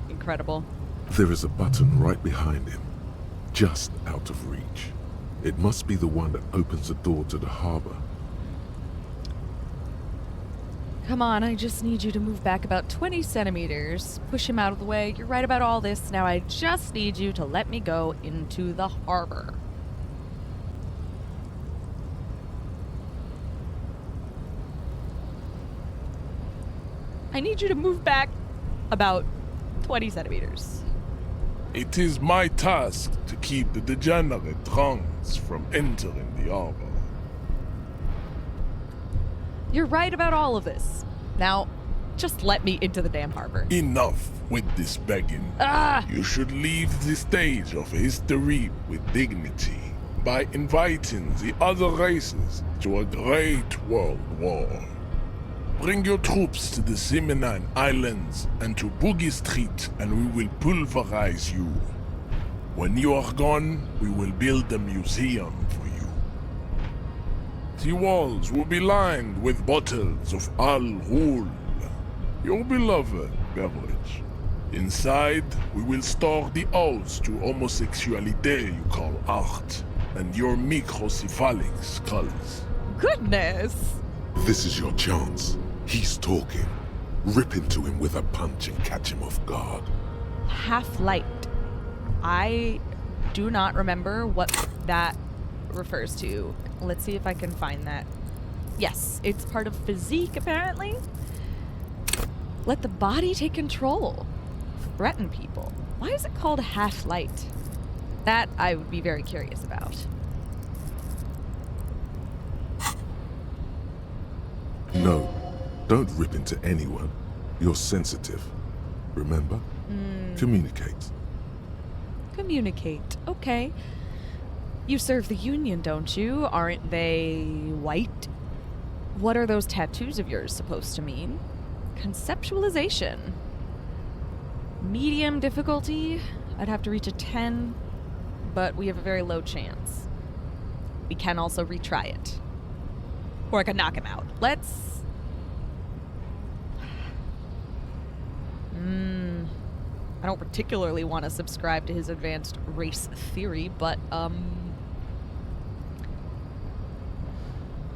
Incredible. There is a button right behind him, just out of reach. It must be the one that opens the door to the harbor. Come on, I just need you to move back about 20 centimeters. Push him out of the way. You're right about all this. Now I just need you to let me go into the harbor. I need you to move back about 20 centimeters. It is my task to keep the degenerate drunks from entering the harbor. You're right about all of this. Now, just let me into the damn harbor. Enough with this begging. Ah! You should leave the stage of history with dignity by inviting the other races to a great world war. Bring your troops to the Simonine Islands and to Boogie Street, and we will pulverize you. When you are gone, we will build a museum for you. The walls will be lined with bottles of Al Ghul, your beloved beverage. Inside, we will store the odes to homosexuality you call art, and your microcephalic skulls. Goodness! This is your chance. He's talking. Rip into him with a punch and catch him off guard. Half-light. I do not remember what that refers to. Let's see if I can find that. Yes, it's part of physique, apparently. Let the body take control. Threaten people. Why is it called half-light? That I would be very curious about. No, don't rip into anyone. You're sensitive. Remember? Communicate. Communicate. Okay. You serve the Union, don't you? Aren't they white? What are those tattoos of yours supposed to mean? Conceptualization. Medium difficulty? I'd have to reach a 10, but we have a very low chance. We can also retry it. Or I could knock him out. Let's... I don't particularly want to subscribe to his advanced race theory, but,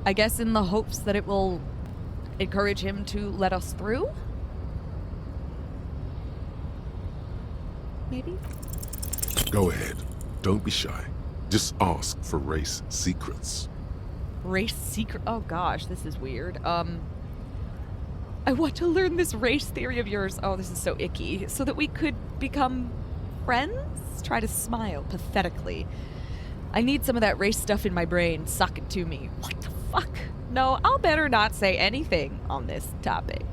I guess in the hopes that it will encourage him to let us through? Maybe? Go ahead. Don't be shy. Just ask for race secrets. Race secret? Oh gosh, this is weird. I want to learn this race theory of yours. Oh, this is so icky. So that we could become friends? Try to smile pathetically. I need some of that race stuff in my brain. Suck it to me. What the fuck? No, I'll better not say anything on this topic.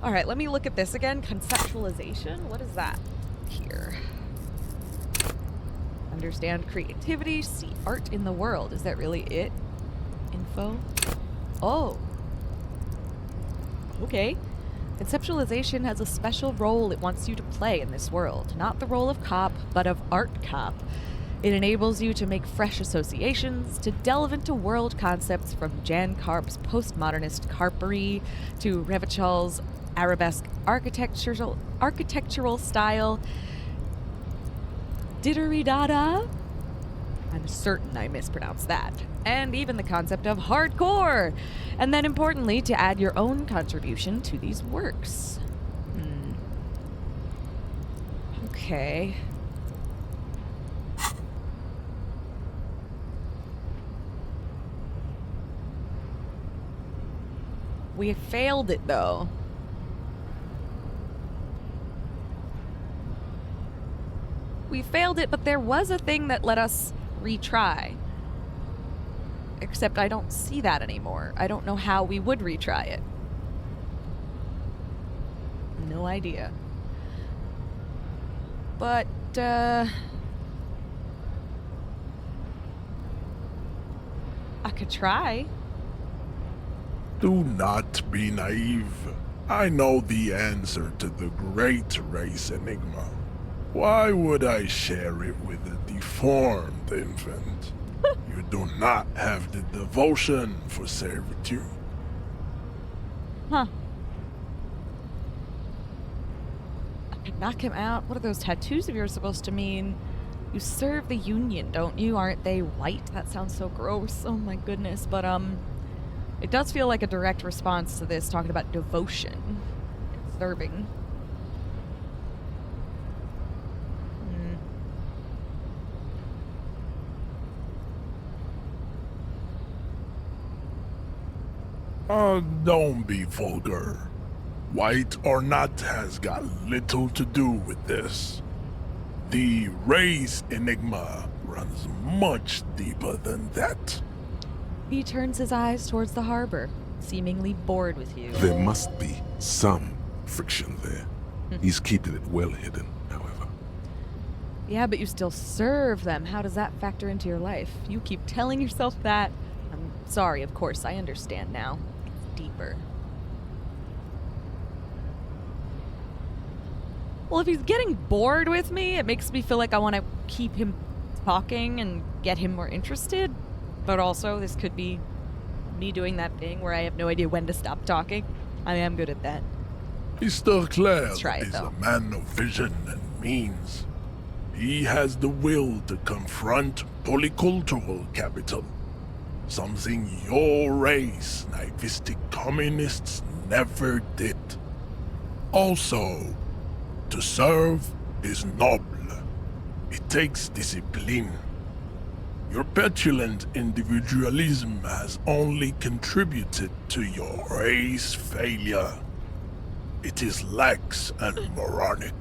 All right, let me look at this again. Conceptualization. What is that here? Understand creativity, see art in the world. Is that really it? Info? Oh. Okay. Conceptualization has a special role it wants you to play in this world. Not the role of cop, but of art cop. It enables you to make fresh associations, to delve into world concepts from Jan Karp's postmodernist carpery to Revichal's arabesque architectural style. Didderidada? I'm certain I mispronounced that. And even the concept of hardcore. And then importantly, to add your own contribution to these works. Okay. We failed it, though. We failed it, but there was a thing that let us retry. Except I don't see that anymore. I don't know how we would retry it. No idea. But, I could try. Do not be naive. I know the answer to the great race enigma. Why would I share it with a deformed infant? You do not have the devotion for servitude. Huh. I could knock him out. What are those tattoos of yours supposed to mean? You serve the Union, don't you? Aren't they white? That sounds so gross. Oh my goodness. But, it does feel like a direct response to this, talking about devotion and serving. Don't be vulgar. White or not has got little to do with this. The race enigma runs much deeper than that. He turns his eyes towards the harbor, seemingly bored with you. There must be some friction there. He's keeping it well hidden, however. Yeah, but you still serve them. How does that factor into your life? You keep telling yourself that. I'm sorry, of course, I understand now. It's deeper. Well, if he's getting bored with me, it makes me feel like I want to keep him talking and get him more interested. But also, this could be me doing that thing where I have no idea when to stop talking. I am good at that. Mr. Clare is though. a man of vision and means. He has the will to confront polycultural capital, something your race, naivistic communists, never did. Also, to serve is noble. It takes discipline. Your petulant individualism has only contributed to your race failure. It is lax and moronic.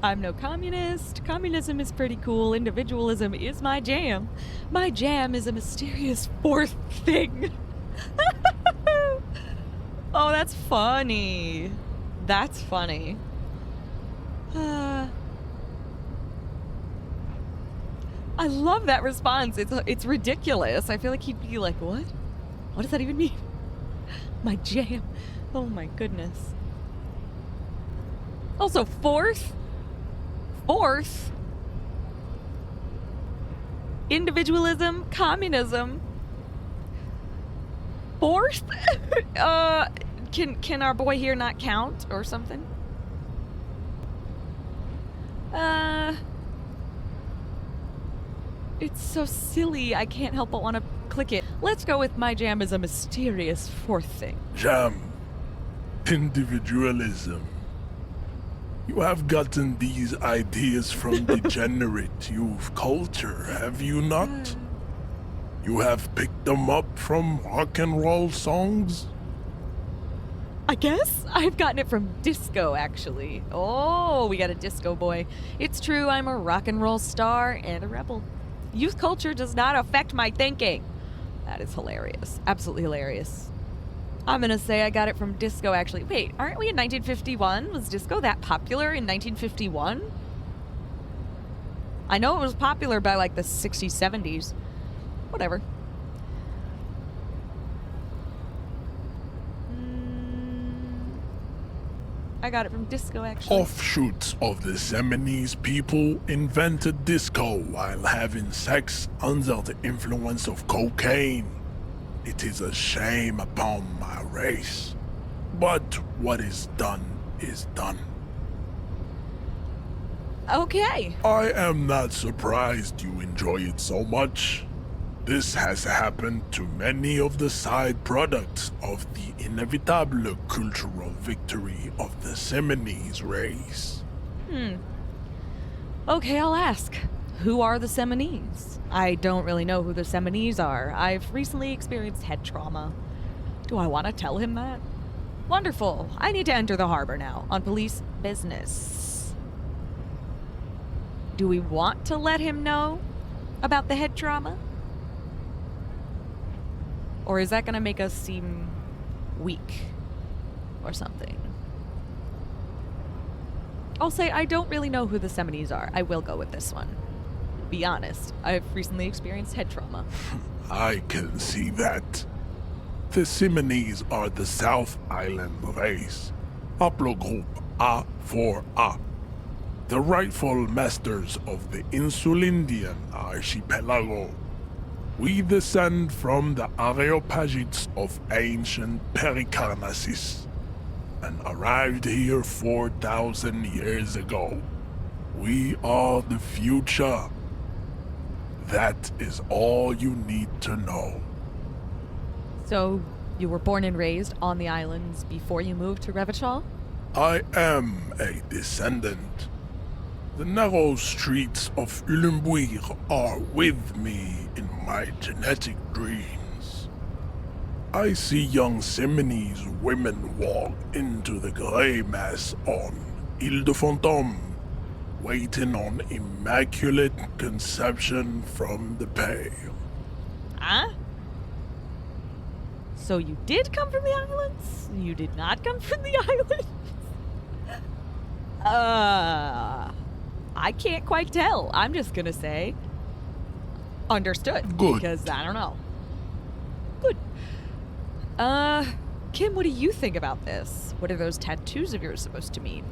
I'm no communist. Communism is pretty cool. Individualism is my jam. My jam is a mysterious fourth thing. Oh, that's funny. That's funny. I love that response. It's ridiculous. I feel like he'd be like, what? What does that even mean? My jam. Oh my goodness. Also, fourth? Individualism, communism. Fourth? Can our boy here not count or something? It's so silly, I can't help but want to click it. Let's go with my jam is a mysterious fourth thing. Jam. Individualism. You have gotten these ideas from degenerate youth culture, have you not? You have picked them up from rock and roll songs? I guess I've gotten it from disco, actually. Oh, we got a disco boy. It's true, I'm a rock and roll star and a rebel. Youth culture does not affect my thinking. That is hilarious. Absolutely hilarious. I'm gonna say I got it from disco, actually. Wait, aren't we in 1951? Was disco that popular in 1951? I know it was popular by like the 60s, 70s. Whatever. I got it from disco, actually. Offshoots of the Seminoles people invented disco while having sex under the influence of cocaine. It is a shame upon my race. But what is done is done. Okay. I am not surprised you enjoy it so much. This has happened to many of the side products of the inevitable cultural victory of the Seminoles race. Okay, I'll ask. Who are the Seminoles? I don't really know who the Seminoles are. I've recently experienced head trauma. Do I want to tell him that? Wonderful. I need to enter the harbor now, on police business. Do we want to let him know about the head trauma? Or is that going to make us seem weak or something? I'll say I don't really know who the Seminoles are. I will go with this one. Be honest, I've recently experienced head trauma. I can see that. The Seminoles are the South Island race, haplogroup A4A, the rightful masters of the Insulindian archipelago. We descend from the Areopagites of ancient Pericarnassus and arrived here 4,000 years ago. We are the future. That is all you need to know. So, you were born and raised on the islands before you moved to Revachol? I am a descendant. The narrow streets of Ulimbuir are with me in my genetic dreams. I see young Seminoles women walk into the grey mass on Ile de Fantôme, waiting on immaculate conception from the pale. Huh? So you did come from the islands? You did not come from the islands? I can't quite tell. I'm just gonna say understood. Good. Because I don't know. Good. Kim, what do you think about this? What are those tattoos of yours supposed to mean?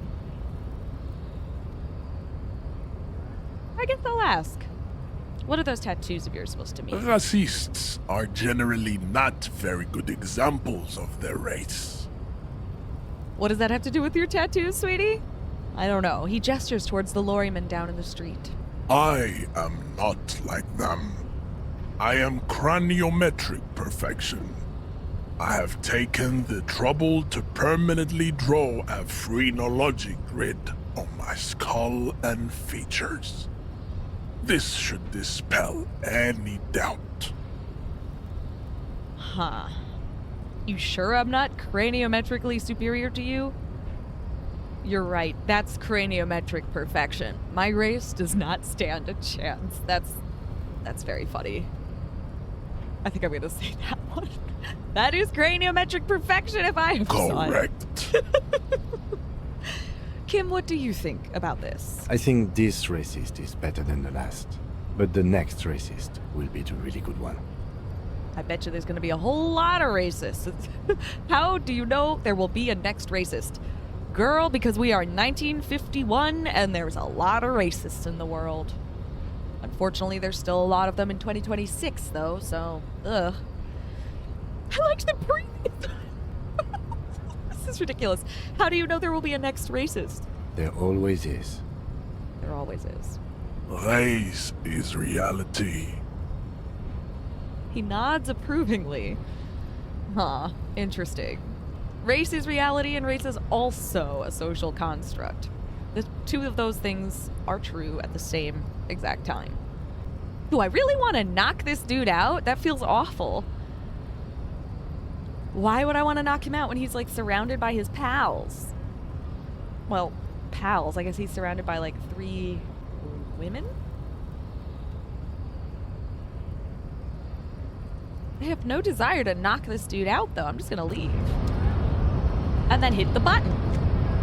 I guess I'll ask. What are those tattoos of yours supposed to mean? Racists are generally not very good examples of their race. What does that have to do with your tattoos, sweetie? I don't know. He gestures towards the lorryman down in the street. I am not like them. I am craniometric perfection. I have taken the trouble to permanently draw a phrenologic grid on my skull and features. This should dispel any doubt. Huh. You sure I'm not craniometrically superior to you? You're right. That's craniometric perfection. My race does not stand a chance. That's very funny. I think I'm gonna say that one. That is craniometric perfection if I ever saw it. Correct. Kim, what do you think about this? I think this racist is better than the last. But the next racist will be the really good one. I bet you there's going to be a whole lot of racists. How do you know there will be a next racist? Girl, because we are 1951 and there's a lot of racists in the world. Unfortunately, there's still a lot of them in 2026, though, so, ugh. I liked the previous. This is ridiculous. How do you know there will be a next racist? There always is. There always is. Race is reality. He nods approvingly. Huh, interesting. Race is reality and race is also a social construct. The two of those things are true at the same exact time. Do I really want to knock this dude out? That feels awful. Why would I want to knock him out when he's like surrounded by his pals? Well, pals. I guess he's surrounded by like 3 women? I have no desire to knock this dude out, though. I'm just gonna leave. And then hit the button.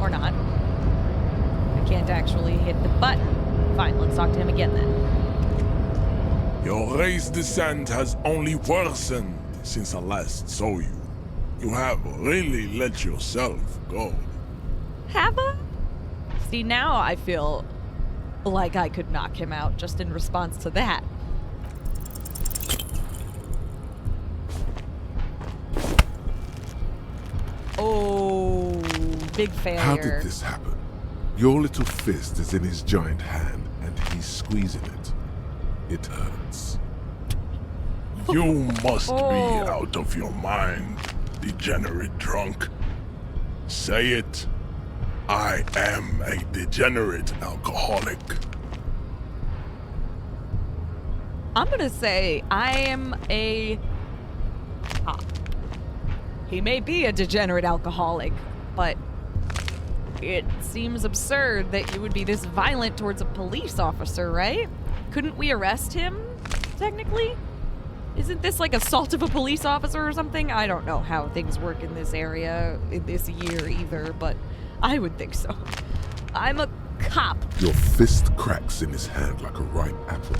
Or not. I can't actually hit the button. Fine, let's talk to him again then. Your race descent has only worsened since I last saw you. You have really let yourself go. Have I? See, now I feel like I could knock him out just in response to that. Oh, big failure. How did this happen? Your little fist is in his giant hand, and he's squeezing it. It hurts. You must be out of your mind, degenerate drunk. Say it. I am a degenerate alcoholic. I'm gonna say I am a cop. He may be a degenerate alcoholic, but it seems absurd that you would be this violent towards a police officer, right? Couldn't we arrest him, technically? Isn't this like assault of a police officer or something? I don't know how things work in this area, in this year either, but I would think so. I'm a cop. Your fist cracks in his hand like a ripe apple.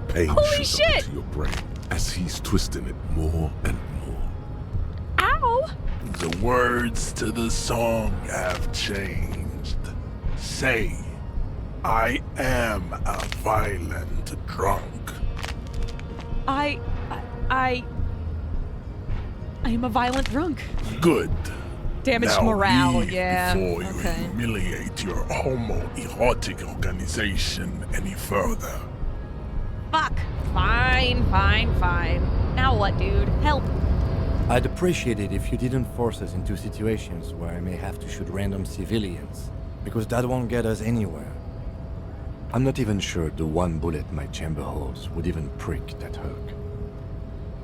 Pain Holy shoots up shit! into your brain as he's twisting it more and more. Ow! The words to the song have changed. Say, I am a violent drunk. I am a violent drunk. Good. Damaged Now morale, leave yeah. before you Okay. humiliate your homoerotic organization any further. Fuck. Fine. Now what, dude? Help. I'd appreciate it if you didn't force us into situations where I may have to shoot random civilians, because that won't get us anywhere. I'm not even sure the one bullet my chamber holds would even prick that hook.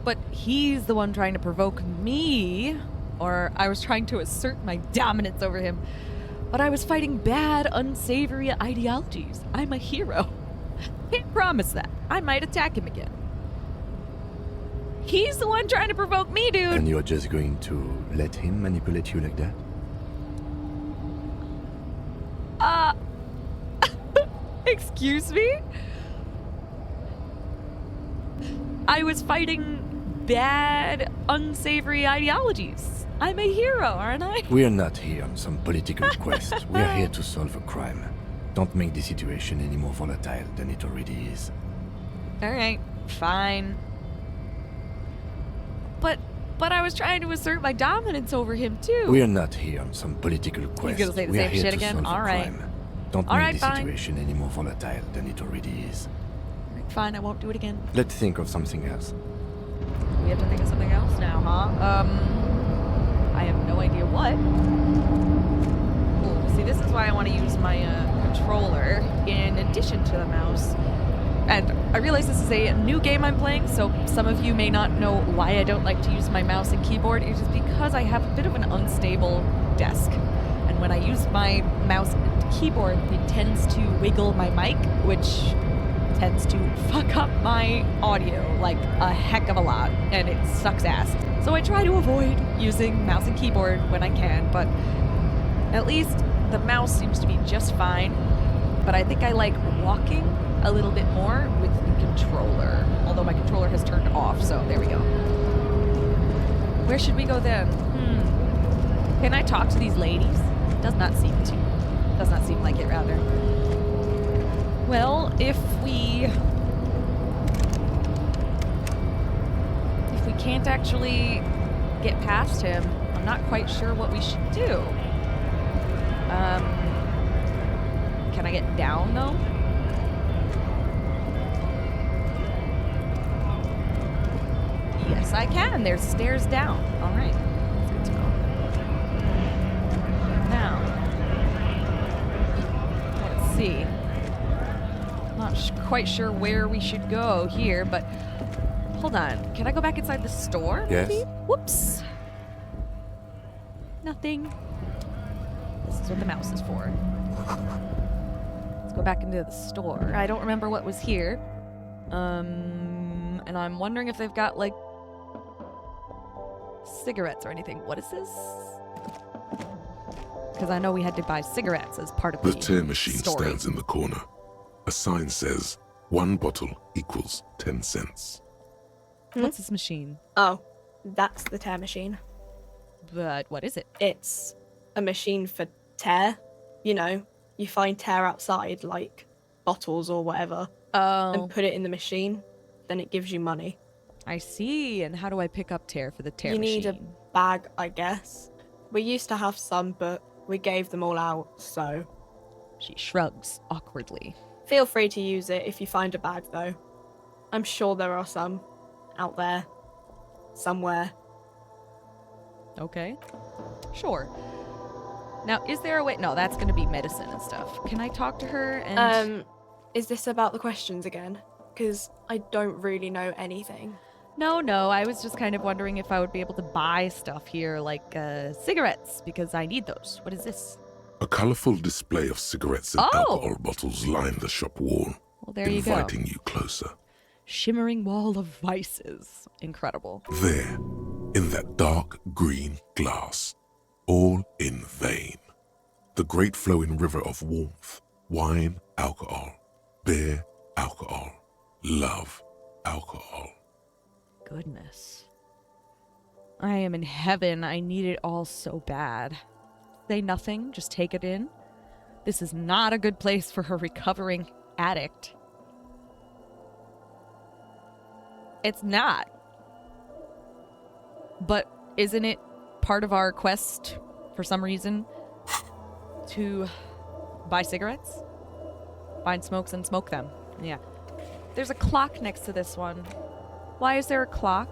But he's the one trying to provoke me. Or I was trying to assert my dominance over him. But I was fighting bad, unsavory ideologies. I'm a hero. Can't promise that. I might attack him again. He's the one trying to provoke me, dude. And you're just going to let him manipulate you like that? Excuse me? I was fighting bad, unsavory ideologies. I'm a hero, aren't I? We're not here on some political quest. We're here to solve a crime. Don't make the situation any more volatile than it already is. Alright, fine. But I was trying to assert my dominance over him, too. We're not here on some political quest. You gonna say the We're same here shit to again? solve a Alright. crime. Don't Alright, make the fine. situation any more volatile than it already is. Fine, I won't do it again. Let's think of something else. We have to think of something else now, huh? I have no idea what. Ooh, see, this is why I want to use my controller in addition to the mouse. And I realize this is a new game I'm playing, so some of you may not know why I don't like to use my mouse and keyboard. It's just because I have a bit of an unstable desk. And when I use my mouse and keyboard, it tends to wiggle my mic, which tends to fuck up my audio like a heck of a lot, and it sucks ass. So I try to avoid using mouse and keyboard when I can, but at least the mouse seems to be just fine. But I think I like walking a little bit more with the controller, although my controller has turned off, so there we go. Where should we go then? Can I talk to these ladies? Does not seem like it, rather. Well, if we can't actually get past him, I'm not quite sure what we should do. Can I get down, though? Yes, I can. There's stairs down. All right. That's good to know. Now, let's see. Not quite sure where we should go here, but hold on. Can I go back inside the store? Yes. Maybe? Whoops. Nothing. This is what the mouse is for. Let's go back into the store. I don't remember what was here. And I'm wondering if they've got, like, cigarettes or anything. What is this? Because I know we had to buy cigarettes as part of The the tear machine story. stands in the corner. A sign says, 1 bottle equals 10 cents. What's this machine? Oh, that's the tear machine. But what is it? It's a machine for tear. You know, you find tear outside, like bottles or whatever, and put it in the machine. Then it gives you money. I see. And how do I pick up tear for the tear You machine? need a bag, I guess. We used to have some, but we gave them all out, so... She shrugs awkwardly. Feel free to use it if you find a bag, though. I'm sure there are some out there. Somewhere. Okay. Sure. Now, is there a way... No, that's going to be medicine and stuff. Can I talk to her and... Is this about the questions again? Because I don't really know anything. No. I was just kind of wondering if I would be able to buy stuff here, like cigarettes, because I need those. What is this? A colourful display of cigarettes and alcohol bottles line the shop wall, Well, there you go. inviting you closer. Shimmering wall of vices. Incredible. There, in that dark green glass, all in vain. The great flowing river of warmth, wine, alcohol, beer, alcohol, love, alcohol. Goodness. I am in heaven. I need it all so bad. Say nothing, just take it in. This is not a good place for a recovering addict. It's not. But isn't it part of our quest for some reason, to buy cigarettes, find smokes, and smoke them. Yeah. There's a clock next to this one. Why is there a clock?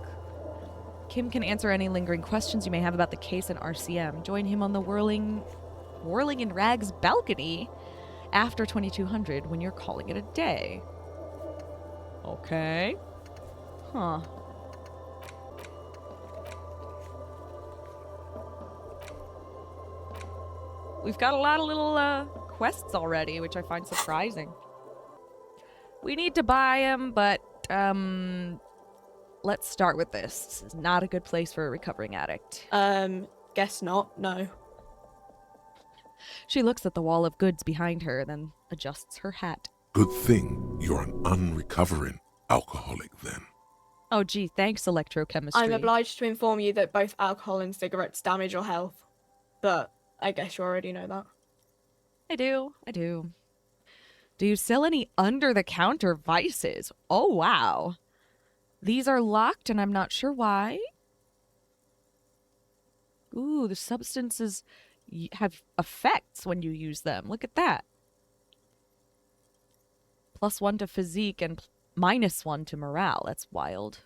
Kim can answer any lingering questions you may have about the case in RCM. Join him on the Whirling in Rags balcony after 2200 when you're calling it a day. Okay. Huh. We've got a lot of little quests already, which I find surprising. We need to buy them, but let's start with this. This is not a good place for a recovering addict. Guess not, no. She looks at the wall of goods behind her, then adjusts her hat. Good thing you're an unrecovering alcoholic then. Oh gee, thanks, electrochemistry. I'm obliged to inform you that both alcohol and cigarettes damage your health. But I guess you already know that. I do. Do you sell any under-the-counter vices? Oh, wow. These are locked, and I'm not sure why. Ooh, the substances have effects when you use them. Look at that. +1 to physique and -1 to morale. That's wild.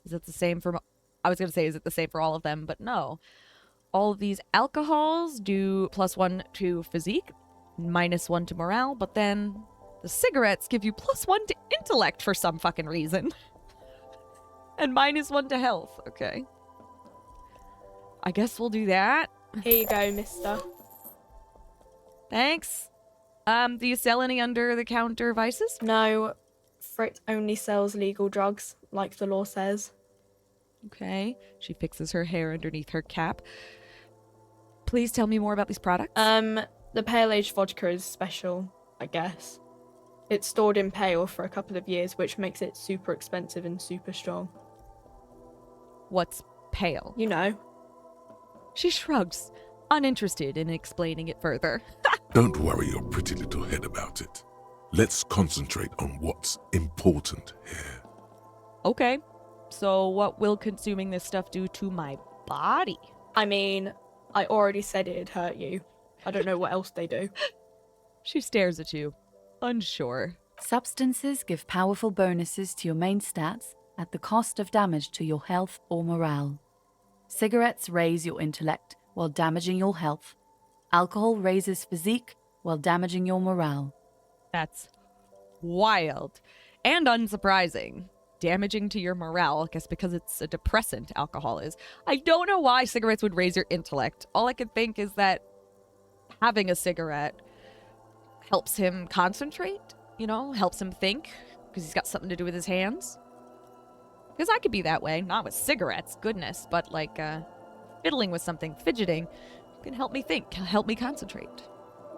Is it the same for... I was going to say, is it the same for all of them? But no. All of these alcohols do +1 to physique, -1 to morale, but then the cigarettes give you +1 to intellect for some fucking reason. And -1 to health. Okay. I guess we'll do that. Here you go, mister. Thanks. Do you sell any under-the-counter vices? No. Frit only sells legal drugs, like the law says. Okay. She fixes her hair underneath her cap. Please tell me more about these products. The pale aged vodka is special, I guess. It's stored in pale for a couple of years, which makes it super expensive and super strong. What's pale? You know. She shrugs, uninterested in explaining it further. Don't worry your pretty little head about it. Let's concentrate on what's important here. Okay. So what will consuming this stuff do to my body? I mean, I already said it'd hurt you. I don't know what else they do. She stares at you, unsure. Substances give powerful bonuses to your main stats at the cost of damage to your health or morale. Cigarettes raise your intellect while damaging your health. Alcohol raises physique while damaging your morale. That's wild and unsurprising. Damaging to your morale, I guess because it's a depressant, alcohol is. I don't know why cigarettes would raise your intellect. All I can think is that having a cigarette helps him concentrate, helps him think, because he's got something to do with his hands. Because I could be that way, not with cigarettes, goodness, but like fiddling with something, fidgeting, can help me think, can help me concentrate.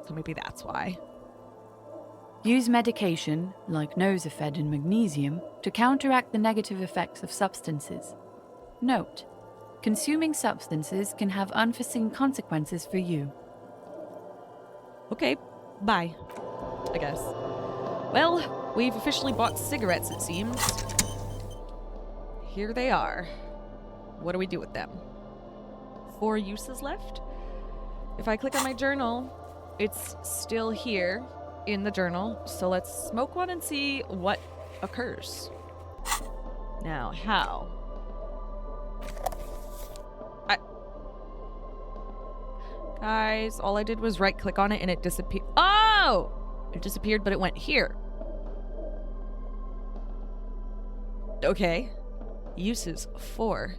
So maybe that's why. Use medication, like Measurehead and magnesium, to counteract the negative effects of substances. Note: consuming substances can have unforeseen consequences for you. Okay, bye, I guess. Well, we've officially bought cigarettes, it seems. Here they are. What do we do with them? 4 uses left? If I click on my journal, it's still here in the journal, so let's smoke one and see what occurs. Now, how? Guys, all I did was right click on it and it disappeared. Oh! It disappeared, but it went here. Okay. Uses 4.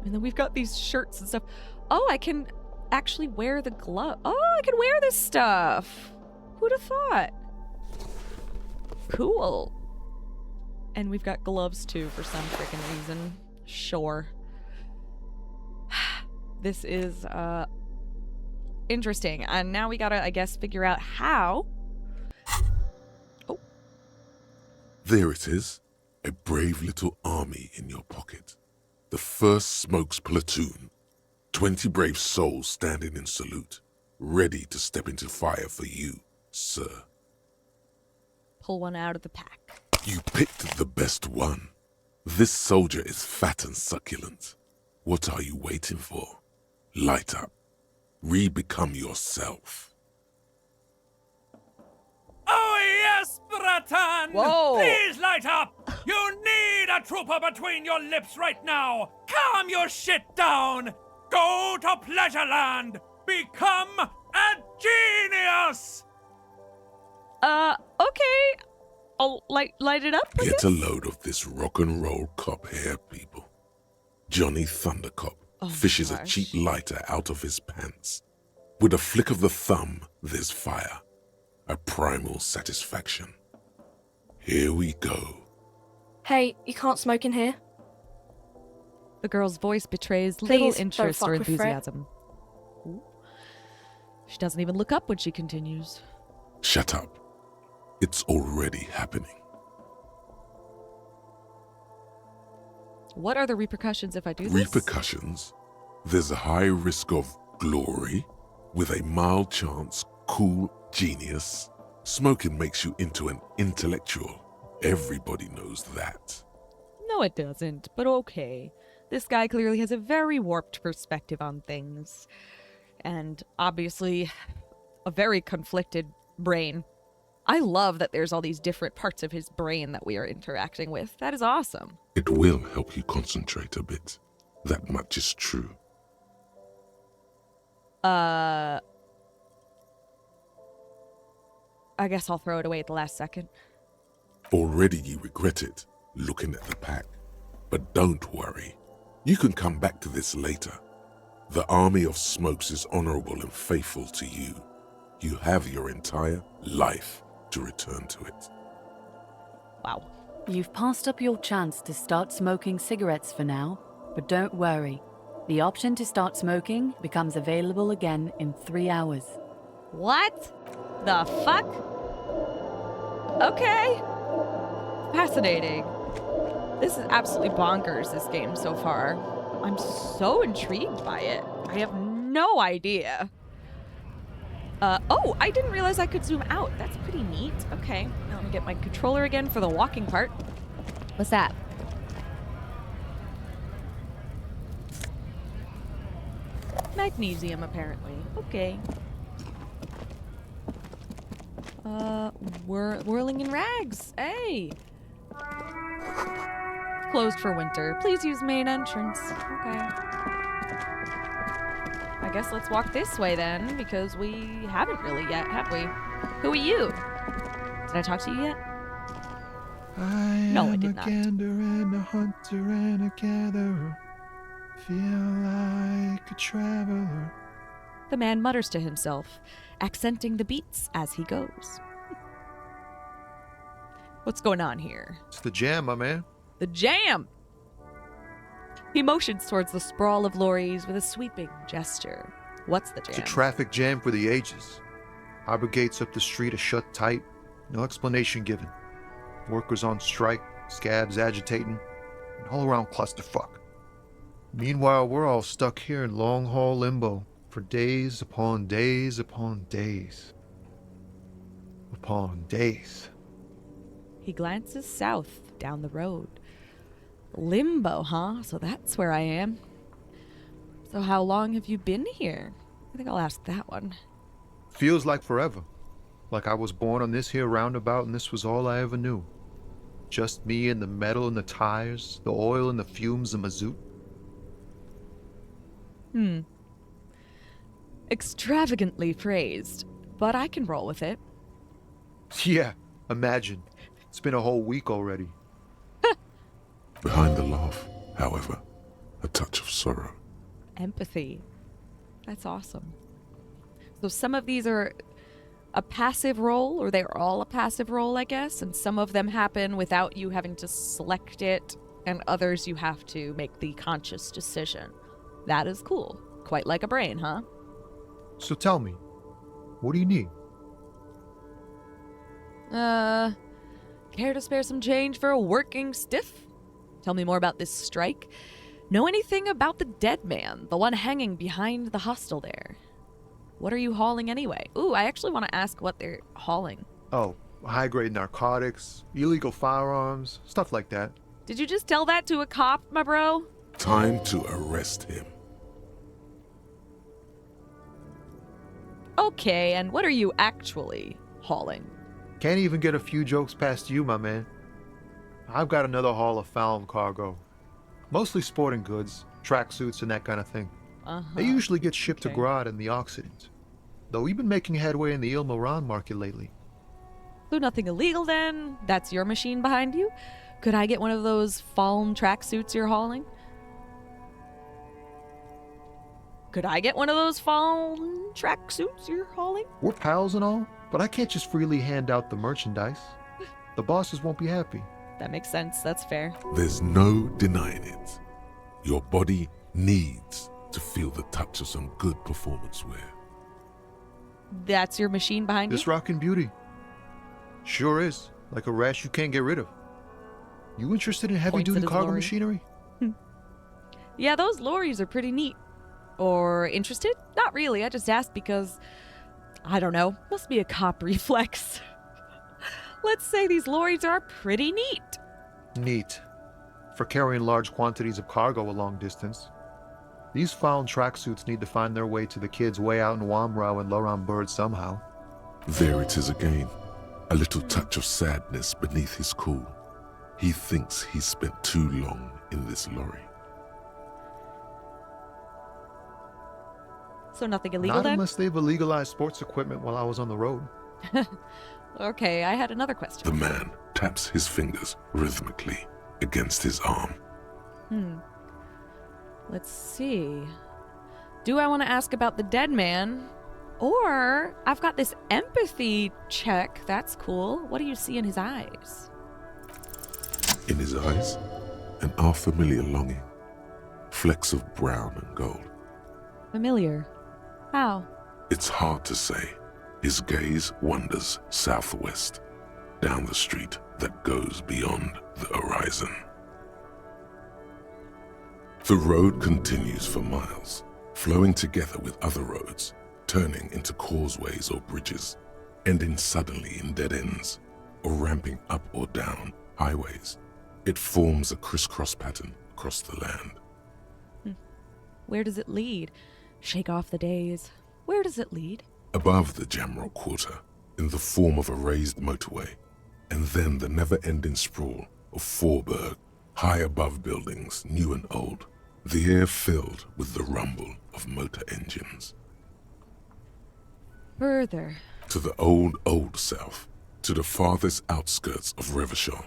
And then we've got these shirts and stuff. Oh, I can actually wear the glove. Oh, I can wear this stuff. Who'd have thought? Cool. And we've got gloves too for some freaking reason. Sure. This is interesting. And now we gotta, I guess, figure out how. Oh. There it is. A brave little army in your pocket. The 1st Smokes Platoon. 20 brave souls standing in salute, ready to step into fire for you, sir. Pull one out of the pack. You picked the best one. This soldier is fat and succulent. What are you waiting for? Light up. Re-become yourself. Oh yes, Bratan! Whoa. Please light up! You need a trooper between your lips right now! Calm your shit down! Go to Pleasureland! Become a genius! Okay. I'll light it up, I Get guess? a load of this rock and roll cop here, people. Johnny Thundercop fishes a cheap lighter out of his pants. With a flick of the thumb, there's fire. A primal satisfaction. Here we go. Hey, you can't smoke in here. The girl's voice betrays little Please, don't interest fuck or with Fred. enthusiasm. Ooh. She doesn't even look up when she continues. Shut up. It's already happening. What are the repercussions if I do this? Repercussions? There's a high risk of glory, with a mild chance, cool genius. Smoking makes you into an intellectual. Everybody knows that. No, it doesn't, but okay. This guy clearly has a very warped perspective on things. And obviously, a very conflicted brain. I love that there's all these different parts of his brain that we are interacting with. That is awesome. It will help you concentrate a bit. That much is true. I guess I'll throw it away at the last second. Already you regret it, looking at the pack. But don't worry. You can come back to this later. The army of smokes is honorable and faithful to you. You have your entire life to return to it. Wow. You've passed up your chance to start smoking cigarettes for now, but don't worry. The option to start smoking becomes available again in 3 hours. What the fuck? Okay. Fascinating. This is absolutely bonkers, this game so far. I'm so intrigued by it. I have no idea. Oh, I didn't realize I could zoom out. That's pretty neat. Okay, now let me get my controller again for the walking part. What's that? Magnesium, apparently. Okay. Whirling in rags. Hey! Closed for winter. Please use main entrance. Okay. I guess let's walk this way then, because we haven't really yet, have we? Who are you? Did I talk to you yet? No, I did not. I am a gander and a hunter and a gatherer. Feel like a traveler. The man mutters to himself, accenting the beats as he goes. What's going on here? It's the jam, my man. The jam! He motions towards the sprawl of lorries with a sweeping gesture. What's the jam? It's a traffic jam for the ages. Harbor gates up the street are shut tight. No explanation given. Workers on strike, scabs agitating, an all-around clusterfuck. Meanwhile, we're all stuck here in long-haul limbo for days upon days upon days. Upon days. He glances south down the road. Limbo, huh? So that's where I am. So how long have you been here? I think I'll ask that one. Feels like forever. Like I was born on this here roundabout and this was all I ever knew. Just me and the metal and the tires, the oil and the fumes of mazout. Extravagantly phrased, but I can roll with it. Yeah, imagine. It's been a whole week already. Behind the laugh, however, a touch of sorrow. Empathy. That's awesome. So some of these are a passive role, or they're all a passive role, I guess, and some of them happen without you having to select it, and others you have to make the conscious decision. That is cool. Quite like a brain, huh? So tell me, what do you need? Care to spare some change for a working stiff? Tell me more about this strike. Know anything about the dead man, the one hanging behind the hostel there? What are you hauling anyway? Ooh, I actually want to ask what they're hauling. Oh, high-grade narcotics, illegal firearms, stuff like that. Did you just tell that to a cop, my bro? Time to arrest him. Okay, and what are you actually hauling? Can't even get a few jokes past you, my man. I've got another haul of found cargo. Mostly sporting goods, tracksuits, and that kind of thing. They usually get shipped to Grad and the Occident. Though we've been making headway in the Il Moran market lately. So nothing illegal then? That's your machine behind you? Could I get one of those fallen tracksuits you're hauling? Could I get one of those fallen tracksuits you're hauling? We're pals and all, but I can't just freely hand out the merchandise. The bosses won't be happy. That makes sense. That's fair. There's no denying it. Your body needs to feel the touch of some good performance wear. That's your machine behind you? This rockin' beauty. Sure is. Like a rash you can't get rid of. You interested in heavy-duty cargo machinery? Yeah, those lorries are pretty neat. Or interested? Not really. I just asked because, I don't know, must be a cop reflex. Let's say these lorries are pretty neat. Neat. For carrying large quantities of cargo a long distance. These found tracksuits need to find their way to the kids way out in Wamrau and Laurent Bird somehow. There it is again. A little touch of sadness beneath his cool. He thinks he's spent too long in this lorry. So nothing illegal Not then? unless they've illegalized sports equipment while I was on the road. Okay, I had another question. The man taps his fingers rhythmically against his arm. Let's see. Do I want to ask about the dead man? Or I've got this empathy check. That's cool. What do you see in his eyes? In his eyes, an unfamiliar longing. Flecks of brown and gold. Familiar. How? It's hard to say. His gaze wanders southwest, down the street that goes beyond the horizon. The road continues for miles, flowing together with other roads, turning into causeways or bridges, ending suddenly in dead ends, or ramping up or down highways. It forms a crisscross pattern across the land. Where does it lead? Shake off the days. Where does it lead? Above the Jamrock Quarter, in the form of a raised motorway, and then the never-ending sprawl of Forburg, high above buildings, new and old, the air filled with the rumble of motor engines. Further. To the old south, to the farthest outskirts of Revachol,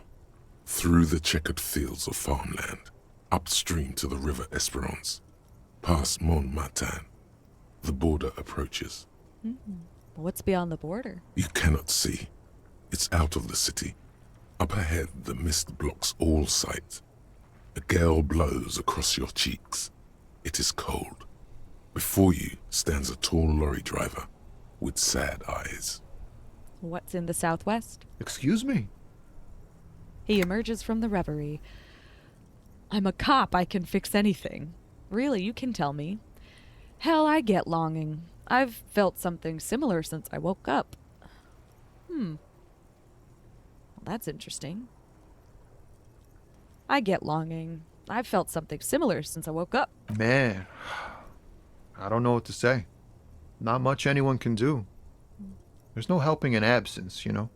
through the checkered fields of farmland, upstream to the river Esperance, past Montmartin, the border approaches. What's beyond the border? You cannot see. It's out of the city. Up ahead, the mist blocks all sight. A gale blows across your cheeks. It is cold. Before you stands a tall lorry driver with sad eyes. What's in the southwest? Excuse me? He emerges from the reverie. I'm a cop. I can fix anything. Really, you can tell me. Hell, I get longing. I've felt something similar since I woke up. Well, that's interesting. I get longing. I've felt something similar since I woke up. Man, I don't know what to say. Not much anyone can do. There's no helping an absence, you know?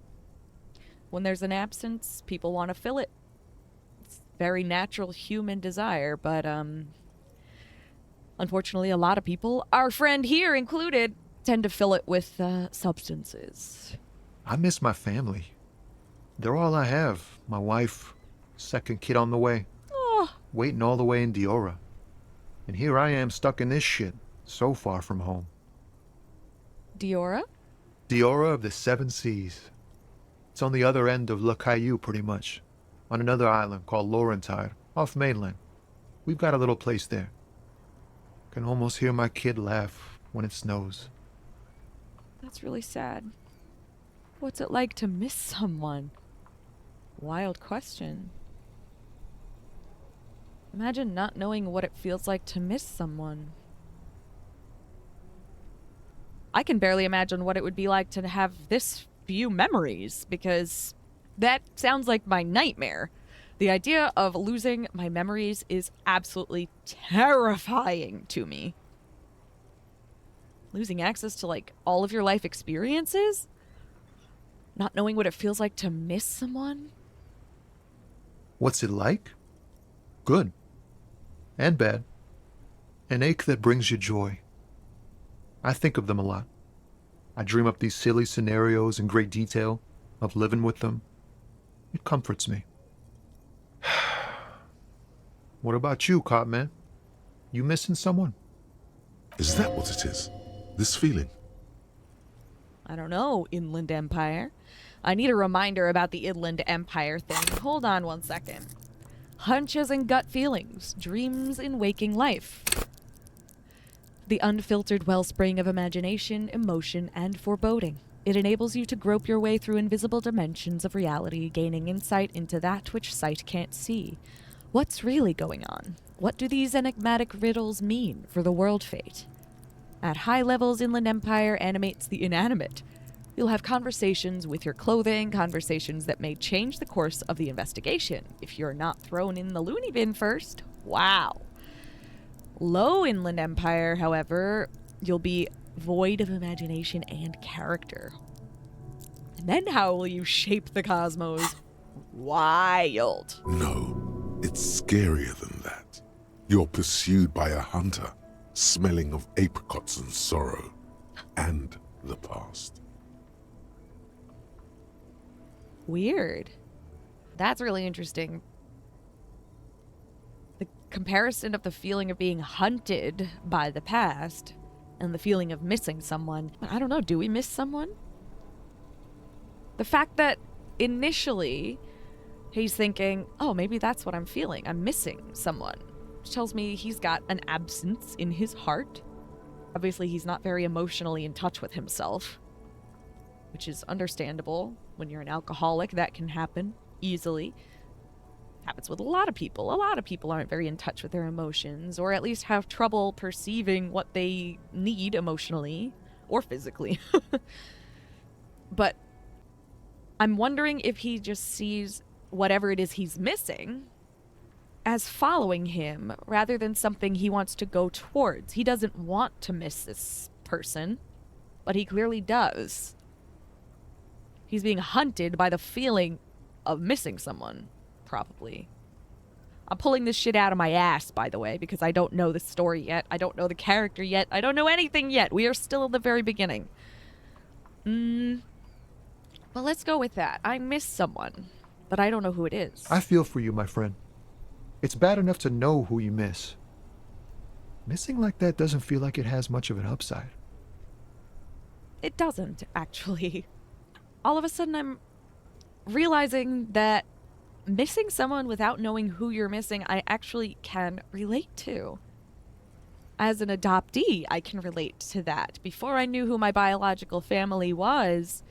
When there's an absence, people want to fill it. It's very natural human desire, but, unfortunately, a lot of people, our friend here included, tend to fill it with, substances. I miss my family. They're all I have. My wife, second kid on the way. Oh. Waiting all the way in Diora. And here I am stuck in this shit, so far from home. Diora? Diora of the Seven Seas. It's on the other end of Le Caillou, pretty much. On another island called Laurentide, off mainland. We've got a little place there. Can almost hear my kid laugh when it snows. That's really sad. What's it like to miss someone? Wild question. Imagine not knowing what it feels like to miss someone. I can barely imagine what it would be like to have this few memories, because that sounds like my nightmare. The idea of losing my memories is absolutely terrifying to me. Losing access to, like, all of your life experiences? Not knowing what it feels like to miss someone? What's it like? Good. And bad. An ache that brings you joy. I think of them a lot. I dream up these silly scenarios in great detail of living with them. It comforts me. What about you, Cop Man? You missing someone? Is that what it is? This feeling? I don't know, Inland Empire. I need a reminder about the Inland Empire thing. Hold on one second. Hunches and gut feelings, dreams in waking life. The unfiltered wellspring of imagination, emotion, and foreboding. It enables you to grope your way through invisible dimensions of reality, gaining insight into that which sight can't see. What's really going on? What do these enigmatic riddles mean for the world fate? At high levels, Inland Empire animates the inanimate. You'll have conversations with your clothing, conversations that may change the course of the investigation if you're not thrown in the loony bin first. Wow. Low Inland Empire, however, you'll be void of imagination and character. And then how will you shape the cosmos? Wild. No, it's scarier than that. You're pursued by a hunter, smelling of apricots and sorrow, and the past. Weird. That's really interesting. The comparison of the feeling of being hunted by the past and the feeling of missing someone. I don't know, do we miss someone? The fact that initially he's thinking, oh, maybe that's what I'm feeling. I'm missing someone. Which tells me he's got an absence in his heart. Obviously, he's not very emotionally in touch with himself, which is understandable. When you're an alcoholic, that can happen easily. Happens with a lot of people. A lot of people aren't very in touch with their emotions, or at least have trouble perceiving what they need emotionally or physically. But I'm wondering if he just sees whatever it is he's missing as following him rather than something he wants to go towards. He doesn't want to miss this person, but he clearly does. He's being hunted by the feeling of missing someone, probably. I'm pulling this shit out of my ass, by the way, because I don't know the story yet. I don't know the character yet. I don't know anything yet. We are still in the very beginning. Well, let's go with that. I miss someone, but I don't know who it is. I feel for you, my friend. It's bad enough to know who you miss. Missing like that doesn't feel like it has much of an upside. It doesn't, actually. All of a sudden, I'm realizing that missing someone without knowing who you're missing, I actually can relate to. As an adoptee, I can relate to that. Before I knew who my biological family was,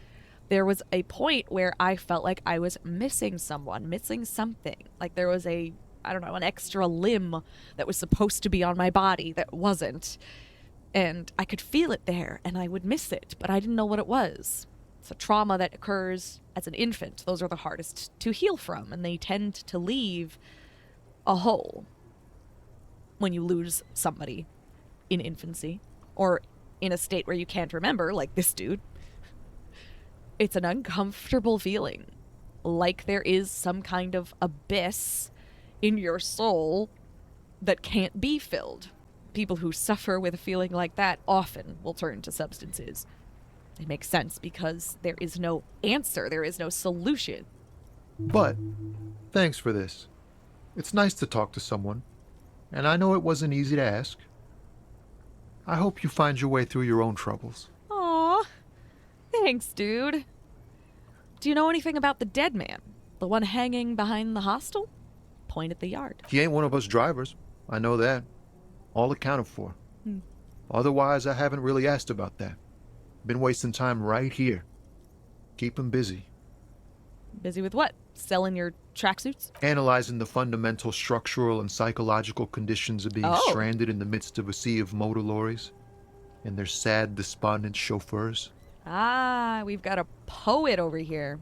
there was a point where I felt like I was missing someone, missing something. Like there was an extra limb that was supposed to be on my body that wasn't. And I could feel it there, and I would miss it, but I didn't know what it was. It's a trauma that occurs as an infant. Those are the hardest to heal from, and they tend to leave a hole when you lose somebody in infancy or in a state where you can't remember, like this dude. It's an uncomfortable feeling, like there is some kind of abyss in your soul that can't be filled. People who suffer with a feeling like that often will turn to substances. It makes sense because there is no answer, there is no solution. But, thanks for this. It's nice to talk to someone, and I know it wasn't easy to ask. I hope you find your way through your own troubles. Aw, thanks, dude. Do you know anything about the dead man? The one hanging behind the hostel? Point at the yard. He ain't one of us drivers. I know that. All accounted for. Otherwise, I haven't really asked about that. Been wasting time right here. Keep him busy. Busy with what? Selling your tracksuits? Analyzing the fundamental structural and psychological conditions of being stranded in the midst of a sea of motor lorries and their sad, despondent chauffeurs. Ah, we've got a poet over here.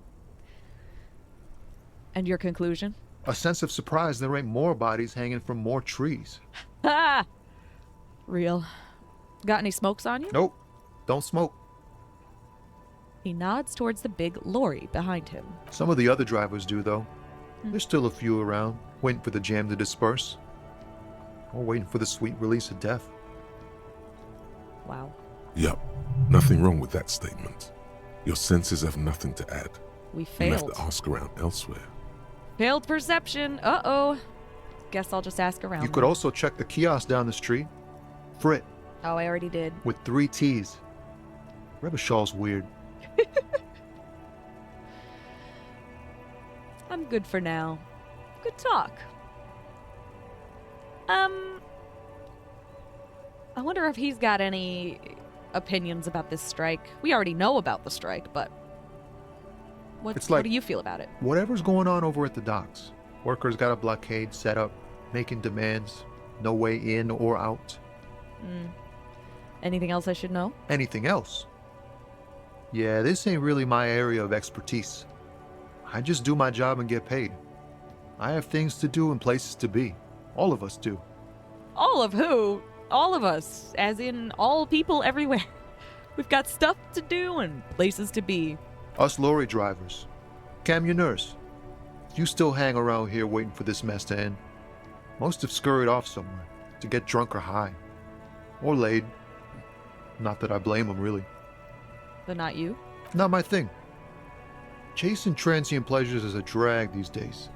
And your conclusion? A sense of surprise there ain't more bodies hanging from more trees. Ha! Real. Got any smokes on you? Nope. Don't smoke. He nods towards the big lorry behind him. Some of the other drivers do, though. There's still a few around, waiting for the jam to disperse. Or waiting for the sweet release of death. Wow. Yup. Nothing wrong with that statement. Your senses have nothing to add. We You failed. have to ask around elsewhere. Failed perception. Uh-oh. Guess I'll just ask around. You could also check the kiosk down the street. Frit, Oh, I already did. with 3 T's. Rebishaw's weird. I'm good for now. Good talk. I wonder if he's got any opinions about this strike. We already know about the strike, but what do you feel about it? Whatever's going on over at the docks. Workers got a blockade set up, making demands. No way in or out. Anything else I should know? Anything else? Yeah, this ain't really my area of expertise. I just do my job and get paid. I have things to do and places to be. All of us do. All of who? All of us, as in all people everywhere. We've got stuff to do and places to be. Us lorry drivers. Cam, your nurse. You still hang around here waiting for this mess to end. Most have scurried off somewhere to get drunk or high. Or laid. Not that I blame them, really. But not you? Not my thing. Chasing transient pleasures is a drag these days.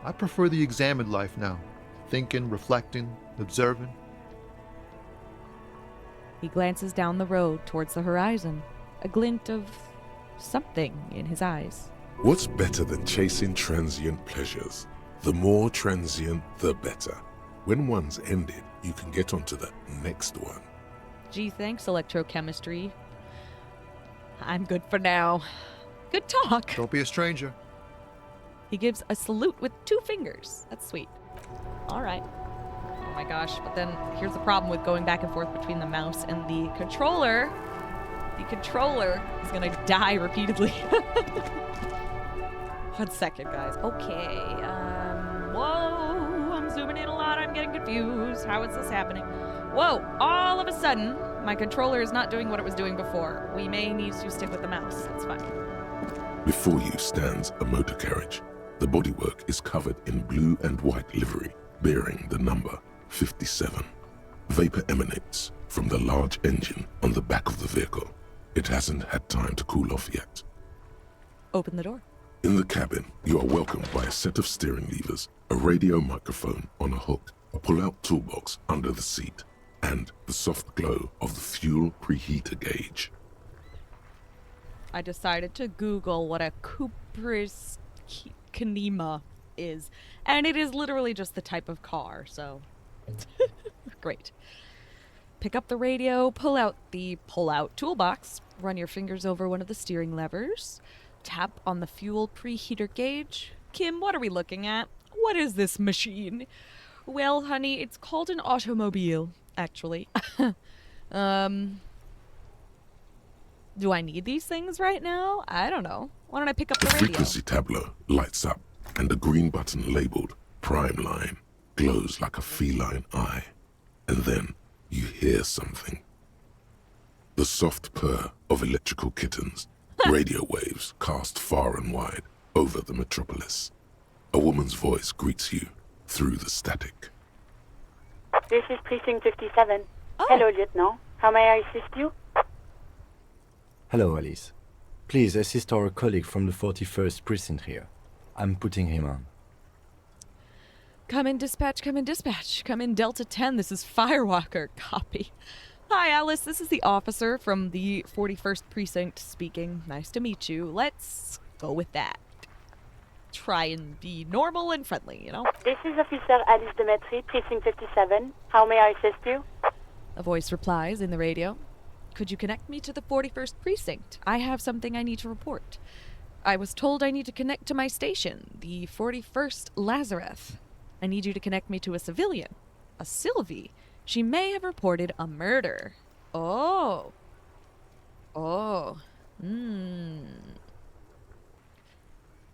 I prefer the examined life now. Thinking, reflecting, observing. He glances down the road towards the horizon, a glint of something in his eyes. What's better than chasing transient pleasures? The more transient, the better. When one's ended, you can get onto the next one. Gee, thanks, electrochemistry. I'm good for now. Good talk. Don't be a stranger. He gives a salute with 2 fingers. That's sweet. All right. Oh my gosh, but then here's the problem with going back and forth between the mouse and the controller. The controller is gonna die repeatedly. 1 second, guys. Okay, whoa, I'm zooming in a lot. I'm getting confused. How is this happening? Whoa, all of a sudden, my controller is not doing what it was doing before. We may need to stick with the mouse. That's fine. Before you stands a motor carriage. The bodywork is covered in blue and white livery, bearing the number 57. Vapor emanates from the large engine on the back of the vehicle. It hasn't had time to cool off yet. Open the door. In the cabin, you are welcomed by a set of steering levers, a radio microphone on a hook, a pull-out toolbox under the seat, and the soft glow of the fuel preheater gauge. I decided to Google what a Kanema is, and it is literally just the type of car, so great. Pick up the radio, pull out the pull-out toolbox, run your fingers over one of the steering levers, tap on the fuel preheater gauge. Kim, what are we looking at? What is this machine? Well, honey, it's called an automobile, actually. Do I need these things right now? I don't know. Why don't I pick up the radio? Frequency tableau lights up, and the green button labeled Prime Line glows like a feline eye. And then you hear something. The soft purr of electrical kittens, radio waves cast far and wide over the metropolis. A woman's voice greets you through the static. This is Precinct 57. Oh. Hello, Lieutenant. How may I assist you? Hello, Alice. Please assist our colleague from the 41st Precinct here. I'm putting him on. Come in, dispatch, come in, dispatch. Come in, Delta 10. This is Firewalker. Copy. Hi, Alice. This is the officer from the 41st Precinct speaking. Nice to meet you. Let's go with that. Try and be normal and friendly, you know? This is Officer Alice Demetri, Precinct 57. How may I assist you? A voice replies in the radio. Could you connect me to the 41st Precinct? I have something I need to report. I was told I need to connect to my station, the 41st Lazarus. I need you to connect me to a civilian. A Sylvie. She may have reported a murder. Oh. Oh.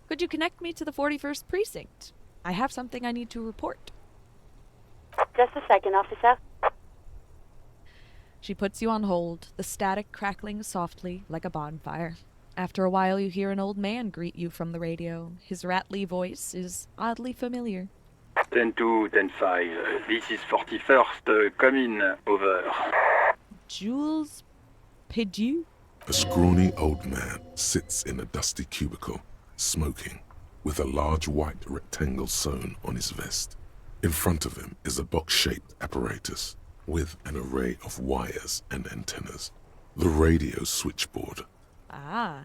Could you connect me to the 41st Precinct? I have something I need to report. Just a second, officer. She puts you on hold, the static crackling softly like a bonfire. After a while, you hear an old man greet you from the radio. His rattly voice is oddly familiar. 10-2, 10-5. This is 41st. Come in. Over. Jules Pidu? A scrawny old man sits in a dusty cubicle, smoking, with a large white rectangle sewn on his vest. In front of him is a box-shaped apparatus with an array of wires and antennas. The radio switchboard. Ah.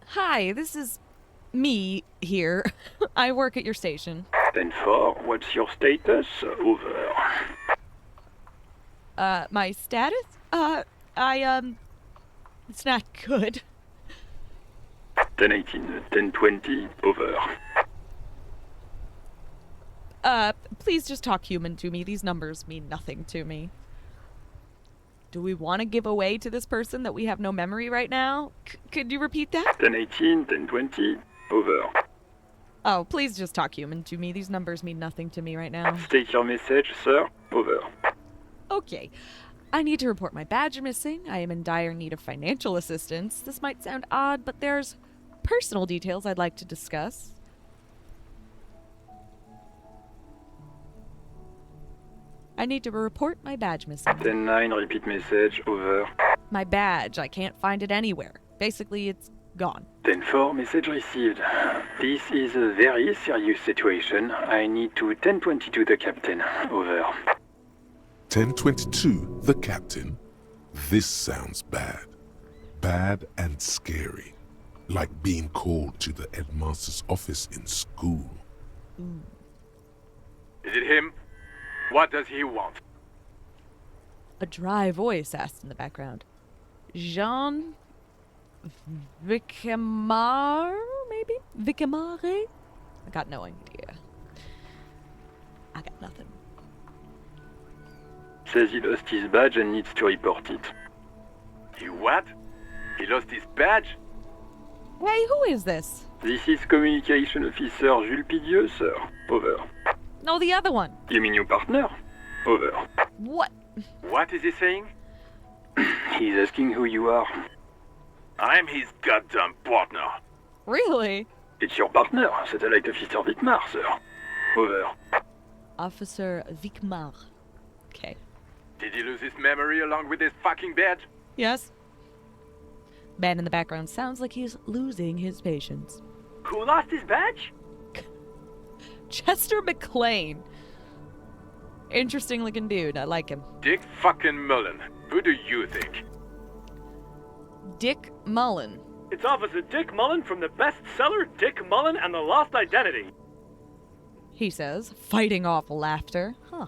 Hi, this is me here. I work at your station. 10-4, what's your status? Over. My status? It's not good. 10-18, 10-20, over. Please just talk human to me. These numbers mean nothing to me. Do we want to give away to this person that we have no memory right now? Could you repeat that? 10-18, 10-20, over. Oh, please just talk human to me. These numbers mean nothing to me right now. State your message, sir. Over. Okay. I need to report my badge missing. I am in dire need of financial assistance. This might sound odd, but there's personal details I'd like to discuss. I need to report my badge missing. 10-9, repeat message, over. My badge, I can't find it anywhere. Basically, it's gone. 10-4, message received. This is a very serious situation. I need to 10-22 the captain, over. 10-22, the captain. This sounds bad. Bad and scary. Like being called to the headmaster's office in school. Is it him? What does he want? A dry voice asked in the background. Jean Vicamar, maybe? Vicamare? I got no idea. I got nothing. Says he lost his badge and needs to report it. He what? He lost his badge? Hey, who is this? This is Communication Officer Jules Pidieu, sir. Over. No, the other one. You mean your partner? Over. What? What is he saying? He's asking who you are. I'm his goddamn partner. Really? It's your partner, Satellite Officer Vicmar, sir. Over. Officer Vicmar. Okay. Did he lose his memory along with his fucking badge? Yes. Man in the background sounds like he's losing his patience. Who lost his badge? Chester McLean. Interesting looking dude. I like him. Dick fucking Mullen. Who do you think? Dick Mullen. It's Officer Dick Mullen from the bestseller Dick Mullen and the Lost Identity. He says, fighting off laughter. Huh.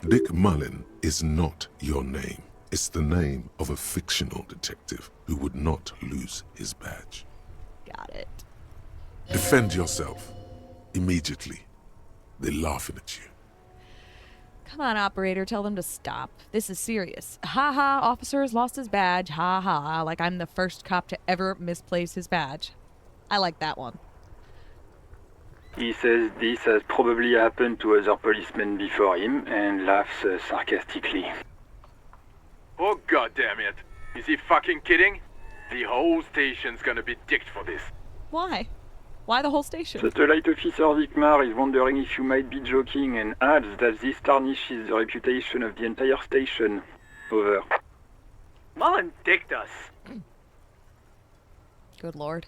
Dick Mullen is not your name. It's the name of a fictional detective who would not lose his badge. Got it. Defend yourself. Immediately. They're laughing at you. Come on, operator, tell them to stop. This is serious. Ha ha, officer has lost his badge. Ha ha, like I'm the first cop to ever misplace his badge. I like that one. He says this has probably happened to other policemen before him and laughs sarcastically. Oh goddamn it! Is he fucking kidding? The whole station's gonna be dicked for this. Why? Why the whole station? Satellite Officer Vicmar is wondering if you might be joking and adds that this tarnishes the reputation of the entire station. Over. Mullen dicked us. Good lord.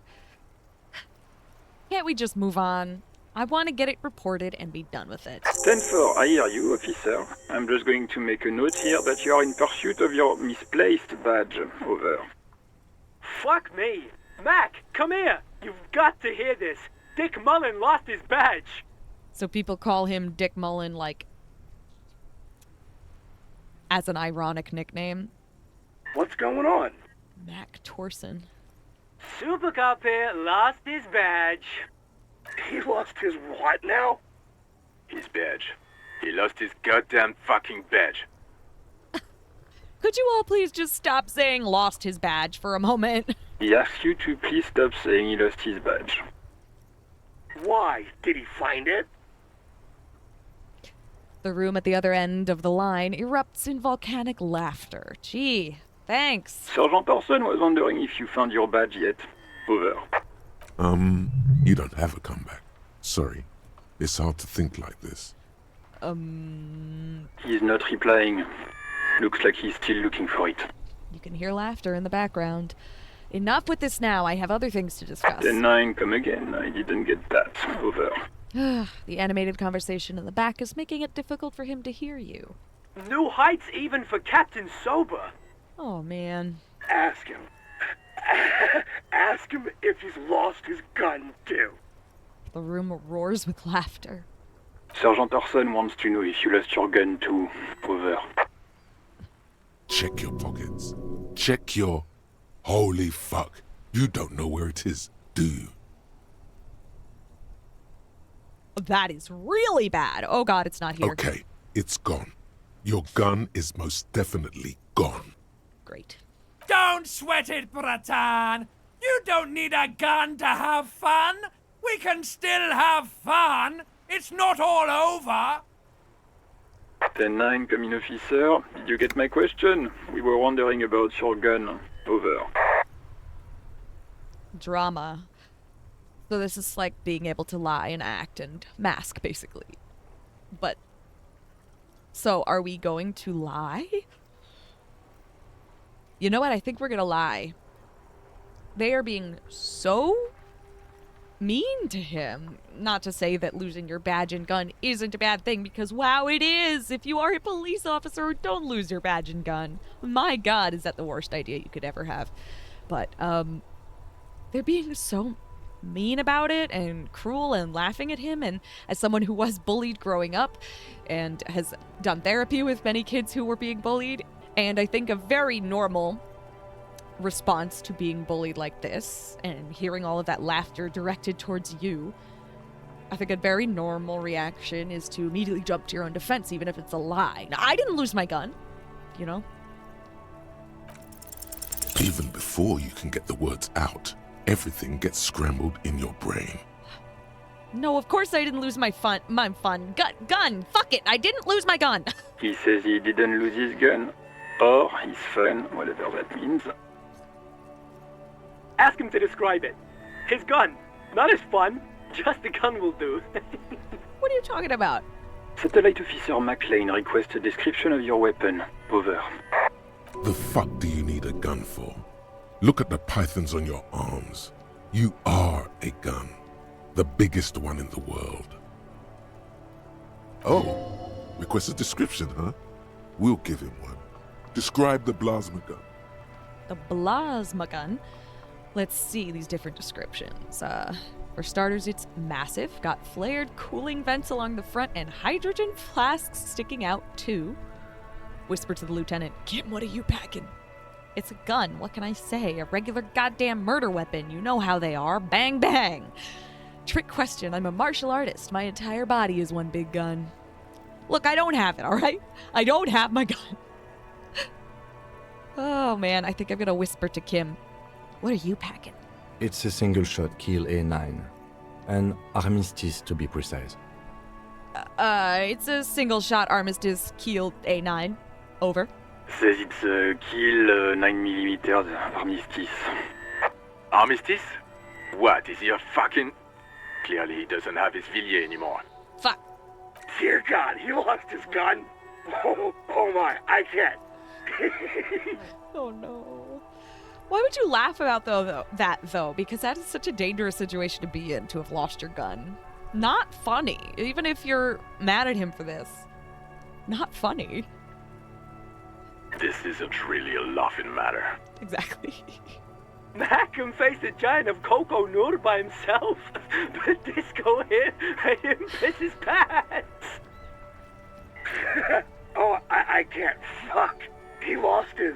Can't we just move on? I want to get it reported and be done with it. 10-4, I hear you, officer. I'm just going to make a note here that you are in pursuit of your misplaced badge. Over. Fuck me. Mac, come here. You've got to hear this. Dick Mullen lost his badge. So people call him Dick Mullen, like, as an ironic nickname. What's going on? Mac Torson. Super Cop here lost his badge. He lost his what now? His badge. He lost his goddamn fucking badge. Could you all please just stop saying lost his badge for a moment? He asks you to please stop saying he lost his badge. Why? Did he find it? The room at the other end of the line erupts in volcanic laughter. Gee, thanks. Sergeant Orson was wondering if you found your badge yet. Over. You don't have a comeback. Sorry. It's hard to think like this. He's not replying. Looks like he's still looking for it. You can hear laughter in the background. Enough with this now. I have other things to discuss. 10-9, come again. I didn't get that. Over. The animated conversation in the back is making it difficult for him to hear you. New heights even for Captain Sober. Oh, man. Ask him. Ask him if he's lost his gun, too. The room roars with laughter. Sergeant Orson wants to know if you lost your gun too. Over. Check your pockets. Check your... Holy fuck. You don't know where it is, do you? That is really bad. Oh god, it's not here. Okay, it's gone. Your gun is most definitely gone. Great. Don't sweat it, Bratan! You don't need a gun to have fun! We can still have fun! It's not all over! 10-9, come in, officer. Did you get my question? We were wondering about your gun. Over. Drama. So this is like being able to lie and act and mask, basically. But... So, are we going to lie? You know what? I think we're gonna lie. They are being so mean to him. Not to say that losing your badge and gun isn't a bad thing, because wow, it is! If you are a police officer, don't lose your badge and gun. My god, is that the worst idea you could ever have. But, they're being so mean about it and cruel and laughing at him, and as someone who was bullied growing up and has done therapy with many kids who were being bullied, and I think a very normal response to being bullied like this and hearing all of that laughter directed towards you, I think a very normal reaction is to immediately jump to your own defense, even if it's a lie. Now, I didn't lose my gun, you know? Even before you can get the words out, everything gets scrambled in your brain. No, of course I didn't lose my gun. Fuck it, I didn't lose my gun. He says he didn't lose his gun. Or his fun, whatever that means. Ask him to describe it. His gun. Not his fun. Just the gun will do. What are you talking about? Satellite Officer McLean requests a description of your weapon. Over. The fuck do you need a gun for? Look at the pythons on your arms. You are a gun. The biggest one in the world. Oh, request a description, huh? We'll give him one. Describe the plasma gun. The plasma gun? Let's see these different descriptions. For starters, it's massive, got flared cooling vents along the front and hydrogen flasks sticking out too. Whisper to the lieutenant, Kim, what are you packing? It's a gun, what can I say? A regular goddamn murder weapon, you know how they are. Bang, bang! Trick question, I'm a martial artist. My entire body is one big gun. Look, I don't have it, alright? I don't have my gun. Oh man, I think I'm gonna whisper to Kim. What are you packing? It's a single-shot kill A9. An armistice, to be precise. It's a single-shot armistice kill A9. Over. Says it's a kill 9mm armistice. Armistice? What, is he a fucking... Clearly he doesn't have his Villiers anymore. Fuck. Dear God, he lost his gun. Oh my, I can't. Oh no. Why would you laugh about that though? Because that is such a dangerous situation to be in, to have lost your gun. Not funny. Even if you're mad at him for this. Not funny. This isn't really a laughing matter. Exactly. Mac can face a giant of Coco Noor by himself, but Disco hit him piss his pants. Oh, I can't. Fuck. He lost his...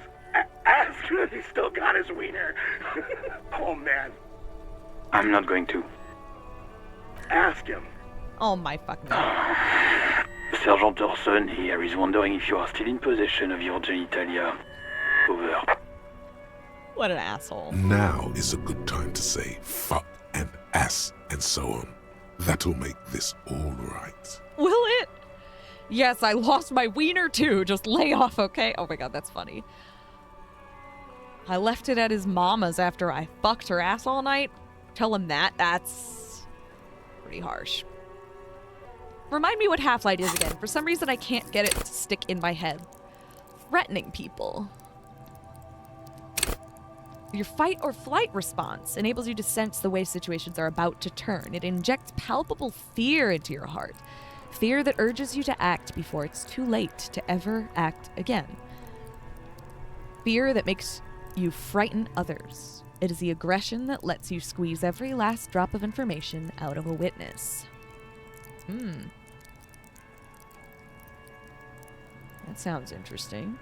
Ask him if he still got his wiener. Oh, man. I'm not going to. Ask him. Oh, my fucking God. Sergeant Orson here is wondering if you are still in possession of your genitalia. Over. What an asshole. Now is a good time to say fuck and ass and so on. That'll make this all right. Will it? Yes, I lost my wiener too. Just lay off, okay? Oh my god, that's funny. I left it at his mama's after I fucked her ass all night. Tell him that. That's pretty harsh. Remind me what Half-Light is again. For some reason, I can't get it to stick in my head. Threatening people. Your fight or flight response enables you to sense the way situations are about to turn. It injects palpable fear into your heart. Fear that urges you to act before it's too late to ever act again. Fear that makes you frighten others. It is the aggression that lets you squeeze every last drop of information out of a witness. That sounds interesting.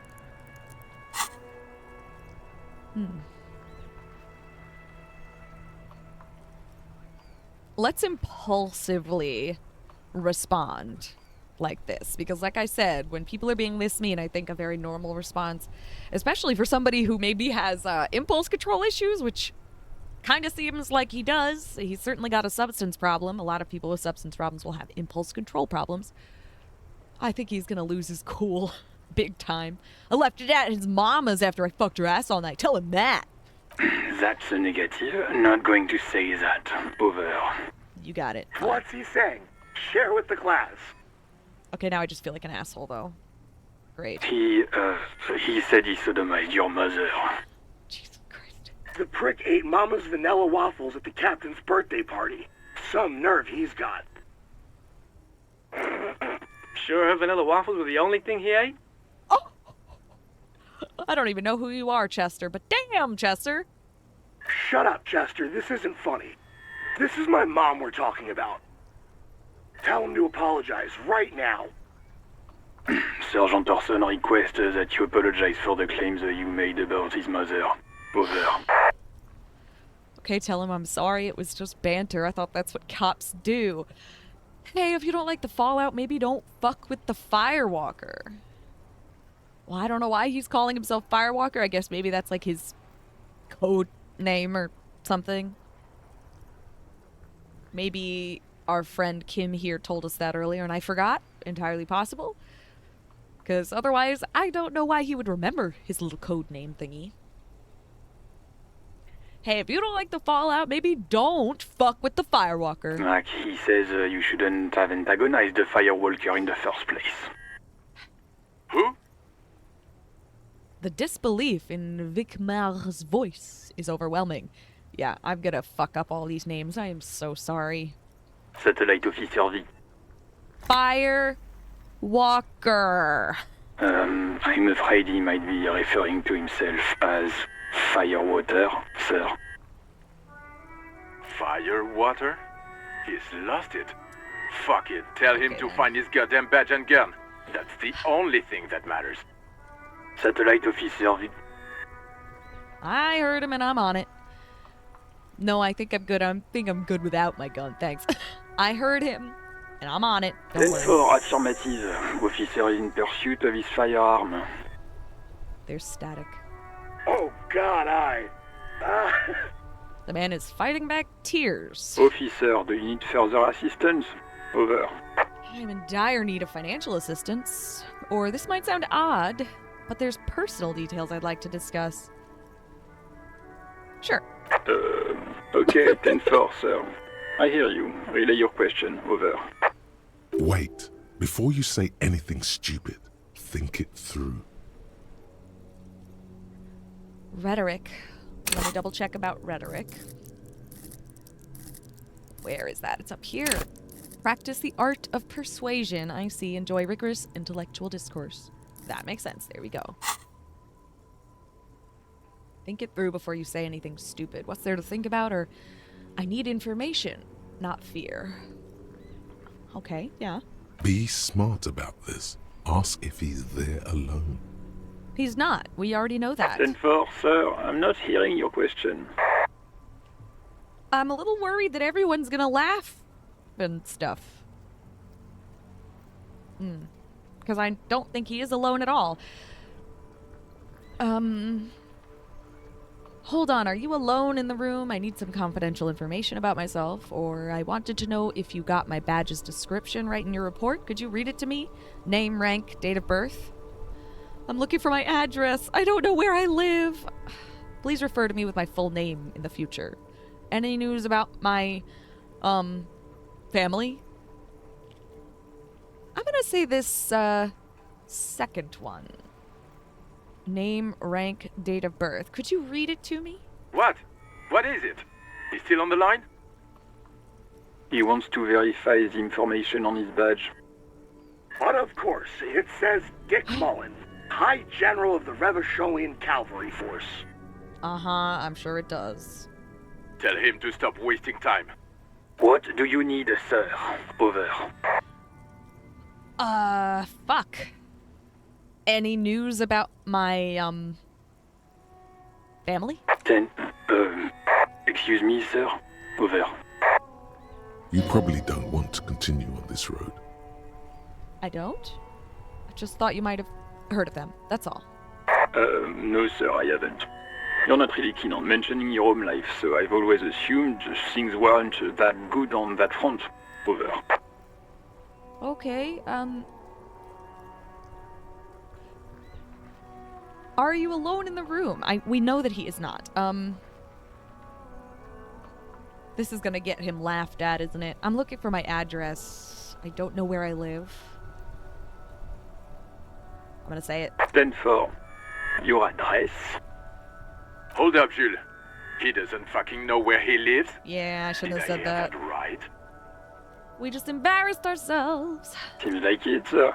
Let's impulsively respond like this, because like I said, when people are being this mean, I think a very normal response, especially for somebody who maybe has impulse control issues, which kind of seems like he does. He's certainly got a substance problem. A lot of people with substance problems will have impulse control problems. I think he's gonna lose his cool big time. I left it at his mama's after I fucked her ass all night. Tell him that. That's a negative. Not going to say that. Over. You got it. What's he saying? Share with the class. Okay, now I just feel like an asshole, though. Great. He said he sodomized your mother. Jesus Christ. The prick ate Mama's vanilla waffles at the captain's birthday party. Some nerve he's got. Sure her vanilla waffles were the only thing he ate? I don't even know who you are, Chester, but damn, Chester. Shut up, Chester. This isn't funny. This is my mom we're talking about. Tell him to apologize right now. Sergeant Orson requests that you apologize for the claims that you made about his mother. Over. Okay, tell him I'm sorry. It was just banter. I thought that's what cops do. Hey, if you don't like the fallout, maybe don't fuck with the Firewalker. Well, I don't know why he's calling himself Firewalker. I guess maybe that's like his code name or something. Maybe our friend Kim here told us that earlier and I forgot. Entirely possible. Because otherwise, I don't know why he would remember his little code name thingy. Hey, if you don't like the fallout, maybe don't fuck with the Firewalker. Like he says you shouldn't have antagonized the Firewalker in the first place. Who? The disbelief in Vicmar's voice is overwhelming. Yeah, I'm gonna fuck up all these names. I am so sorry. Satellite Officer V. Firewalker. I'm afraid he might be referring to himself as Firewater, sir. Firewater? He's lost it. Fuck it. Tell him to find his goddamn badge and gun. That's the only thing that matters. Satellite Officer V. I heard him and I'm on it. No, I think I'm good. I'm good without my gun, thanks. I heard him and I'm on it. Don't worry. For affirmative, officer in pursuit of his firearm. There's static. Oh God, The man is fighting back tears. Officer, do you need further assistance? Over. I'm in dire need of financial assistance. Or this might sound odd, but there's personal details I'd like to discuss. Sure. Okay, 10-4, sir. I hear you. Relay your question. Over. Wait. Before you say anything stupid, think it through. Rhetoric. Let me double check about rhetoric. Where is that? It's up here. Practice the art of persuasion. I see. Enjoy rigorous intellectual discourse. That makes sense. There we go. Think it through before you say anything stupid. What's there to think about? Or I need information, not fear. Okay, yeah. Be smart about this. Ask if he's there alone. He's not. We already know that. 10-4, sir. I'm not hearing your question. I'm a little worried that everyone's gonna laugh and stuff. Because I don't think he is alone at all. Hold on, are you alone in the room? I need some confidential information about myself, or I wanted to know if you got my badge's description right in your report. Could you read it to me? Name, rank, date of birth? I'm looking for my address. I don't know where I live. Please refer to me with my full name in the future. Any news about my, family? I'm gonna say this, second one. Name, rank, date of birth. Could you read it to me? What? What is it? He's still on the line? He wants to verify the information on his badge. But of course, it says Dick Mullen, High General of the Revacholian Cavalry Force. Uh-huh, I'm sure it does. Tell him to stop wasting time. What do you need, sir? Over. Fuck. Any news about my, family? Excuse me, sir. Over. You probably don't want to continue on this road. I don't? I just thought you might have heard of them, that's all. No, sir, I haven't. You're not really keen on mentioning your home life, so I've always assumed things weren't that good on that front. Over. Okay, Are you alone in the room? We know that he is not. This is gonna get him laughed at, isn't it? I'm looking for my address. I don't know where I live. I'm gonna say it. Then for your address. Hold up, Jules. He doesn't fucking know where he lives. Yeah, I shouldn't have Did I said hear that. that right? We just embarrassed ourselves. Seems like it, sir.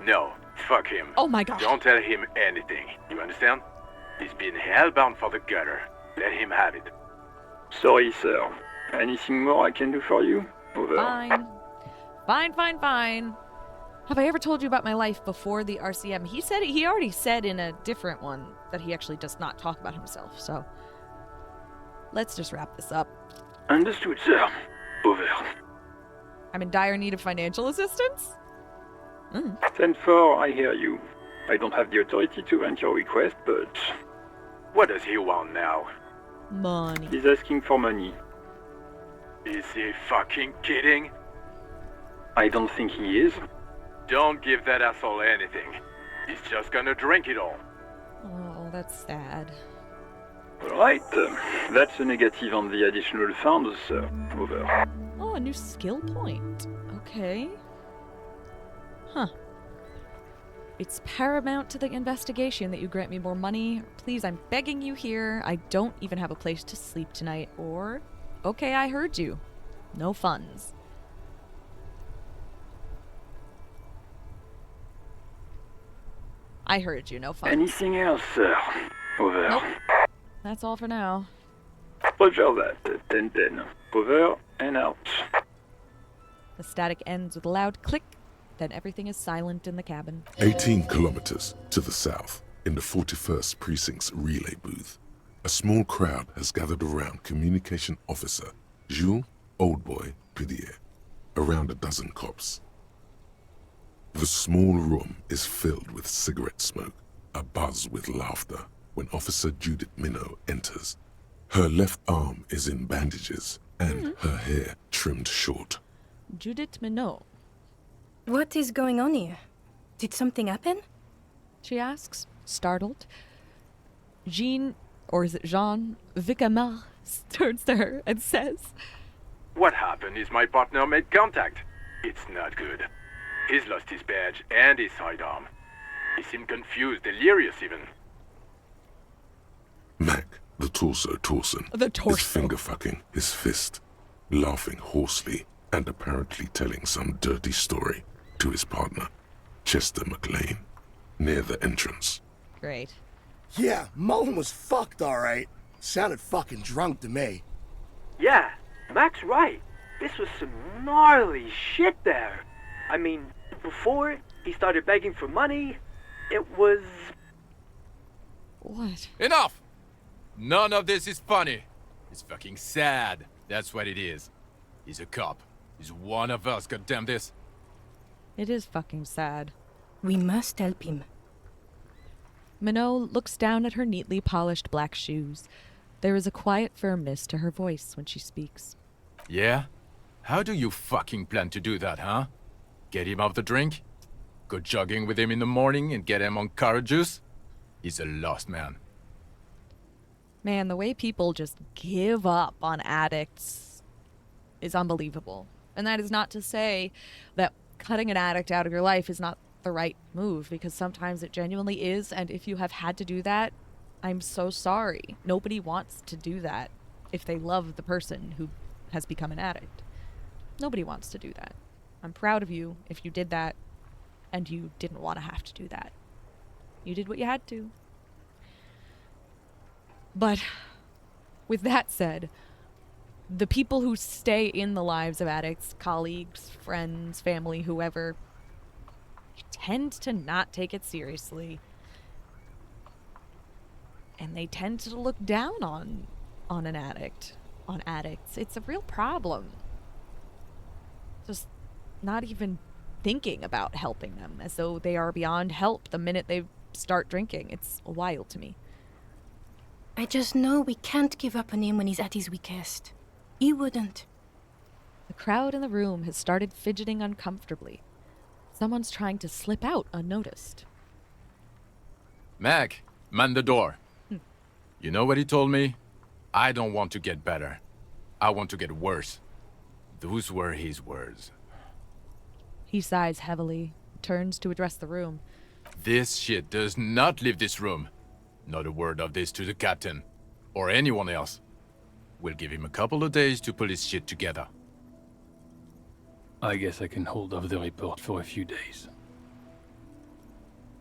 No, fuck him. Oh my god. Don't tell him anything. You understand? He's been hellbound for the gutter. Let him have it. Sorry, sir. Anything more I can do for you? Over. Fine. Fine. Have I ever told you about my life before the RCM? He already said in a different one that he actually does not talk about himself, so let's just wrap this up. Understood, sir. Over. I'm in dire need of financial assistance? 10-4, I hear you. I don't have the authority to grant your request, but... What does he want now? Money. He's asking for money. Is he fucking kidding? I don't think he is. Don't give that asshole anything. He's just gonna drink it all. Oh, that's sad. Alright, that's a negative on the additional funds, sir. Over. Oh, a new skill point. Okay. Huh. It's paramount to the investigation that you grant me more money. Please, I'm begging you here. I don't even have a place to sleep tonight. Or, okay, I heard you. No funds. I heard you, no funds. Anything else, sir? Over. Nope. That's all for now. Roger that. 10-10. Over and out. The static ends with a loud click. Then everything is silent in the cabin. 18 kilometers to the south, in the 41st Precinct's relay booth, a small crowd has gathered around Communication Officer Jules Oldboy Pidier, around a dozen cops. The small room is filled with cigarette smoke, abuzz with laughter, when Officer Judith Minot enters. Her left arm is in bandages, and her hair trimmed short. Judith Minot. What is going on here? Did something happen? She asks, startled. Jean, or is it Jean, Vicamar, turns to her and says, What happened is my partner made contact. It's not good. He's lost his badge and his sidearm. He seemed confused, delirious even. Mac, the torso Torson, is finger-fucking his fist, laughing hoarsely and apparently telling some dirty story to his partner, Chester McLean, near the entrance. Great. Yeah, Mullen was fucked, alright. Sounded fucking drunk to me. Yeah, Mac's right. This was some gnarly shit there. I mean, before he started begging for money, it was... What? Enough! None of this is funny. It's fucking sad. That's what it is. He's a cop. He's one of us, goddamn this. It is fucking sad. We must help him. Minot looks down at her neatly polished black shoes. There is a quiet firmness to her voice when she speaks. Yeah? How do you fucking plan to do that, huh? Get him off the drink? Go jogging with him in the morning and get him on carrot juice? He's a lost man. Man, the way people just give up on addicts is unbelievable. And that is not to say that cutting an addict out of your life is not the right move, because sometimes it genuinely is, and if you have had to do that, I'm so sorry. Nobody wants to do that if they love the person who has become an addict. Nobody wants to do that. I'm proud of you if you did that and you didn't want to have to do that. You did what you had to. But with that said, the people who stay in the lives of addicts, colleagues, friends, family, whoever, tend to not take it seriously. And they tend to look down on an addict, on addicts. It's a real problem. Just not even thinking about helping them, as though they are beyond help the minute they start drinking. It's wild to me. I just know we can't give up on him when he's at his weakest. He wouldn't. The crowd in the room has started fidgeting uncomfortably. Someone's trying to slip out unnoticed. Mac, man the door. You know what he told me? I don't want to get better. I want to get worse. Those were his words. He sighs heavily, turns to address the room. This shit does not leave this room. Not a word of this to the captain, or anyone else. We'll give him a couple of days to pull his shit together. I guess I can hold off the report for a few days.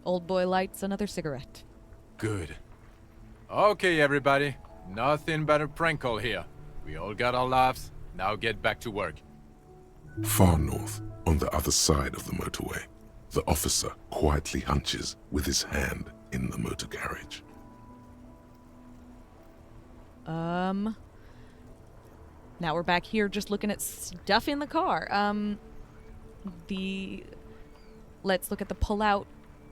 Old boy lights another cigarette. Good. Okay, everybody. Nothing but a prank call here. We all got our laughs. Now get back to work. Far north, on the other side of the motorway, the officer quietly hunches with his hand in the motor carriage. Now we're back here just looking at stuff in the car. Let's look at the pull-out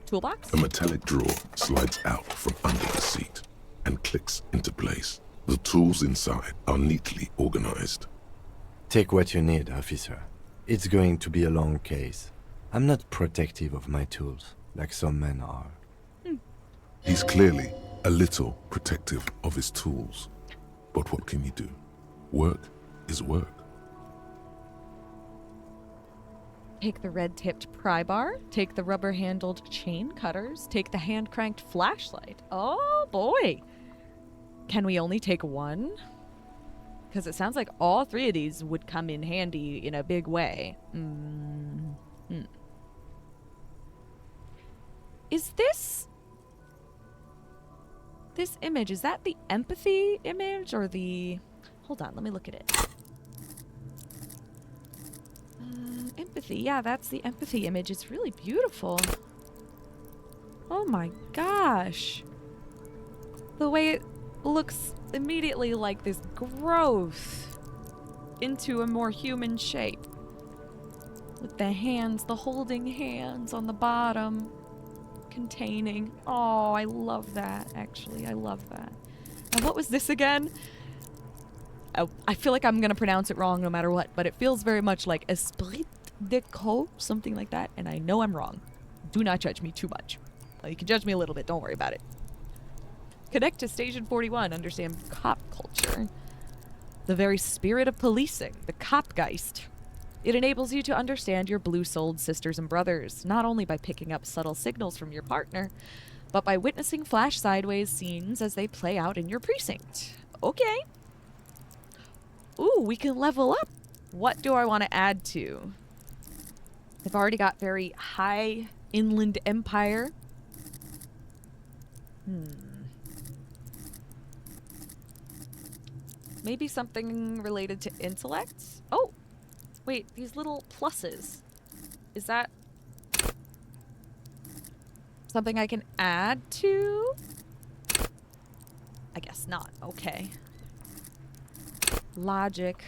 toolbox. A metallic drawer slides out from under the seat and clicks into place. The tools inside are neatly organized. Take what you need, officer. It's going to be a long case. I'm not protective of my tools, like some men are. He's clearly a little protective of his tools. But what can you do? Work is work. Take the red-tipped pry bar, take the rubber-handled chain cutters, take the hand-cranked flashlight. Oh boy! Can we only take one? Because it sounds like all three of these would come in handy in a big way. Is this image, is that the empathy image or the... Hold on, let me look at it. Empathy, yeah, that's the empathy image. It's really beautiful. Oh my gosh. The way it looks immediately like this growth into a more human shape. With the hands, the holding hands on the bottom, containing. Oh, I love that, actually. I love that. And what was this again? Oh, I feel like I'm going to pronounce it wrong no matter what, but it feels very much like esprit de corps, something like that, and I know I'm wrong. Do not judge me too much. Well, you can judge me a little bit, don't worry about it. Connect to Station 41, understand cop culture. The very spirit of policing, the copgeist. It enables you to understand your blue-souled sisters and brothers, not only by picking up subtle signals from your partner, but by witnessing flash sideways scenes as they play out in your precinct. Okay. Ooh, we can level up. What do I want to add to? I've already got very high inland empire. Maybe something related to intellect? Oh, wait, these little pluses. Is that something I can add to? I guess not. Okay. Logic.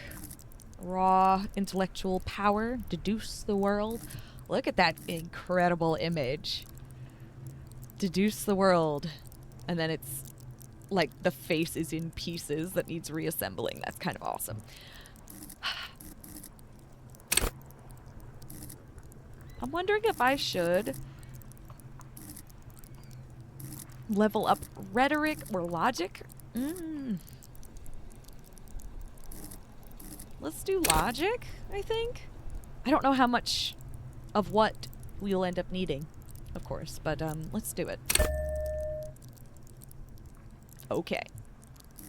Raw intellectual power. Deduce the world. Look at that incredible image. Deduce the world. And then it's like the face is in pieces that needs reassembling. That's kind of awesome. I'm wondering if I should level up rhetoric or logic. Let's do logic, I think. I don't know how much of what we'll end up needing, of course, but let's do it. Okay.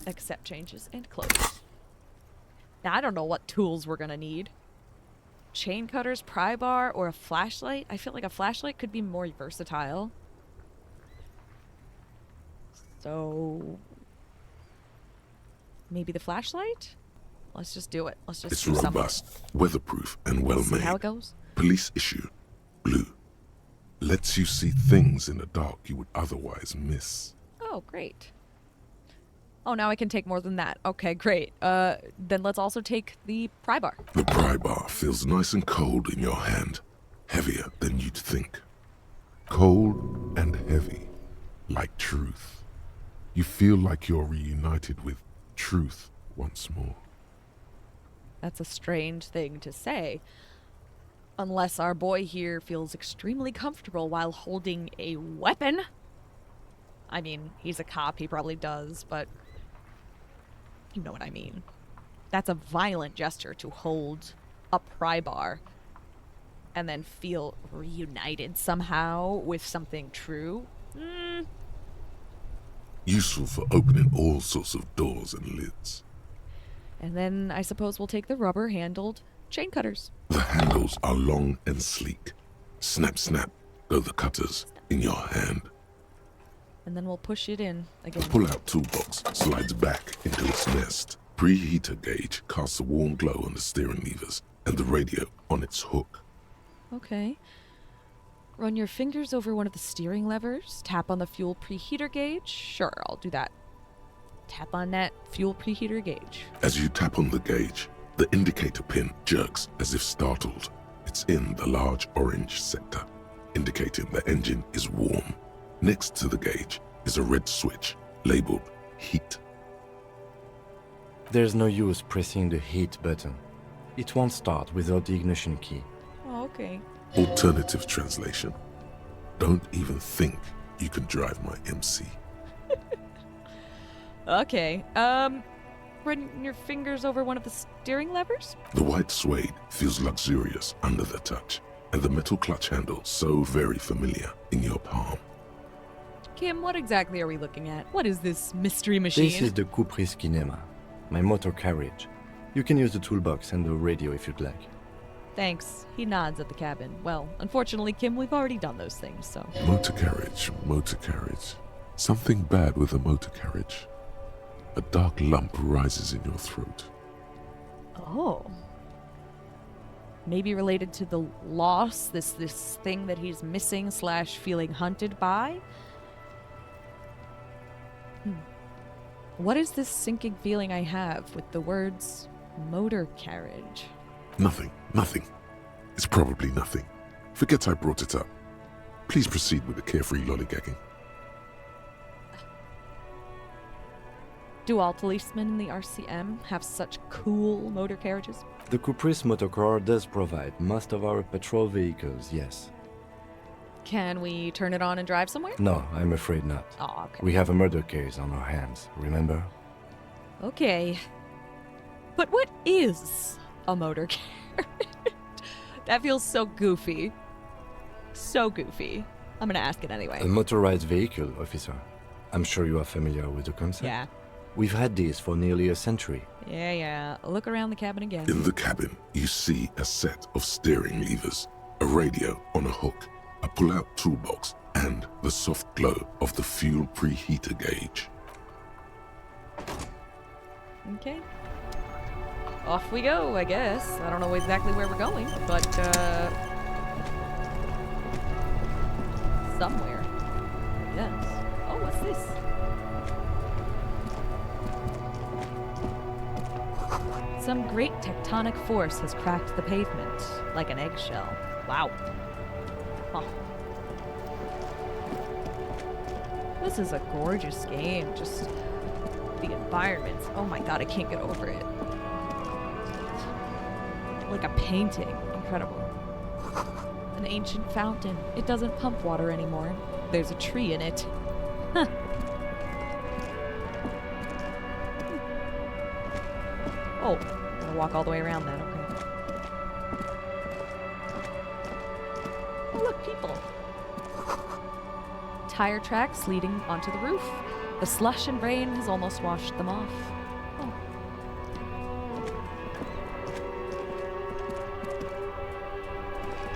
Accept changes and close. Now, I don't know what tools we're gonna need. Chain cutters, pry bar, or a flashlight? I feel like a flashlight could be more versatile. So... maybe the flashlight? Let's just do it. Let's just do something. It's robust, weatherproof, and well-made. See how it goes? Police issue. Blue. Lets you see things in the dark you would otherwise miss. Oh, great. Oh, now I can take more than that. Okay, great. Then let's also take the pry bar. The pry bar feels nice and cold in your hand. Heavier than you'd think. Cold and heavy. Like truth. You feel like you're reunited with truth once more. That's a strange thing to say. Unless our boy here feels extremely comfortable while holding a weapon. I mean, he's a cop, he probably does, but you know what I mean. That's a violent gesture to hold a pry bar and then feel reunited somehow with something true. Useful for opening all sorts of doors and lids. And then I suppose we'll take the rubber-handled chain cutters. The handles are long and sleek. Snap, snap, go the cutters in your hand. And then we'll push it in again. The pull-out toolbox slides back into its nest. Preheater gauge casts a warm glow on the steering levers and the radio on its hook. Okay. Run your fingers over one of the steering levers. Tap on the fuel preheater gauge. Sure, I'll do that. Tap on that fuel preheater gauge. As you tap on the gauge, the indicator pin jerks as if startled. It's in the large orange sector, indicating the engine is warm. Next to the gauge is a red switch labeled heat. There's no use pressing the heat button. It won't start without the ignition key. Oh, okay. Alternative translation. Don't even think you can drive my MC. Okay. Run your fingers over one of the steering levers? The white suede feels luxurious under the touch, and the metal clutch handle so very familiar in your palm. Kim, what exactly are we looking at? What is this mystery machine? This is the Caprice Kinema, my motor carriage. You can use the toolbox and the radio if you'd like. Thanks. He nods at the cabin. Well, unfortunately, Kim, we've already done those things, so... Motor carriage, motor carriage. Something bad with a motor carriage. A dark lump rises in your throat. Oh. Maybe related to the loss, this thing that he's missing / feeling hunted by? What is this sinking feeling I have with the words motor carriage? Nothing. It's probably nothing. Forget I brought it up. Please proceed with the carefree lollygagging. Do all policemen in the RCM have such cool motor carriages? The Caprice Motorcar does provide most of our patrol vehicles, yes. Can we turn it on and drive somewhere? No, I'm afraid not. Oh, okay. We have a murder case on our hands, remember? Okay. But what is a motor carriage? That feels so goofy. So goofy. I'm gonna ask it anyway. A motorized vehicle, officer. I'm sure you are familiar with the concept. Yeah. We've had these for nearly a century. Yeah. Look around the cabin again. In the cabin, you see a set of steering levers, a radio on a hook, a pull-out toolbox, and the soft glow of the fuel preheater gauge. Okay. Off we go, I guess. I don't know exactly where we're going, but, somewhere. Yes. Oh, what's this? Some great tectonic force has cracked the pavement, like an eggshell. Wow. Huh. This is a gorgeous game. Just the environments. Oh my god, I can't get over it. Like a painting. Incredible. An ancient fountain. It doesn't pump water anymore. There's a tree in it. Huh. Oh, I'm gonna walk all the way around then, okay. Oh look, people. Tire tracks leading onto the roof. The slush and rain has almost washed them off. Oh.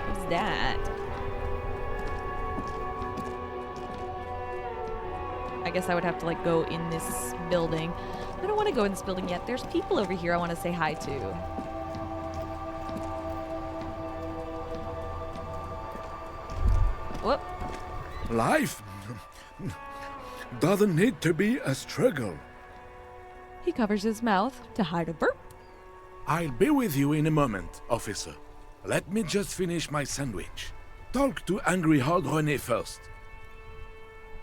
What's that? I guess I would have to like go in this building. I don't want to go in this building yet. There's people over here I want to say hi to. Whoop. Life doesn't need to be a struggle. He covers his mouth to hide a burp. I'll be with you in a moment, officer. Let me just finish my sandwich. Talk to angry old René first.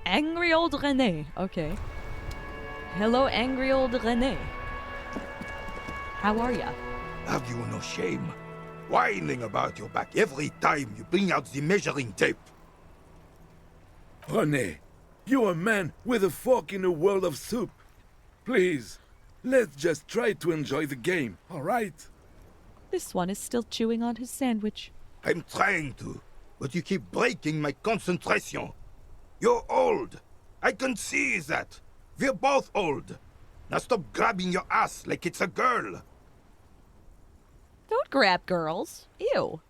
Angry old René. Okay. Hello, angry old René. How are ya? Have you no shame? Whining about your back every time you bring out the measuring tape. René, you're a man with a fork in a world of soup. Please, let's just try to enjoy the game, all right? This one is still chewing on his sandwich. I'm trying to, but you keep breaking my concentration. You're old. I can see that. We're both old. Now stop grabbing your ass like it's a girl. Don't grab girls. Ew.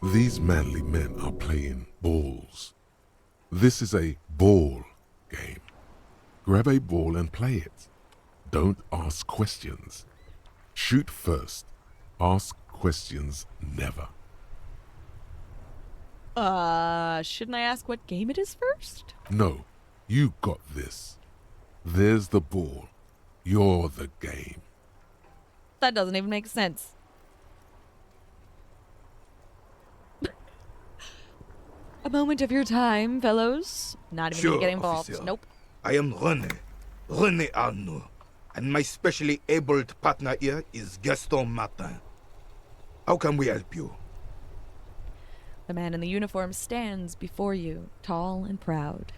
These manly men are playing balls. This is a ball game. Grab a ball and play it. Don't ask questions. Shoot first. Ask questions never. Shouldn't I ask what game it is first? No, you got this. There's the ball. You're the game. That doesn't even make sense. A moment of your time, fellows. Not even Sure, gonna get involved. officer. Nope. I am René Arnaud, and my specially abled partner here is Gaston Martin. How can we help you? The man in the uniform stands before you, tall and proud.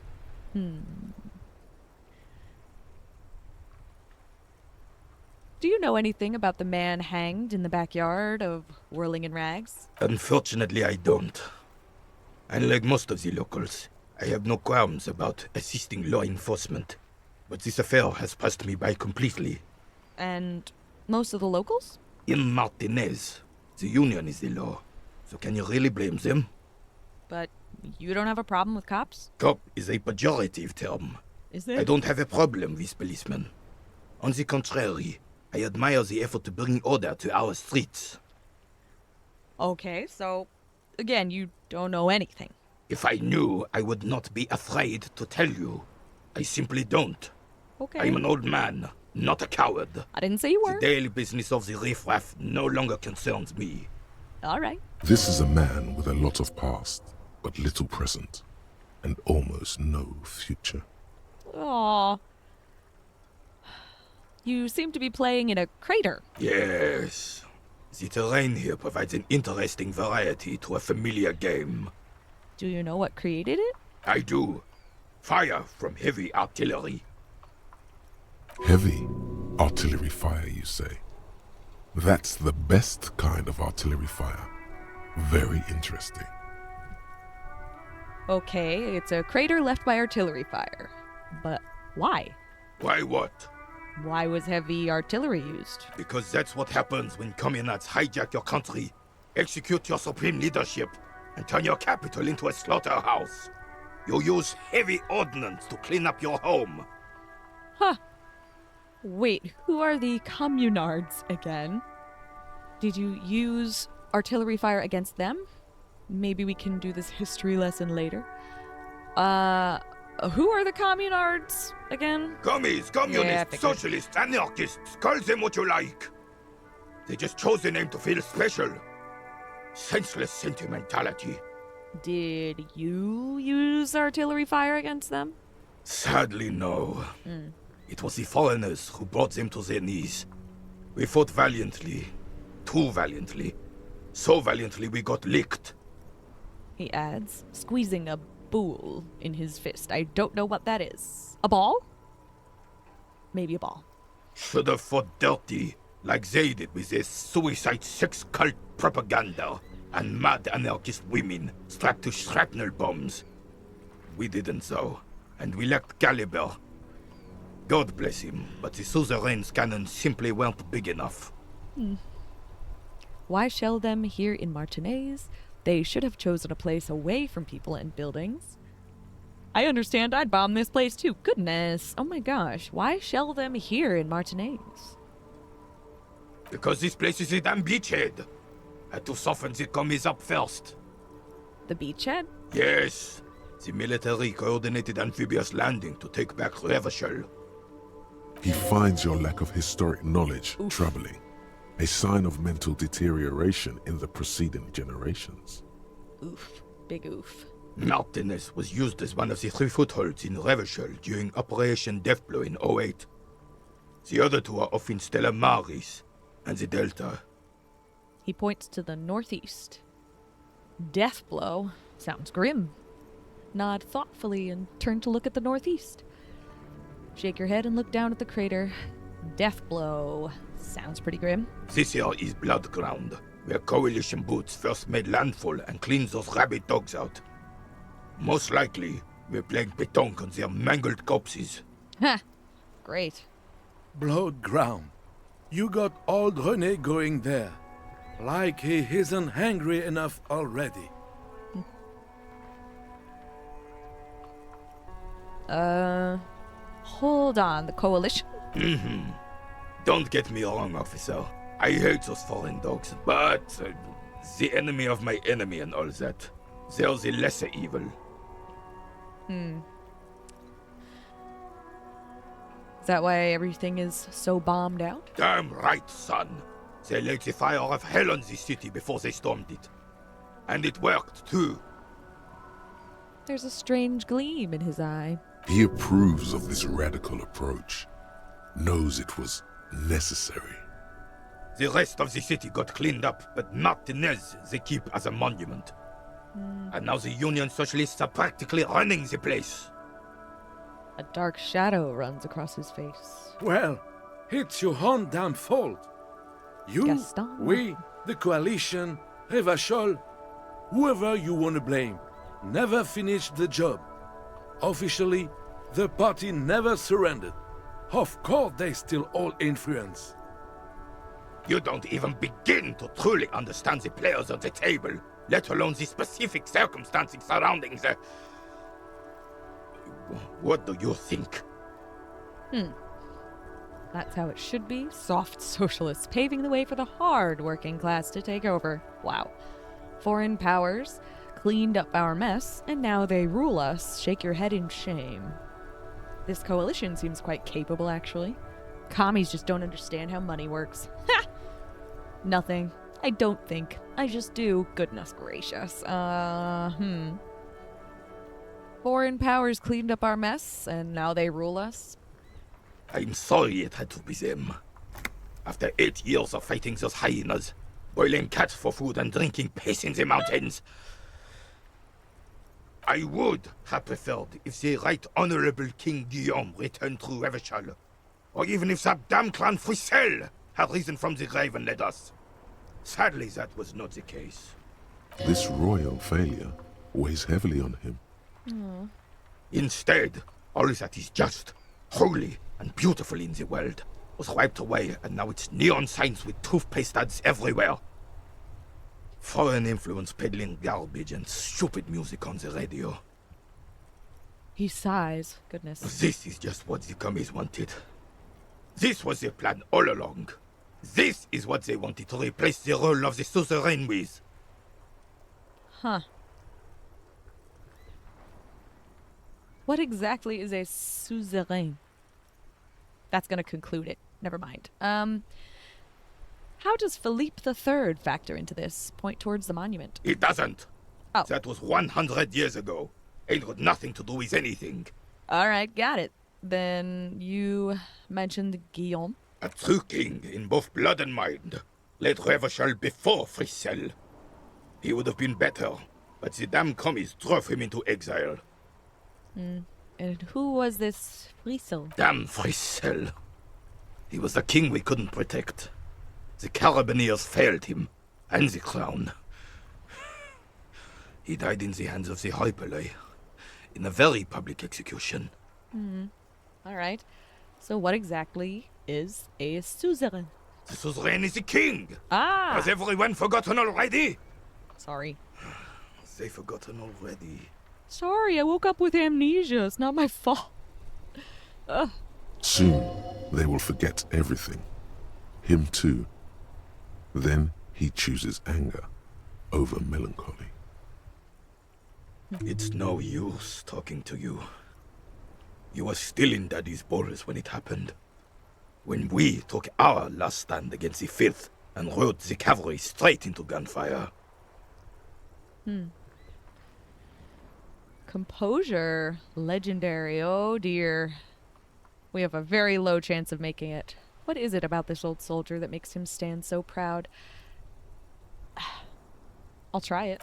Do you know anything about the man hanged in the backyard of Whirling in Rags? Unfortunately, I don't. Unlike most of the locals, I have no qualms about assisting law enforcement. But this affair has passed me by completely. And most of the locals? In Martinez, the union is the law. So can you really blame them? But you don't have a problem with cops? Cop is a pejorative term. Is it? I don't have a problem with policemen. On the contrary, I admire the effort to bring order to our streets. Okay, so, again, you don't know anything. If I knew, I would not be afraid to tell you. I simply don't. Okay. I'm an old man, not a coward. I didn't say you were. The daily business of the riffraff no longer concerns me. All right. This is a man with a lot of past, but little present, and almost no future. Aww. You seem to be playing in a crater. Yes. The terrain here provides an interesting variety to a familiar game. Do you know what created it? I do. Fire from heavy artillery. Heavy artillery fire, you say? That's the best kind of artillery fire. Very interesting. Okay, it's a crater left by artillery fire. But why? Why what? Why was heavy artillery used? Because that's what happens when communards hijack your country, execute your supreme leadership, and turn your capital into a slaughterhouse. You use heavy ordnance to clean up your home. Huh. Wait, who are the communards again? Did you use artillery fire against them? Maybe we can do this history lesson later. Who are the communards again? Commies, communists, socialists, anarchists, call them what you like. They just chose the name to feel special. Senseless sentimentality. Did you use artillery fire against them? Sadly, no. It was the foreigners who brought them to their knees. We fought valiantly. Too valiantly. So valiantly we got licked. He adds, squeezing a boule in his fist. I don't know what that is. A ball? Maybe a ball. Should have fought dirty, like they did with their suicide sex cult propaganda and mad anarchist women strapped to shrapnel bombs. We didn't though, and we lacked caliber. God bless him, but the suzerain's cannons simply weren't big enough. Why shell them here in Martinez? They should have chosen a place away from people and buildings. I understand I'd bomb this place too. Goodness. Oh my gosh. Why shell them here in Martinez? Because this place is a damn beachhead. Had to soften the commies up first. The beachhead? Yes. The military coordinated amphibious landing to take back Revachol. He finds your lack of historic knowledge troubling, a sign of mental deterioration in the preceding generations. Oof. Big oof. Martinez was used as one of the 3 footholds in Revachol during Operation Deathblow in 08. The other 2 are off in Stella Maris and the Delta. He points to the northeast. Deathblow sounds grim. Nod thoughtfully and turn to look at the northeast. Shake your head and look down at the crater. Deathblow sounds pretty grim. This here is Blood Ground, where coalition boots first made landfall and cleaned those rabid dogs out. Most likely, we're playing pétanque on their mangled corpses. Ha! Great. Blood ground. You got old René going there. Like he isn't hungry enough already. Hold on. The coalition? Don't get me wrong, officer. I hate those foreign dogs, but the enemy of my enemy and all that. They're the lesser evil. Is that why everything is so bombed out? Damn right, son. They laid the fire of hell on the city before they stormed it. And it worked, too. There's a strange gleam in his eye. He approves of this radical approach, knows it was necessary. The rest of the city got cleaned up, but Martinez they keep as a monument. And now the Union Socialists are practically running the place. A dark shadow runs across his face. Well, it's your own damn fault. You, Gaston. we, the coalition, Revachol, whoever you want to blame, never finished the job. Officially, the party never surrendered. Of course they still hold influence. You don't even begin to truly understand the players on the table, let alone the specific circumstances surrounding the... What do you think? That's how it should be. Soft socialists paving the way for the hard working class to take over. Wow. Foreign powers cleaned up our mess, and now they rule us. Shake your head in shame. This coalition seems quite capable, actually. Commies just don't understand how money works. Ha! Nothing. I don't think. I just do. Goodness gracious. Foreign powers cleaned up our mess, and now they rule us. I'm sorry it had to be them. After 8 years of fighting those hyenas, boiling cats for food and drinking piss in the mountains, I would have preferred if the Right Honorable King Guillaume returned through Revachol, or even if that damn clan Frisel had risen from the grave and led us. Sadly, that was not the case. This royal failure weighs heavily on him. Instead, all that is just, holy, and beautiful in the world was wiped away, and now it's neon signs with toothpaste ads everywhere. Foreign influence peddling garbage and stupid music on the radio. He sighs. Goodness. This is just what the commies wanted. This was their plan all along. This is what they wanted to replace the role of the suzerain with. Huh. What exactly is a suzerain? That's going to conclude it. Never mind. How does Philippe III factor into this? Point towards the monument. It doesn't. Oh. That was 100 years ago. Ain't got nothing to do with anything. All right, got it. Then you mentioned Guillaume. A true king in both blood and mind. Led Revachol before Frissel. He would have been better, but the damn commies drove him into exile. And who was this Frissel? Damn Frissel. He was the king we couldn't protect. The Carabineers failed him, and the crown. He died in the hands of the Hyperlay, in a very public execution. All right. So what exactly is a suzerain? The suzerain is the king! Ah! Has everyone forgotten already? Sorry. They forgotten already. Sorry, I woke up with amnesia. It's not my fault. Ugh. Soon, they will forget everything. Him too. Then he chooses anger over melancholy. It's no use talking to you. You were still in Daddy's bowls when it happened. When we took our last stand against the Filth and rode the cavalry straight into gunfire. Composure. Legendary. Oh dear. We have a very low chance of making it. What is it about this old soldier that makes him stand so proud? I'll try it.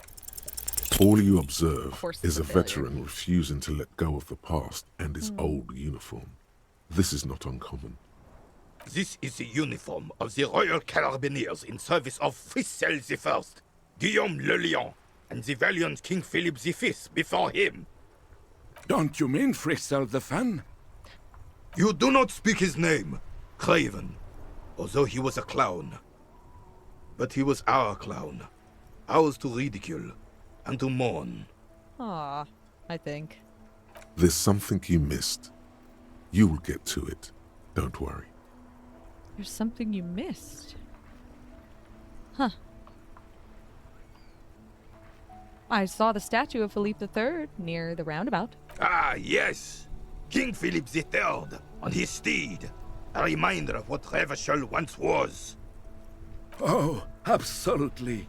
All you observe course is a it's a failure. veteran refusing to let go of the past and his old uniform. This is not uncommon. This is the uniform of the Royal Carabineers in service of Frissel I, Guillaume le Lion, and the valiant King Philip V before him. Don't you mean Frissel the Fan? You do not speak his name, Craven, although he was a clown. But he was our clown, ours to ridicule and to mourn. Aw, I think. There's something you missed. You will get to it. Don't worry. There's something you missed. Huh. I saw the statue of Philippe III near the roundabout. Ah, yes! King Philip III on his steed. A reminder of what Revachol once was. Oh, absolutely.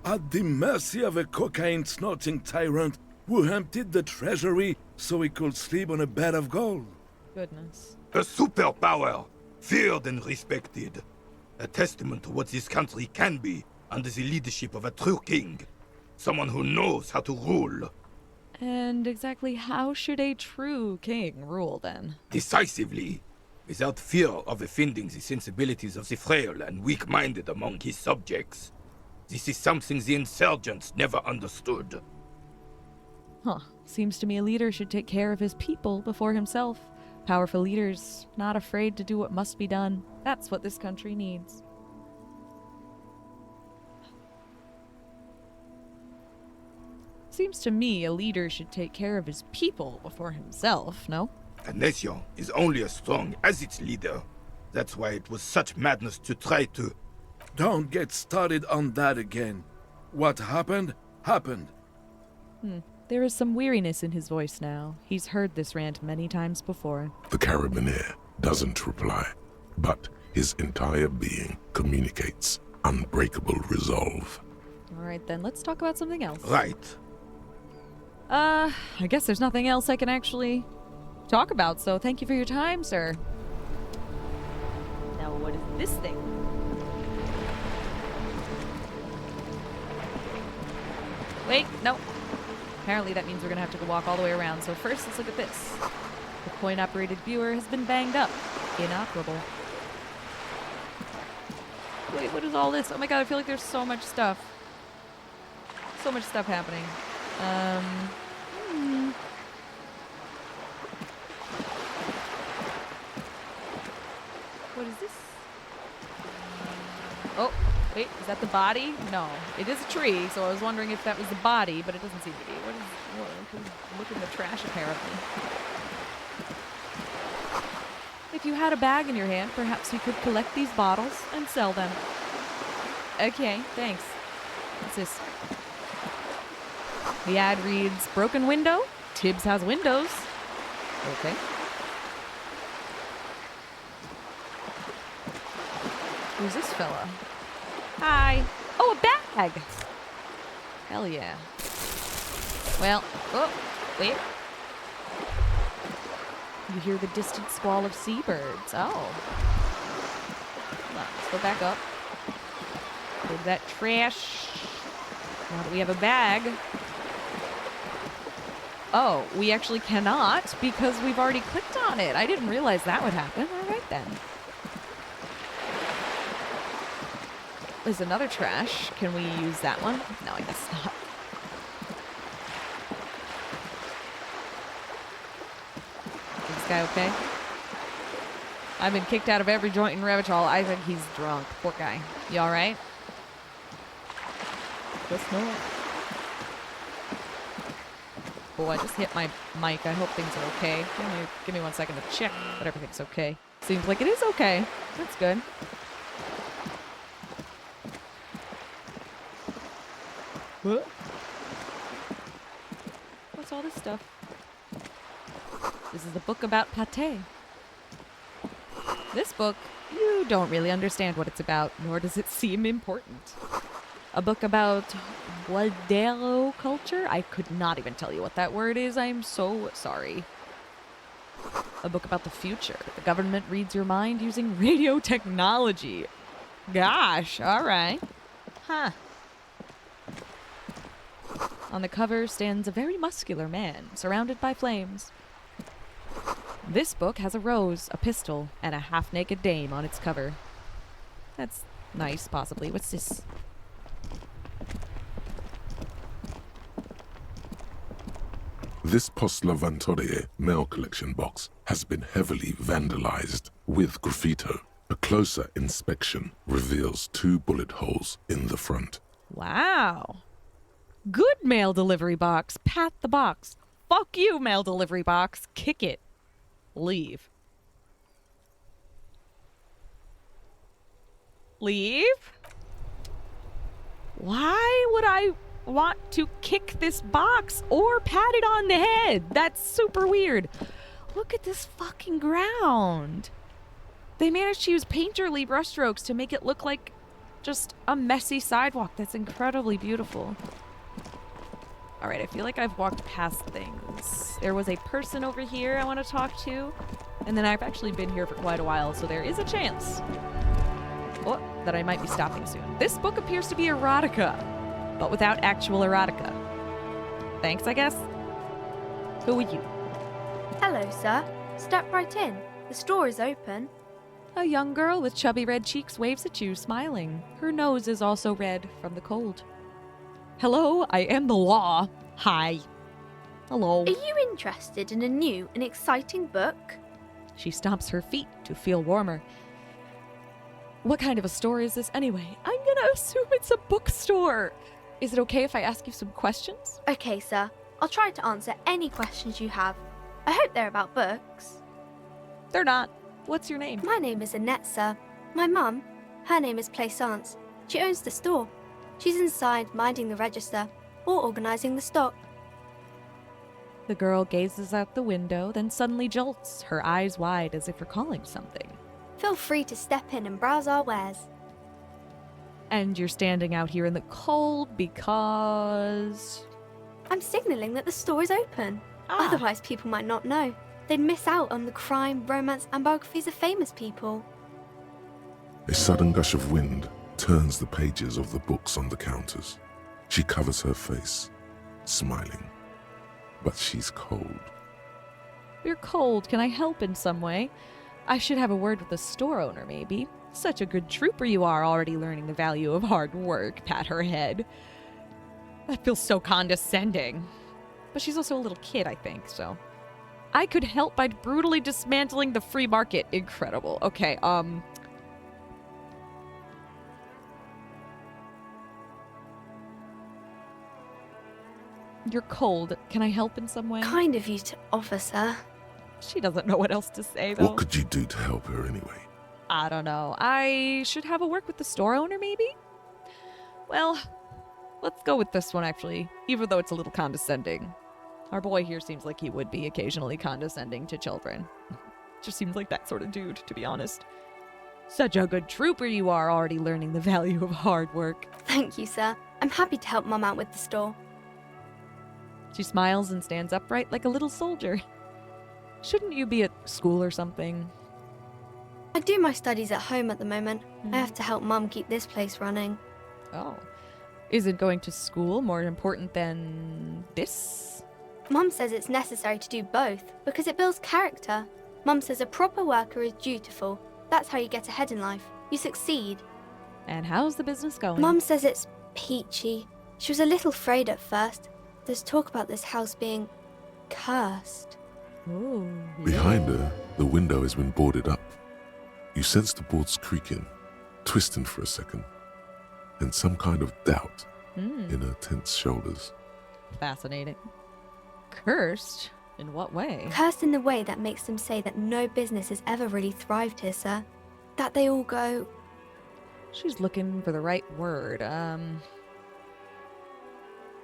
At the mercy of a cocaine-snorting tyrant who emptied the treasury so he could sleep on a bed of gold. Goodness. A superpower, feared and respected. A testament to what this country can be under the leadership of a true king. Someone who knows how to rule. And exactly how should a true king rule then? Decisively, without fear of offending the sensibilities of the frail and weak-minded among his subjects. This is something the insurgents never understood. Huh. Seems to me a leader should take care of his people before himself. Powerful leaders, not afraid to do what must be done. That's what this country needs. Seems to me a leader should take care of his people before himself, no? A nation is only as strong as its leader. That's why it was such madness to try to... Don't get started on that again. What happened, happened. There is some weariness in his voice now. He's heard this rant many times before. The Carabineer doesn't reply, but his entire being communicates unbreakable resolve. Alright then, let's talk about something else. Right. I guess there's nothing else I can actually talk about, so thank you for your time, sir. Now what is this thing? Wait, no. Apparently that means we're gonna have to go walk all the way around, so first let's look at this. The coin-operated viewer has been banged up. Inoperable. Wait, what is all this? Oh my god, I feel like there's so much stuff. So much stuff happening. What is this? Oh, wait, is that the body? No, it is a tree, so I was wondering if that was the body, but it doesn't seem to be. Look in the trash, apparently. If you had a bag in your hand, perhaps we could collect these bottles and sell them. Okay, thanks. What's this? The ad reads, broken window? Tibbs has windows. Okay. Who's this fella? Hi. Oh, a bag! Hell yeah. Well, oh, wait. You hear the distant squall of seabirds. Oh. Hold on, let's go back up. Go to that trash. Now that we have a bag. Oh, we actually cannot because we've already clicked on it. I didn't realize that would happen. All right, then. There's another trash. Can we use that one? No, I guess not. Is this guy okay? I've been kicked out of every joint in Revachol. I think he's drunk. Poor guy. You all right? Guess not. Oh, I just hit my mic. I hope things are okay. Give me 1 second to check that everything's okay. Seems like it is okay. That's good. What? What's all this stuff? This is a book about pate. This book, you don't really understand what it's about, nor does it seem important. A book about Waldero culture? I could not even tell you what that word is. I'm so sorry. A book about the future. The government reads your mind using radio technology. Gosh, all right. Huh. On the cover stands a very muscular man, surrounded by flames. This book has a rose, a pistol, and a half-naked dame on its cover. That's nice, possibly. What's this? This Postlavantorie mail collection box has been heavily vandalized with graffito. A closer inspection reveals 2 bullet holes in the front. Wow. Good mail delivery box. Pat the box. Fuck you, mail delivery box. Kick it. Leave. Leave? Why would I want to kick this box or pat it on the head? That's super weird. Look at this fucking ground. They managed to use painterly brushstrokes to make it look like just a messy sidewalk. That's incredibly beautiful. All right, I feel like I've walked past things. There was a person over here I want to talk to, and then I've actually been here for quite a while, so there is a chance that I might be stopping soon. This book appears to be erotica, but without actual erotica. Thanks, I guess. Who are you? Hello, sir. Step right in. The store is open. A young girl with chubby red cheeks waves at you, smiling. Her nose is also red from the cold. Hello, I am the law. Hi. Hello. Are you interested in a new and exciting book? She stomps her feet to feel warmer. What kind of a store is this anyway? I'm gonna assume it's a bookstore. Is it okay if I ask you some questions? Okay, sir. I'll try to answer any questions you have. I hope they're about books. They're not. What's your name? My name is Annette, sir. My mum, her name is Plaisance. She owns the store. She's inside minding the register or organizing the stock. The girl gazes out the window, then suddenly jolts, her eyes wide as if recalling something. Feel free to step in and browse our wares. And you're standing out here in the cold because... I'm signaling that the store is open. Otherwise people might not know. They'd miss out on the crime, romance and biographies of famous people. A sudden gush of wind turns the pages of the books on the counters. She covers her face, smiling. But she's cold. You're cold. Can I help in some way? I should have a word with the store owner, maybe. Such a good trooper you are, already learning the value of hard work. Pat her head. That feels so condescending. But she's also a little kid, I think, so... I could help by brutally dismantling the free market. Incredible. Okay, You're cold. Can I help in some way? Kind of you to offer, sir. She doesn't know what else to say, though. What could you do to help her anyway? I don't know. I should have a word with the store owner, maybe? Well, let's go with this one, actually, even though it's a little condescending. Our boy here seems like he would be occasionally condescending to children. Just seems like that sort of dude, to be honest. Such a good trooper you are, already learning the value of hard work. Thank you, sir. I'm happy to help Mum out with the store. She smiles and stands upright like a little soldier. Shouldn't you be at school or something? I do my studies at home at the moment. I have to help Mum keep this place running. Oh. Isn't going to school more important than this? Mum says it's necessary to do both because it builds character. Mum says a proper worker is dutiful. That's how you get ahead in life. You succeed. And how's the business going? Mum says it's peachy. She was a little afraid at first. There's talk about this house being cursed. Ooh, Behind her, the window has been boarded up. You sense the boards creaking, twisting for a second, and some kind of doubt in her tense shoulders. Fascinating. Cursed? In what way? Cursed in the way that makes them say that no business has ever really thrived here, sir. That they all go... She's looking for the right word.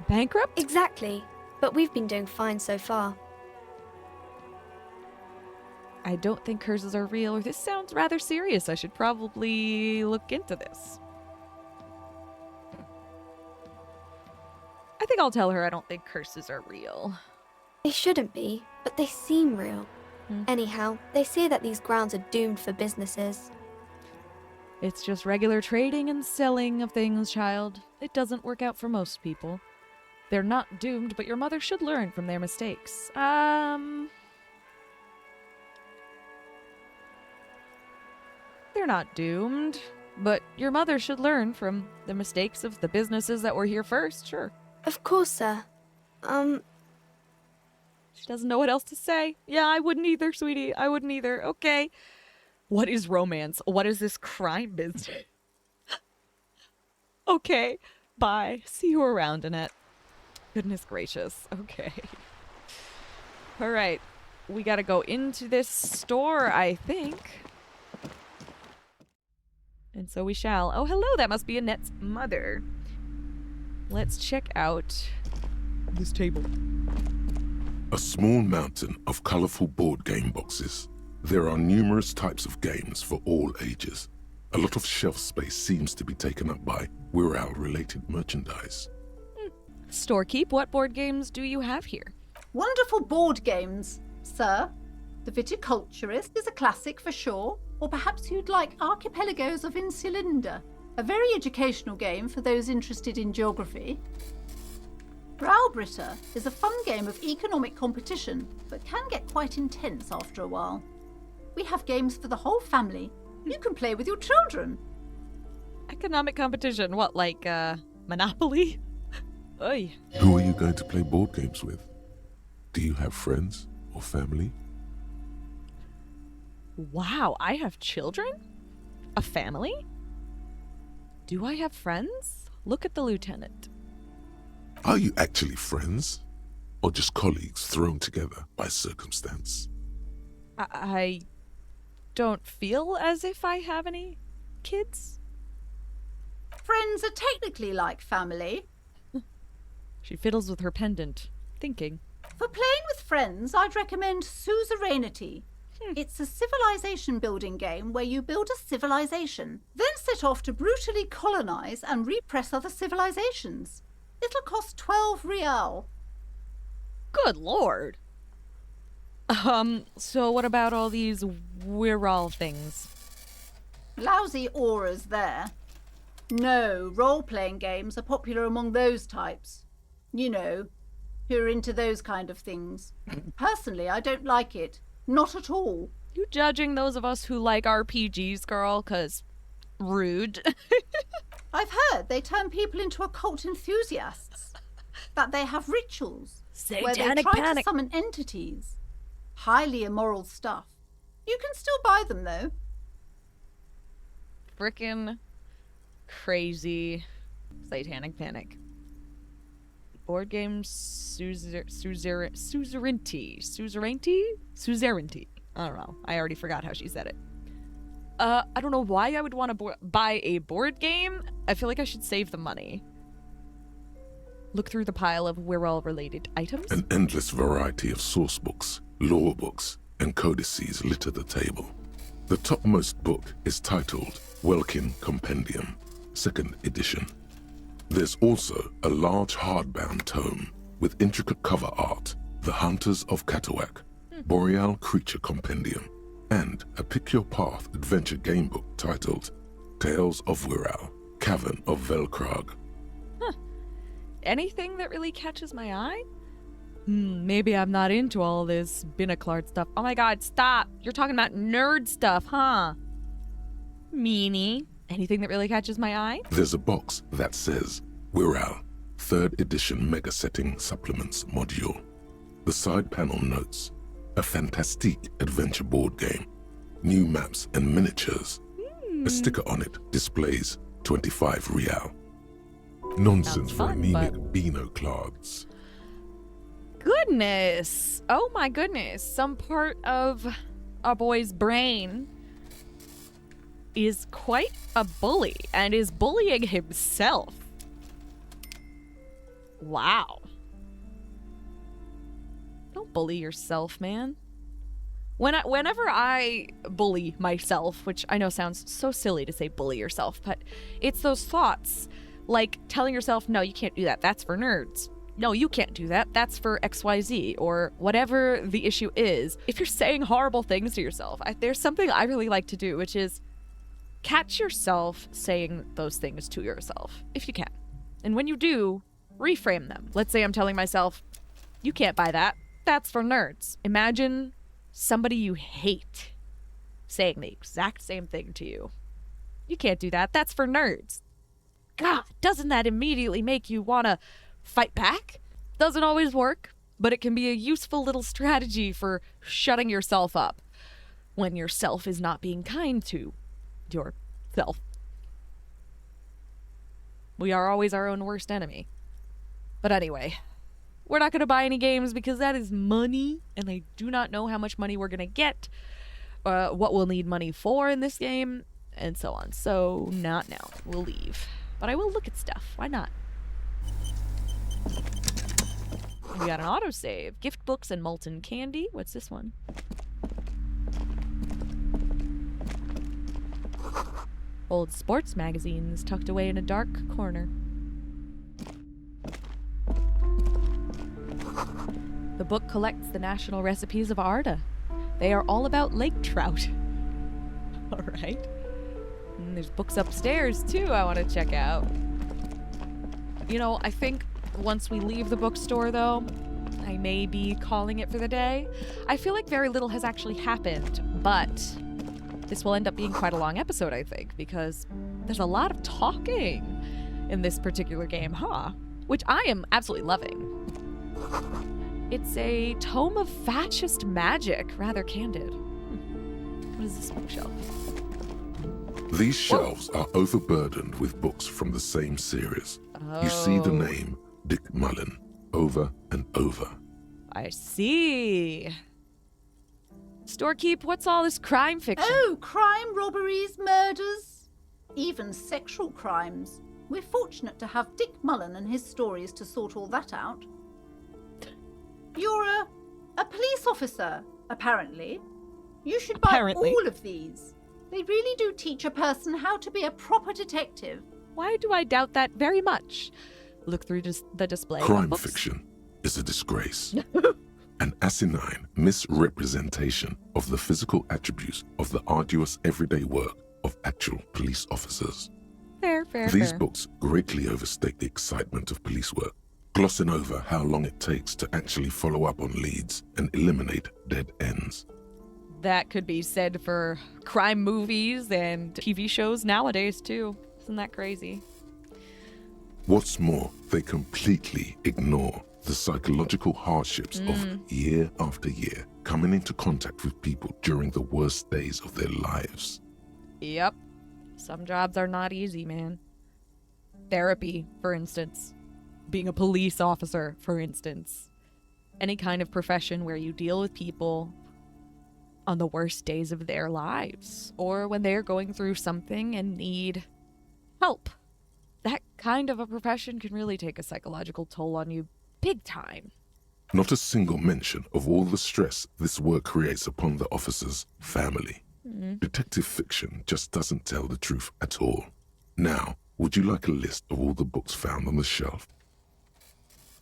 Bankrupt? Exactly. But we've been doing fine so far. I don't think curses are real, or this sounds rather serious. I should probably look into this. I think I'll tell her I don't think curses are real. They shouldn't be, but they seem real. Anyhow, they say that these grounds are doomed for businesses. It's just regular trading and selling of things, child. It doesn't work out for most people. They're not doomed, but your mother should learn from their mistakes. They're not doomed, but your mother should learn from the mistakes of the businesses that were here first, sure. Of course, sir. She doesn't know what else to say. Yeah, I wouldn't either, sweetie. I wouldn't either. Okay. What is romance? What is this crime business? Okay. Bye. See you around, Annette. Goodness gracious. Okay. All right. We gotta go into this store, I think. And so we shall. Oh, hello. That must be Annette's mother. Let's check out this table. A small mountain of colorful board game boxes. There are numerous types of games for all ages. A lot of shelf space seems to be taken up by Wirral-related merchandise. Storekeep, what board games do you have here? Wonderful board games, sir. The Viticulturist is a classic for sure, or perhaps you'd like Archipelagos of Insulinda, a very educational game for those interested in geography. Browbritter is a fun game of economic competition, but can get quite intense after a while. We have games for the whole family. You can play with your children. Economic competition? What, like, Monopoly? Oy. Who are you going to play board games with? Do you have friends or family? Wow, I have children? A family? Do I have friends? Look at the lieutenant. Are you actually friends? Or just colleagues thrown together by circumstance? I don't feel as if I have any kids. Friends are technically like family. She fiddles with her pendant, thinking. For playing with friends, I'd recommend Suzerainty. It's a civilization building game where you build a civilization, then set off to brutally colonize and repress other civilizations. It'll cost 12 real. Good lord. So what about all these Wirral things? Lousy auras there. No, role-playing games are popular among those types. You know, who are into those kind of things. Personally, I don't like it. Not at all. You judging those of us who like RPGs, girl? 'Cause rude. I've heard they turn people into occult enthusiasts. That they have rituals where they try to summon entities. Highly immoral stuff. You can still buy them, though. Frickin' crazy satanic panic. Board game Suzerainty? I don't know. I already forgot how she said it. I don't know why I would want to buy a board game. I feel like I should save the money. Look through the pile of Wirral-related items. An endless variety of source books, lore books, and codices litter the table. The topmost book is titled Welkin Compendium, 2nd edition. There's also a large hardbound tome with intricate cover art, The Hunters of Catawak. Boreal Creature Compendium, and a pick-your-path adventure gamebook titled Tales of Wirral, Cavern of Velkrag. Anything that really catches my eye? Maybe I'm not into all this Binaclard stuff. Oh my god, stop! You're talking about nerd stuff, huh? Meanie. Anything that really catches my eye? There's a box that says Wirral, 3rd edition Mega Setting Supplements Module. The side panel notes, a fantastique adventure board game, new maps and miniatures. A sticker on it displays 25 real. Nonsense for anemic Binoclards. Goodness! Oh my goodness. Some part of our boy's brain is quite a bully and is bullying himself. Wow. Don't bully yourself, man. Whenever I bully myself, which I know sounds so silly to say bully yourself, but it's those thoughts like telling yourself, no, you can't do that. That's for nerds. No, you can't do that. That's for XYZ, or whatever the issue is. If you're saying horrible things to yourself, there's something I really like to do, which is catch yourself saying those things to yourself, if you can. And when you do, reframe them. Let's say I'm telling myself, you can't buy that. That's for nerds. Imagine somebody you hate saying the exact same thing to you. You can't do that. That's for nerds. God, doesn't that immediately make you want to fight back? Doesn't always work, but it can be a useful little strategy for shutting yourself up when yourself is not being kind to yourself. We are always our own worst enemy. But anyway, we're not going to buy any games because that is money, and I do not know how much money we're going to get, what we'll need money for in this game, and so on. So, not now. We'll leave. But I will look at stuff. Why not? We got an autosave. Gift books and molten candy. What's this one? Old sports magazines tucked away in a dark corner. The book collects the national recipes of Arda. They are all about lake trout. All right. And there's books upstairs, too, I want to check out. You know, I think once we leave the bookstore, though, I may be calling it for the day. I feel like very little has actually happened, but this will end up being quite a long episode, I think, because there's a lot of talking in this particular game, huh? Which I am absolutely loving. It's a tome of fascist magic, rather candid. What is this bookshelf? These shelves are overburdened with books from the same series. You see the name Dick Mullen over and over. I see. Storekeep, what's all this crime fiction? Oh, crime, robberies, murders, even sexual crimes. We're fortunate to have Dick Mullen and his stories to sort all that out. You're a police officer, apparently. You should buy all of these. They really do teach a person how to be a proper detective. Why do I doubt that very much? Look through the display. Crime fiction is a disgrace. An asinine misrepresentation of the physical attributes of the arduous everyday work of actual police officers. Fair. These books greatly overstate the excitement of police work, glossing over how long it takes to actually follow up on leads and eliminate dead ends. That could be said for crime movies and TV shows nowadays, too. Isn't that crazy? What's more, they completely ignore the psychological hardships of year after year coming into contact with people during the worst days of their lives. Yep. Some jobs are not easy, man. Therapy, for instance. Being a police officer, for instance. Any kind of profession where you deal with people on the worst days of their lives, or when they're going through something and need help. That kind of a profession can really take a psychological toll on you big time. Not a single mention of all the stress this work creates upon the officer's family. Detective fiction just doesn't tell the truth at all. Now, would you like a list of all the books found on the shelf?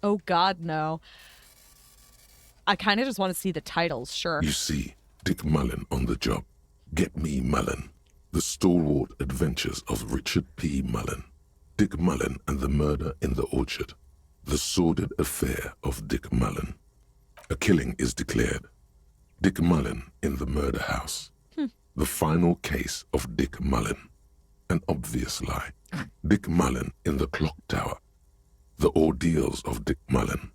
Oh God, no. I kind of just want to see the titles, sure. You see Dick Mullen on the job. Get Me Mullen. The Stalwart Adventures of Richard P. Mullen. Dick Mullen and the Murder in the Orchard. The Sordid Affair of Dick Mullen. A killing is declared. Dick Mullen in the murder house. The final case of Dick Mullen. An obvious lie. Dick Mullen in the clock tower. The ordeals of Dick Mullen.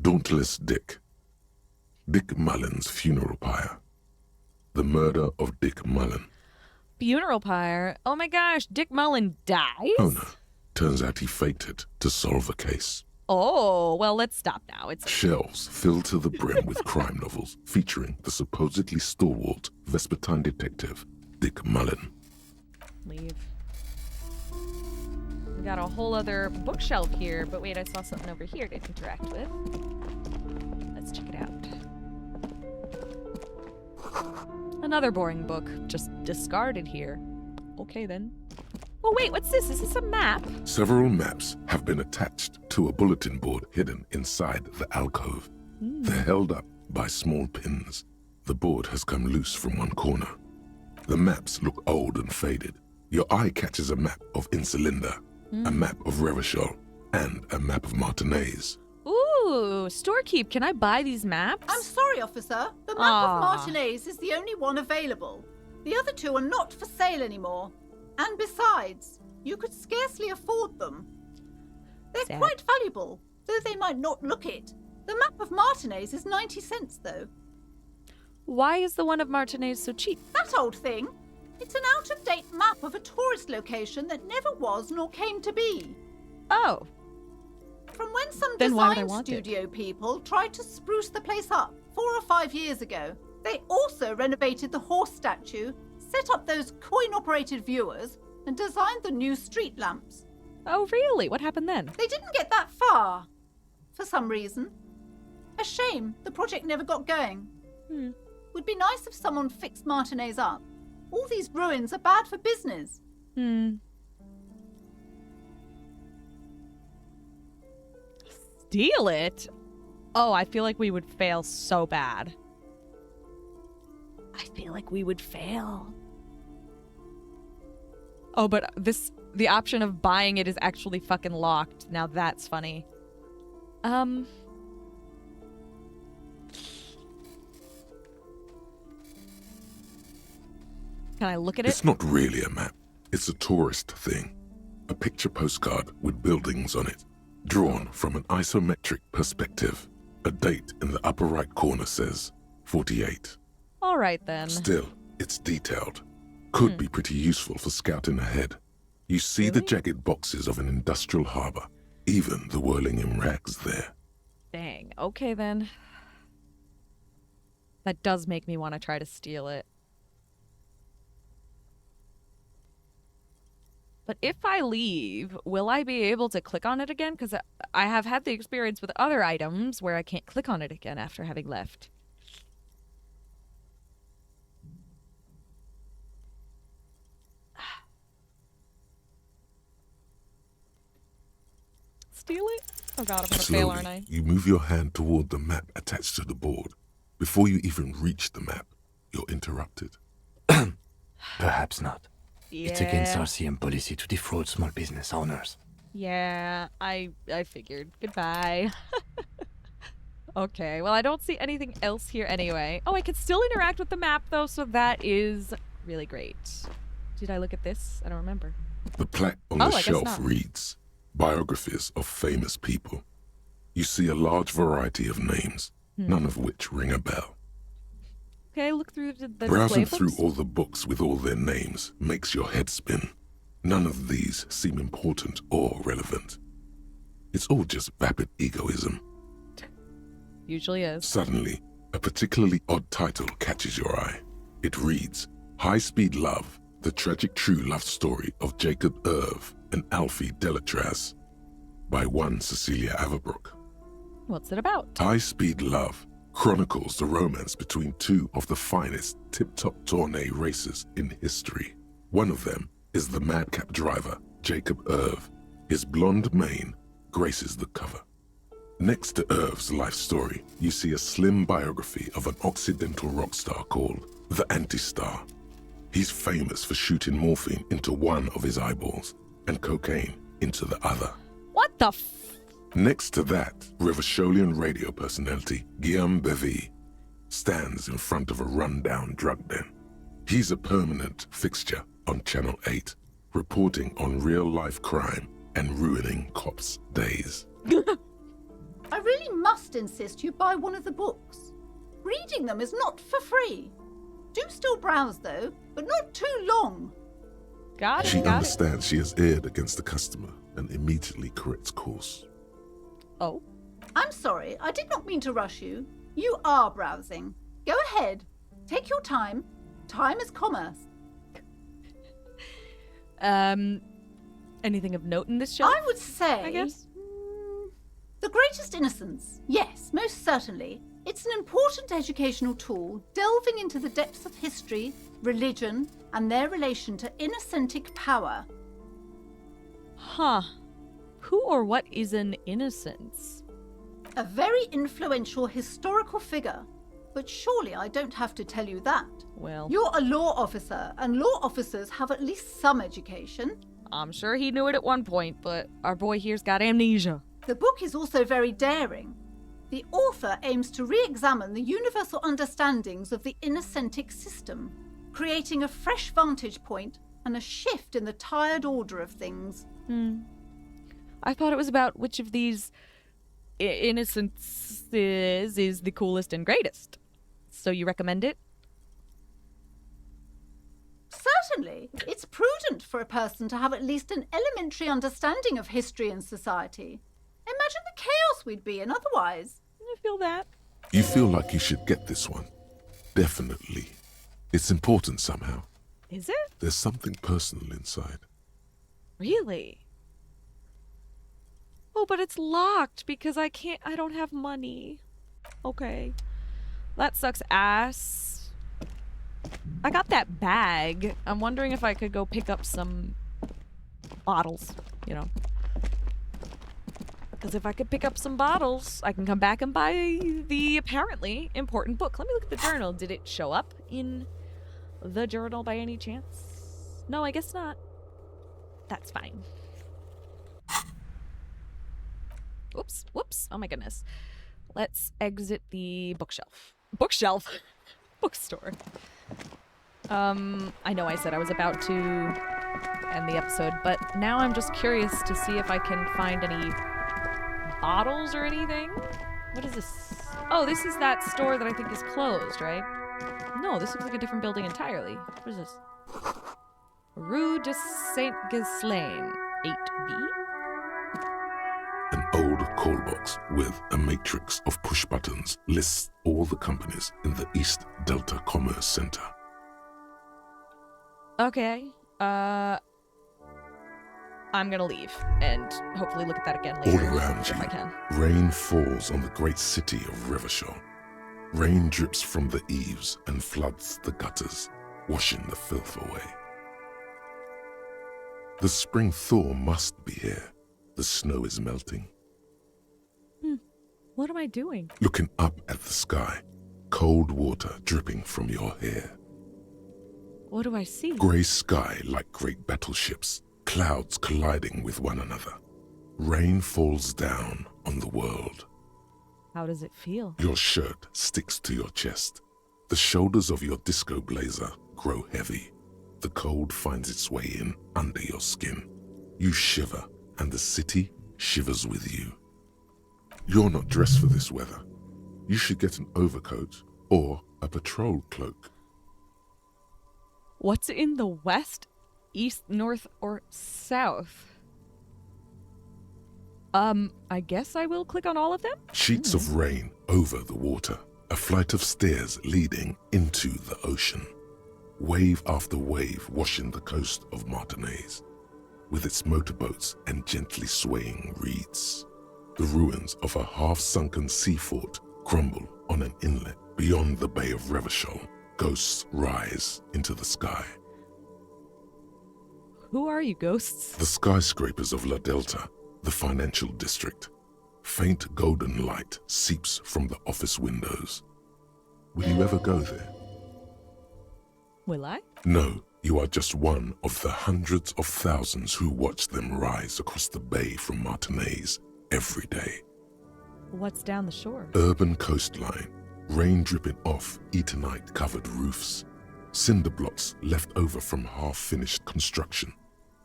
Dauntless Dick. Dick Mullen's funeral pyre. The murder of Dick Mullen. Funeral pyre? Oh my gosh, Dick Mullen dies? Oh no. Turns out he faked it to solve a case. Oh, well, let's stop now. It's Shelves filled to the brim with crime novels featuring the supposedly stalwart Vespertine detective, Dick Mullen. Leave. We got a whole other bookshelf here, but wait, I saw something over here to interact with. Let's check it out. Another boring book, just discarded here. Okay then. Oh wait, what's this? Is this a map? Several maps have been attached to a bulletin board hidden inside the alcove. They're held up by small pins. The board has come loose from one corner. The maps look old and faded. Your eye catches a map of Insulinda, a map of Revachol, and a map of Martinez. Ooh, storekeep, can I buy these maps? I'm sorry, officer. The map of Martinez is the only one available. The other two are not for sale anymore. And besides, you could scarcely afford them. They're quite valuable, though they might not look it. The map of Martinez is 90 cents, though. Why is the one of Martinez so cheap? That old thing. It's an out-of-date map of a tourist location that never was nor came to be. Oh. From when some Then why would I design want it? studio people tried to spruce the place up 4 or 5 years ago. They also renovated the horse statue, set up those coin-operated viewers, and designed the new street lamps. Oh, really? What happened then? They didn't get that far, for some reason. A shame the project never got going. Would be nice if someone fixed Martinez up. All these ruins are bad for business. Steal it? Oh, I feel like we would fail so bad. I feel like we would fail. Oh, but the option of buying it is actually fucking locked. Now that's funny. Can I look at it? It's not really a map. It's a tourist thing. A picture postcard with buildings on it, drawn from an isometric perspective. A date in the upper right corner says 48. All right, then. Still, it's detailed. Could be pretty useful for scouting ahead. You see the jagged boxes of an industrial harbor, even the whirling in rags there. Dang. Okay, then. That does make me want to try to steal it. But if I leave, will I be able to click on it again? Because I have had the experience with other items where I can't click on it again after having left. Steal it? Oh god, I'm gonna fail, aren't I? You move your hand toward the map attached to the board. Before you even reach the map, you're interrupted. Perhaps not. Yeah. It's against RCM policy to defraud small business owners. Yeah, I figured. Goodbye. Okay, well, I don't see anything else here anyway. Oh, I can still interact with the map, though, so that is really great. Did I look at this? I don't remember. The plaque on the shelf reads, Biographies of Famous People. You see a large variety of names, none of which ring a bell. Okay, look through the Browsing display through books. all the books with all their names makes your head spin. None of these seem important or relevant. It's all just vapid egoism. Usually is. Suddenly, a particularly odd title catches your eye. It reads, High Speed Love, the tragic true love story of Jacob Irv and Alfie Delatraz, by one Cecilia Averbrook. What's it about? High Speed Love chronicles the romance between two of the finest tip-top tourney racers in history. One of them is the madcap driver, Jacob Irv. His blonde mane graces the cover. Next to Irv's life story, you see a slim biography of an Occidental rock star called the Anti-Star. He's famous for shooting morphine into one of his eyeballs and cocaine into the other. What the Next to that, Rivasholian radio personality Guillaume Bevy stands in front of a rundown drug den. He's a permanent fixture on Channel 8, reporting on real-life crime and ruining cops' days. I really must insist you buy one of the books. Reading them is not for free. Do still browse, though, but not too long. She understands she has erred against the customer and immediately corrects course. Oh? I'm sorry, I did not mean to rush you. You are browsing. Go ahead. Take your time. Time is commerce. Anything of note in this show? I would say... I guess. The Greatest Innocence. Yes, most certainly. It's an important educational tool, delving into the depths of history, religion, and their relation to innocentic power. Huh. Who or what is an innocence? A very influential historical figure. But surely I don't have to tell you that. Well... You're a law officer, and law officers have at least some education. I'm sure he knew it at one point, but our boy here's got amnesia. The book is also very daring. The author aims to re-examine the universal understandings of the innocentic system, creating a fresh vantage point and a shift in the tired order of things. I thought it was about which of these innocences is the coolest and greatest. So you recommend it? Certainly. It's prudent for a person to have at least an elementary understanding of history and society. Imagine the chaos we'd be in otherwise. I feel that. You feel like you should get this one. Definitely. It's important somehow. Is it? There's something personal inside. Really? Oh, but it's locked because I don't have money. Okay. That sucks ass. I got that bag. I'm wondering if I could go pick up some bottles, you know. Because if I could pick up some bottles, I can come back and buy the apparently important book. Let me look at the journal. Did it show up in the journal by any chance? No, I guess not. That's fine. Whoops, whoops. Oh my goodness. Let's exit the bookshelf. Bookshelf? Bookstore. I know I said I was about to end the episode, but now I'm just curious to see if I can find any bottles or anything. What is this? Oh, this is that store that I think is closed, right? No, this looks like a different building entirely. What is this? Rue de Saint-Ghislain, 8B? An old call box with a matrix of push buttons lists all the companies in the East Delta Commerce Center. Okay. I'm gonna leave and hopefully look at that again later. All around you, if I can. Rain falls on the great city of Rivashol. Rain drips from the eaves and floods the gutters, washing the filth away. The spring thaw must be here. The snow is melting. What am I doing? Looking up at the sky, cold water dripping from your hair. What do I see? Grey sky like great battleships, clouds colliding with one another. Rain falls down on the world. How does it feel? Your shirt sticks to your chest. The shoulders of your disco blazer grow heavy. The cold finds its way in under your skin. You shiver, and the city shivers with you. You're not dressed for this weather. You should get an overcoat or a patrol cloak. What's in the west, east, north, or south? I guess I will click on all of them? Sheets of rain over the water. A flight of stairs leading into the ocean. Wave after wave washing the coast of Martinaise, with its motorboats and gently swaying reeds. The ruins of a half-sunken sea fort crumble on an inlet beyond the Bay of Revachol. Ghosts rise into the sky. Who are you, ghosts? The skyscrapers of La Delta, the financial district. Faint golden light seeps from the office windows. Will you ever go there? Will I? No, you are just one of the hundreds of thousands who watch them rise across the bay from Martinez every day. What's down the shore? Urban coastline, rain dripping off Eternite-covered roofs, cinder blocks left over from half-finished construction,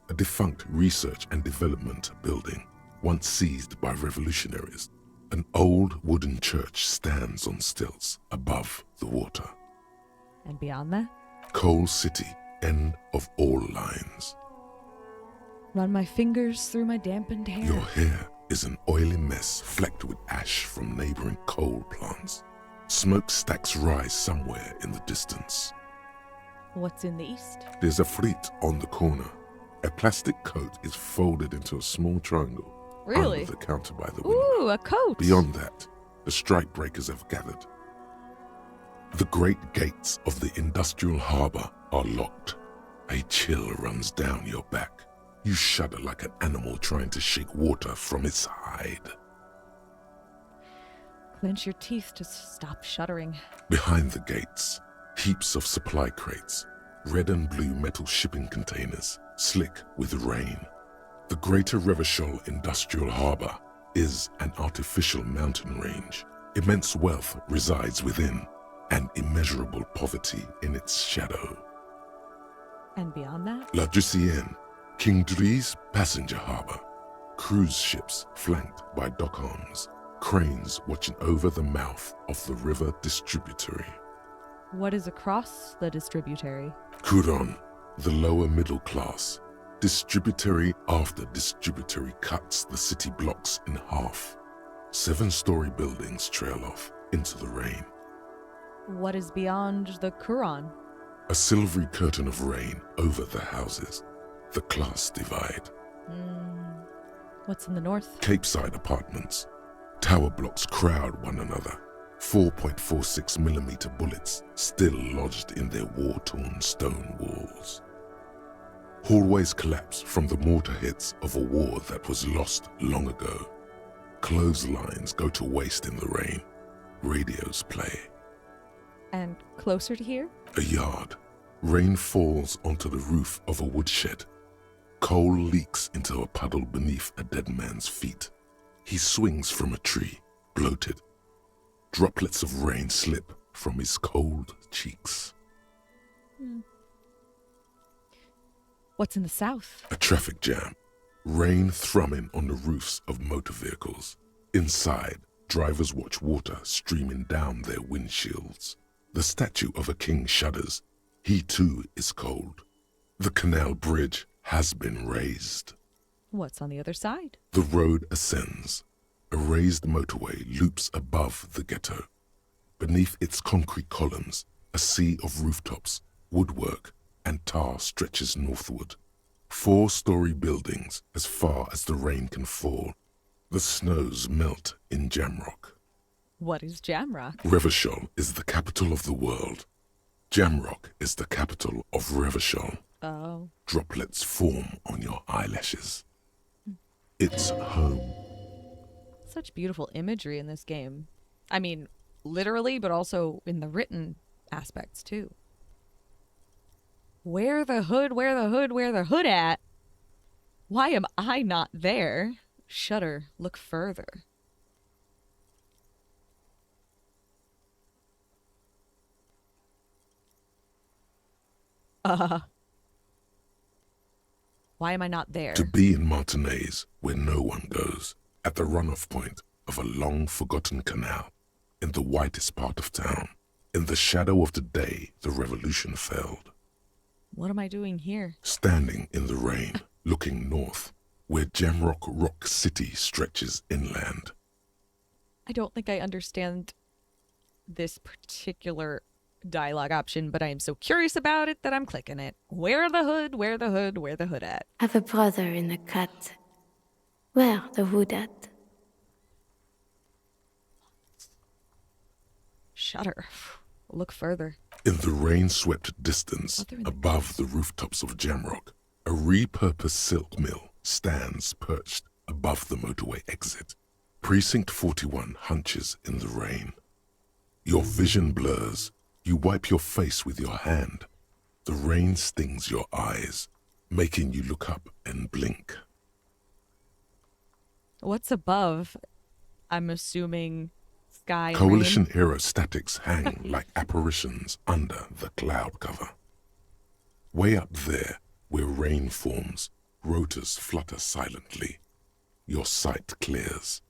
a defunct research and development building, once seized by revolutionaries. An old wooden church stands on stilts above the water. And beyond that? Coal City, end of all lines. Run my fingers through my dampened hair. Your hair is an oily mess flecked with ash from neighboring coal plants. Smokestacks rise somewhere in the distance. What's in the east? There's a fleet on the corner. A plastic coat is folded into a small triangle. Really? Under the counter by the window. Ooh, a coat. Beyond that, the strike breakers have gathered. The great gates of the industrial harbour are locked. A chill runs down your back. You shudder like an animal trying to shake water from its hide. Clench your teeth to stop shuddering. Behind the gates, heaps of supply crates, red and blue metal shipping containers, slick with rain. The Greater Revachol Industrial Harbour is an artificial mountain range. Immense wealth resides within, and immeasurable poverty in its shadow. And beyond that? La Ducienne, King Dries passenger harbour. Cruise ships flanked by dock arms. Cranes watching over the mouth of the river distributary. What is across the distributary? Couronne, the lower middle class. Distributary after distributary cuts the city blocks in half. 7-story buildings trail off into the rain. What is beyond the Couronne? A silvery curtain of rain over the houses. The class divide. What's in the north? Capeside apartments. Tower blocks crowd one another. 4.46mm bullets still lodged in their war-torn stone walls. Hallways collapse from the mortar hits of a war that was lost long ago. Clotheslines go to waste in the rain. Radios play. And closer to here? A yard. Rain falls onto the roof of a woodshed. Coal leaks into a puddle beneath a dead man's feet. He swings from a tree, bloated. Droplets of rain slip from his cold cheeks. What's in the south? A traffic jam. Rain thrumming on the roofs of motor vehicles. Inside, drivers watch water streaming down their windshields. The statue of a king shudders. He too is cold. The canal bridge has been raised. What's on the other side? The road ascends. A raised motorway loops above the ghetto. Beneath its concrete columns, a sea of rooftops, woodwork, and tar stretches northward. 4-story buildings as far as the rain can fall. The snows melt in Jamrock. What is Jamrock? Revachol is the capital of the world. Jamrock is the capital of Revachol. Oh. Droplets form on your eyelashes. It's home. Such beautiful imagery in this game. I mean, literally, but also in the written aspects, too. Where the hood, where the hood, where the hood at? Why am I not there? Shudder, look further. Why am I not there? To be in Martinez, where no one goes, at the runoff point of a long-forgotten canal, in the whitest part of town, in the shadow of the day the revolution failed. What am I doing here? Standing in the rain, looking north, where Jamrock Rock City stretches inland. I don't think I understand this particular dialogue option, but I am so curious about it that I'm clicking it. Where the hood, where the hood, where the hood at? Have a brother in the cut. Where the hood at? Shudder. Look further. In the rain-swept distance, above the rooftops of Jamrock, a repurposed silk mill stands perched above the motorway exit. Precinct 41 hunches in the rain. Your vision blurs. You wipe your face with your hand. The rain stings your eyes, making you look up and blink. What's above? I'm assuming sky and Coalition rain. era statics hang like apparitions under the cloud cover. Way up there, where rain forms, rotors flutter silently. Your sight clears.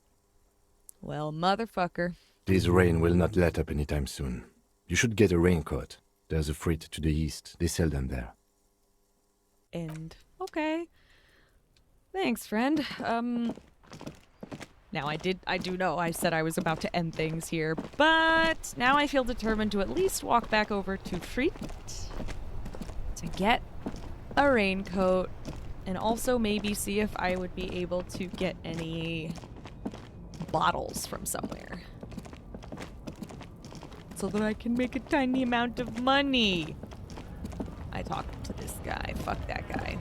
Well, motherfucker. This rain will not let up anytime soon. You should get a raincoat. There's a freight to the east. They sell them there. And okay. Thanks, friend. Now I do know I said I was about to end things here, but now I feel determined to at least walk back over to Freet to get a raincoat and also maybe see if I would be able to get any bottles from somewhere so that I can make a tiny amount of money. I talked to this guy. Fuck that guy.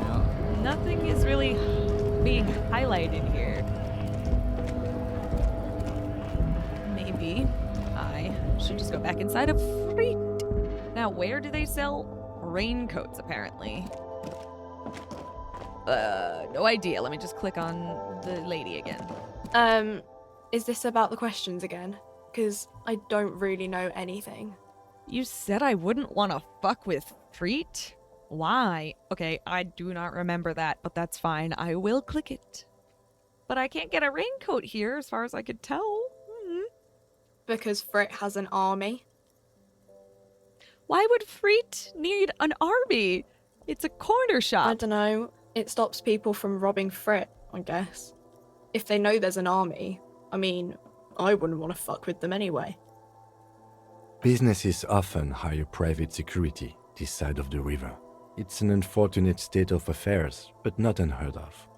Well, nothing is really being highlighted here. Maybe I should just go back inside of Freet. Now, where do they sell raincoats, apparently? No idea. Let me just click on the lady again. Is this about the questions again? Because I don't really know anything. You said I wouldn't want to fuck with Freet? Why? Okay, I do not remember that, but that's fine. I will click it. But I can't get a raincoat here, as far as I could tell. Because Freet has an army. Why would Freet need an army? It's a corner shop. I don't know. It stops people from robbing Freet, I guess. If they know there's an army, I mean, I wouldn't want to fuck with them anyway. Businesses often hire private security this side of the river. It's an unfortunate state of affairs, but not unheard of.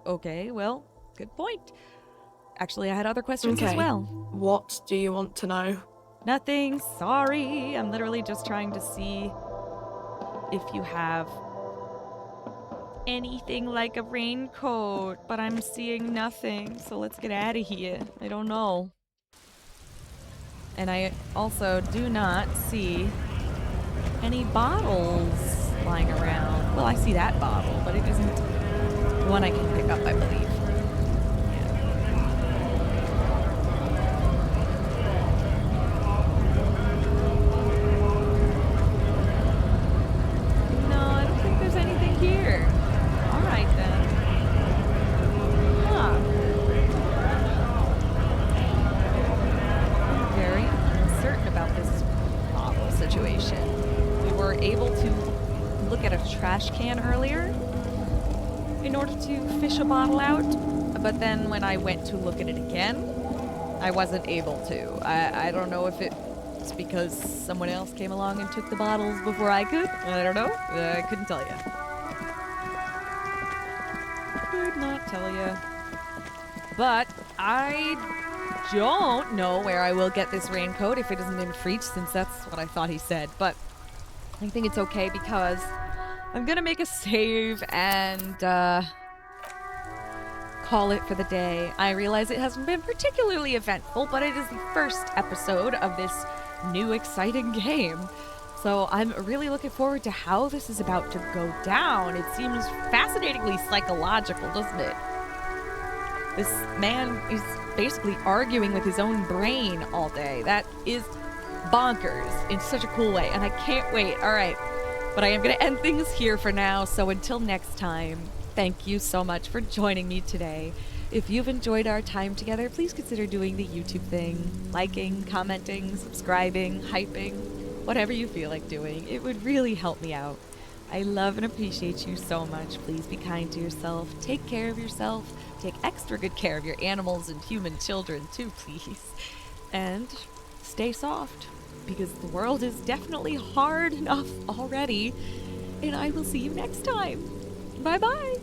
Okay, well, good point. Actually, I had other questions as well. What do you want to know? Nothing, sorry. I'm literally just trying to see if you have anything like a raincoat, but I'm seeing nothing, so let's get out of here. I don't know. And I also do not see any bottles lying around. Well, I see that bottle, but it isn't one I can pick up, I believe. Trash can earlier in order to fish a bottle out, but then when I went to look at it again, I wasn't able to. I don't know if it's because someone else came along and took the bottles before I could. I don't know. I couldn't tell you. Could not tell you. But I don't know where I will get this raincoat if it isn't in Freet, since that's what I thought he said. But I think it's okay because I'm gonna make a save and call it for the day. I realize it hasn't been particularly eventful, but it is the first episode of this new exciting game. So I'm really looking forward to how this is about to go down. It seems fascinatingly psychological, doesn't it? This man is basically arguing with his own brain all day. That is bonkers in such a cool way, and I can't wait. All right. But I am going to end things here for now, so until next time, thank you so much for joining me today. If you've enjoyed our time together, please consider doing the YouTube thing, liking, commenting, subscribing, hyping, whatever you feel like doing. It would really help me out. I love and appreciate you so much. Please be kind to yourself, take care of yourself, take extra good care of your animals and human children too, please. And stay soft, because the world is definitely hard enough already. And I will see you next time. Bye-bye.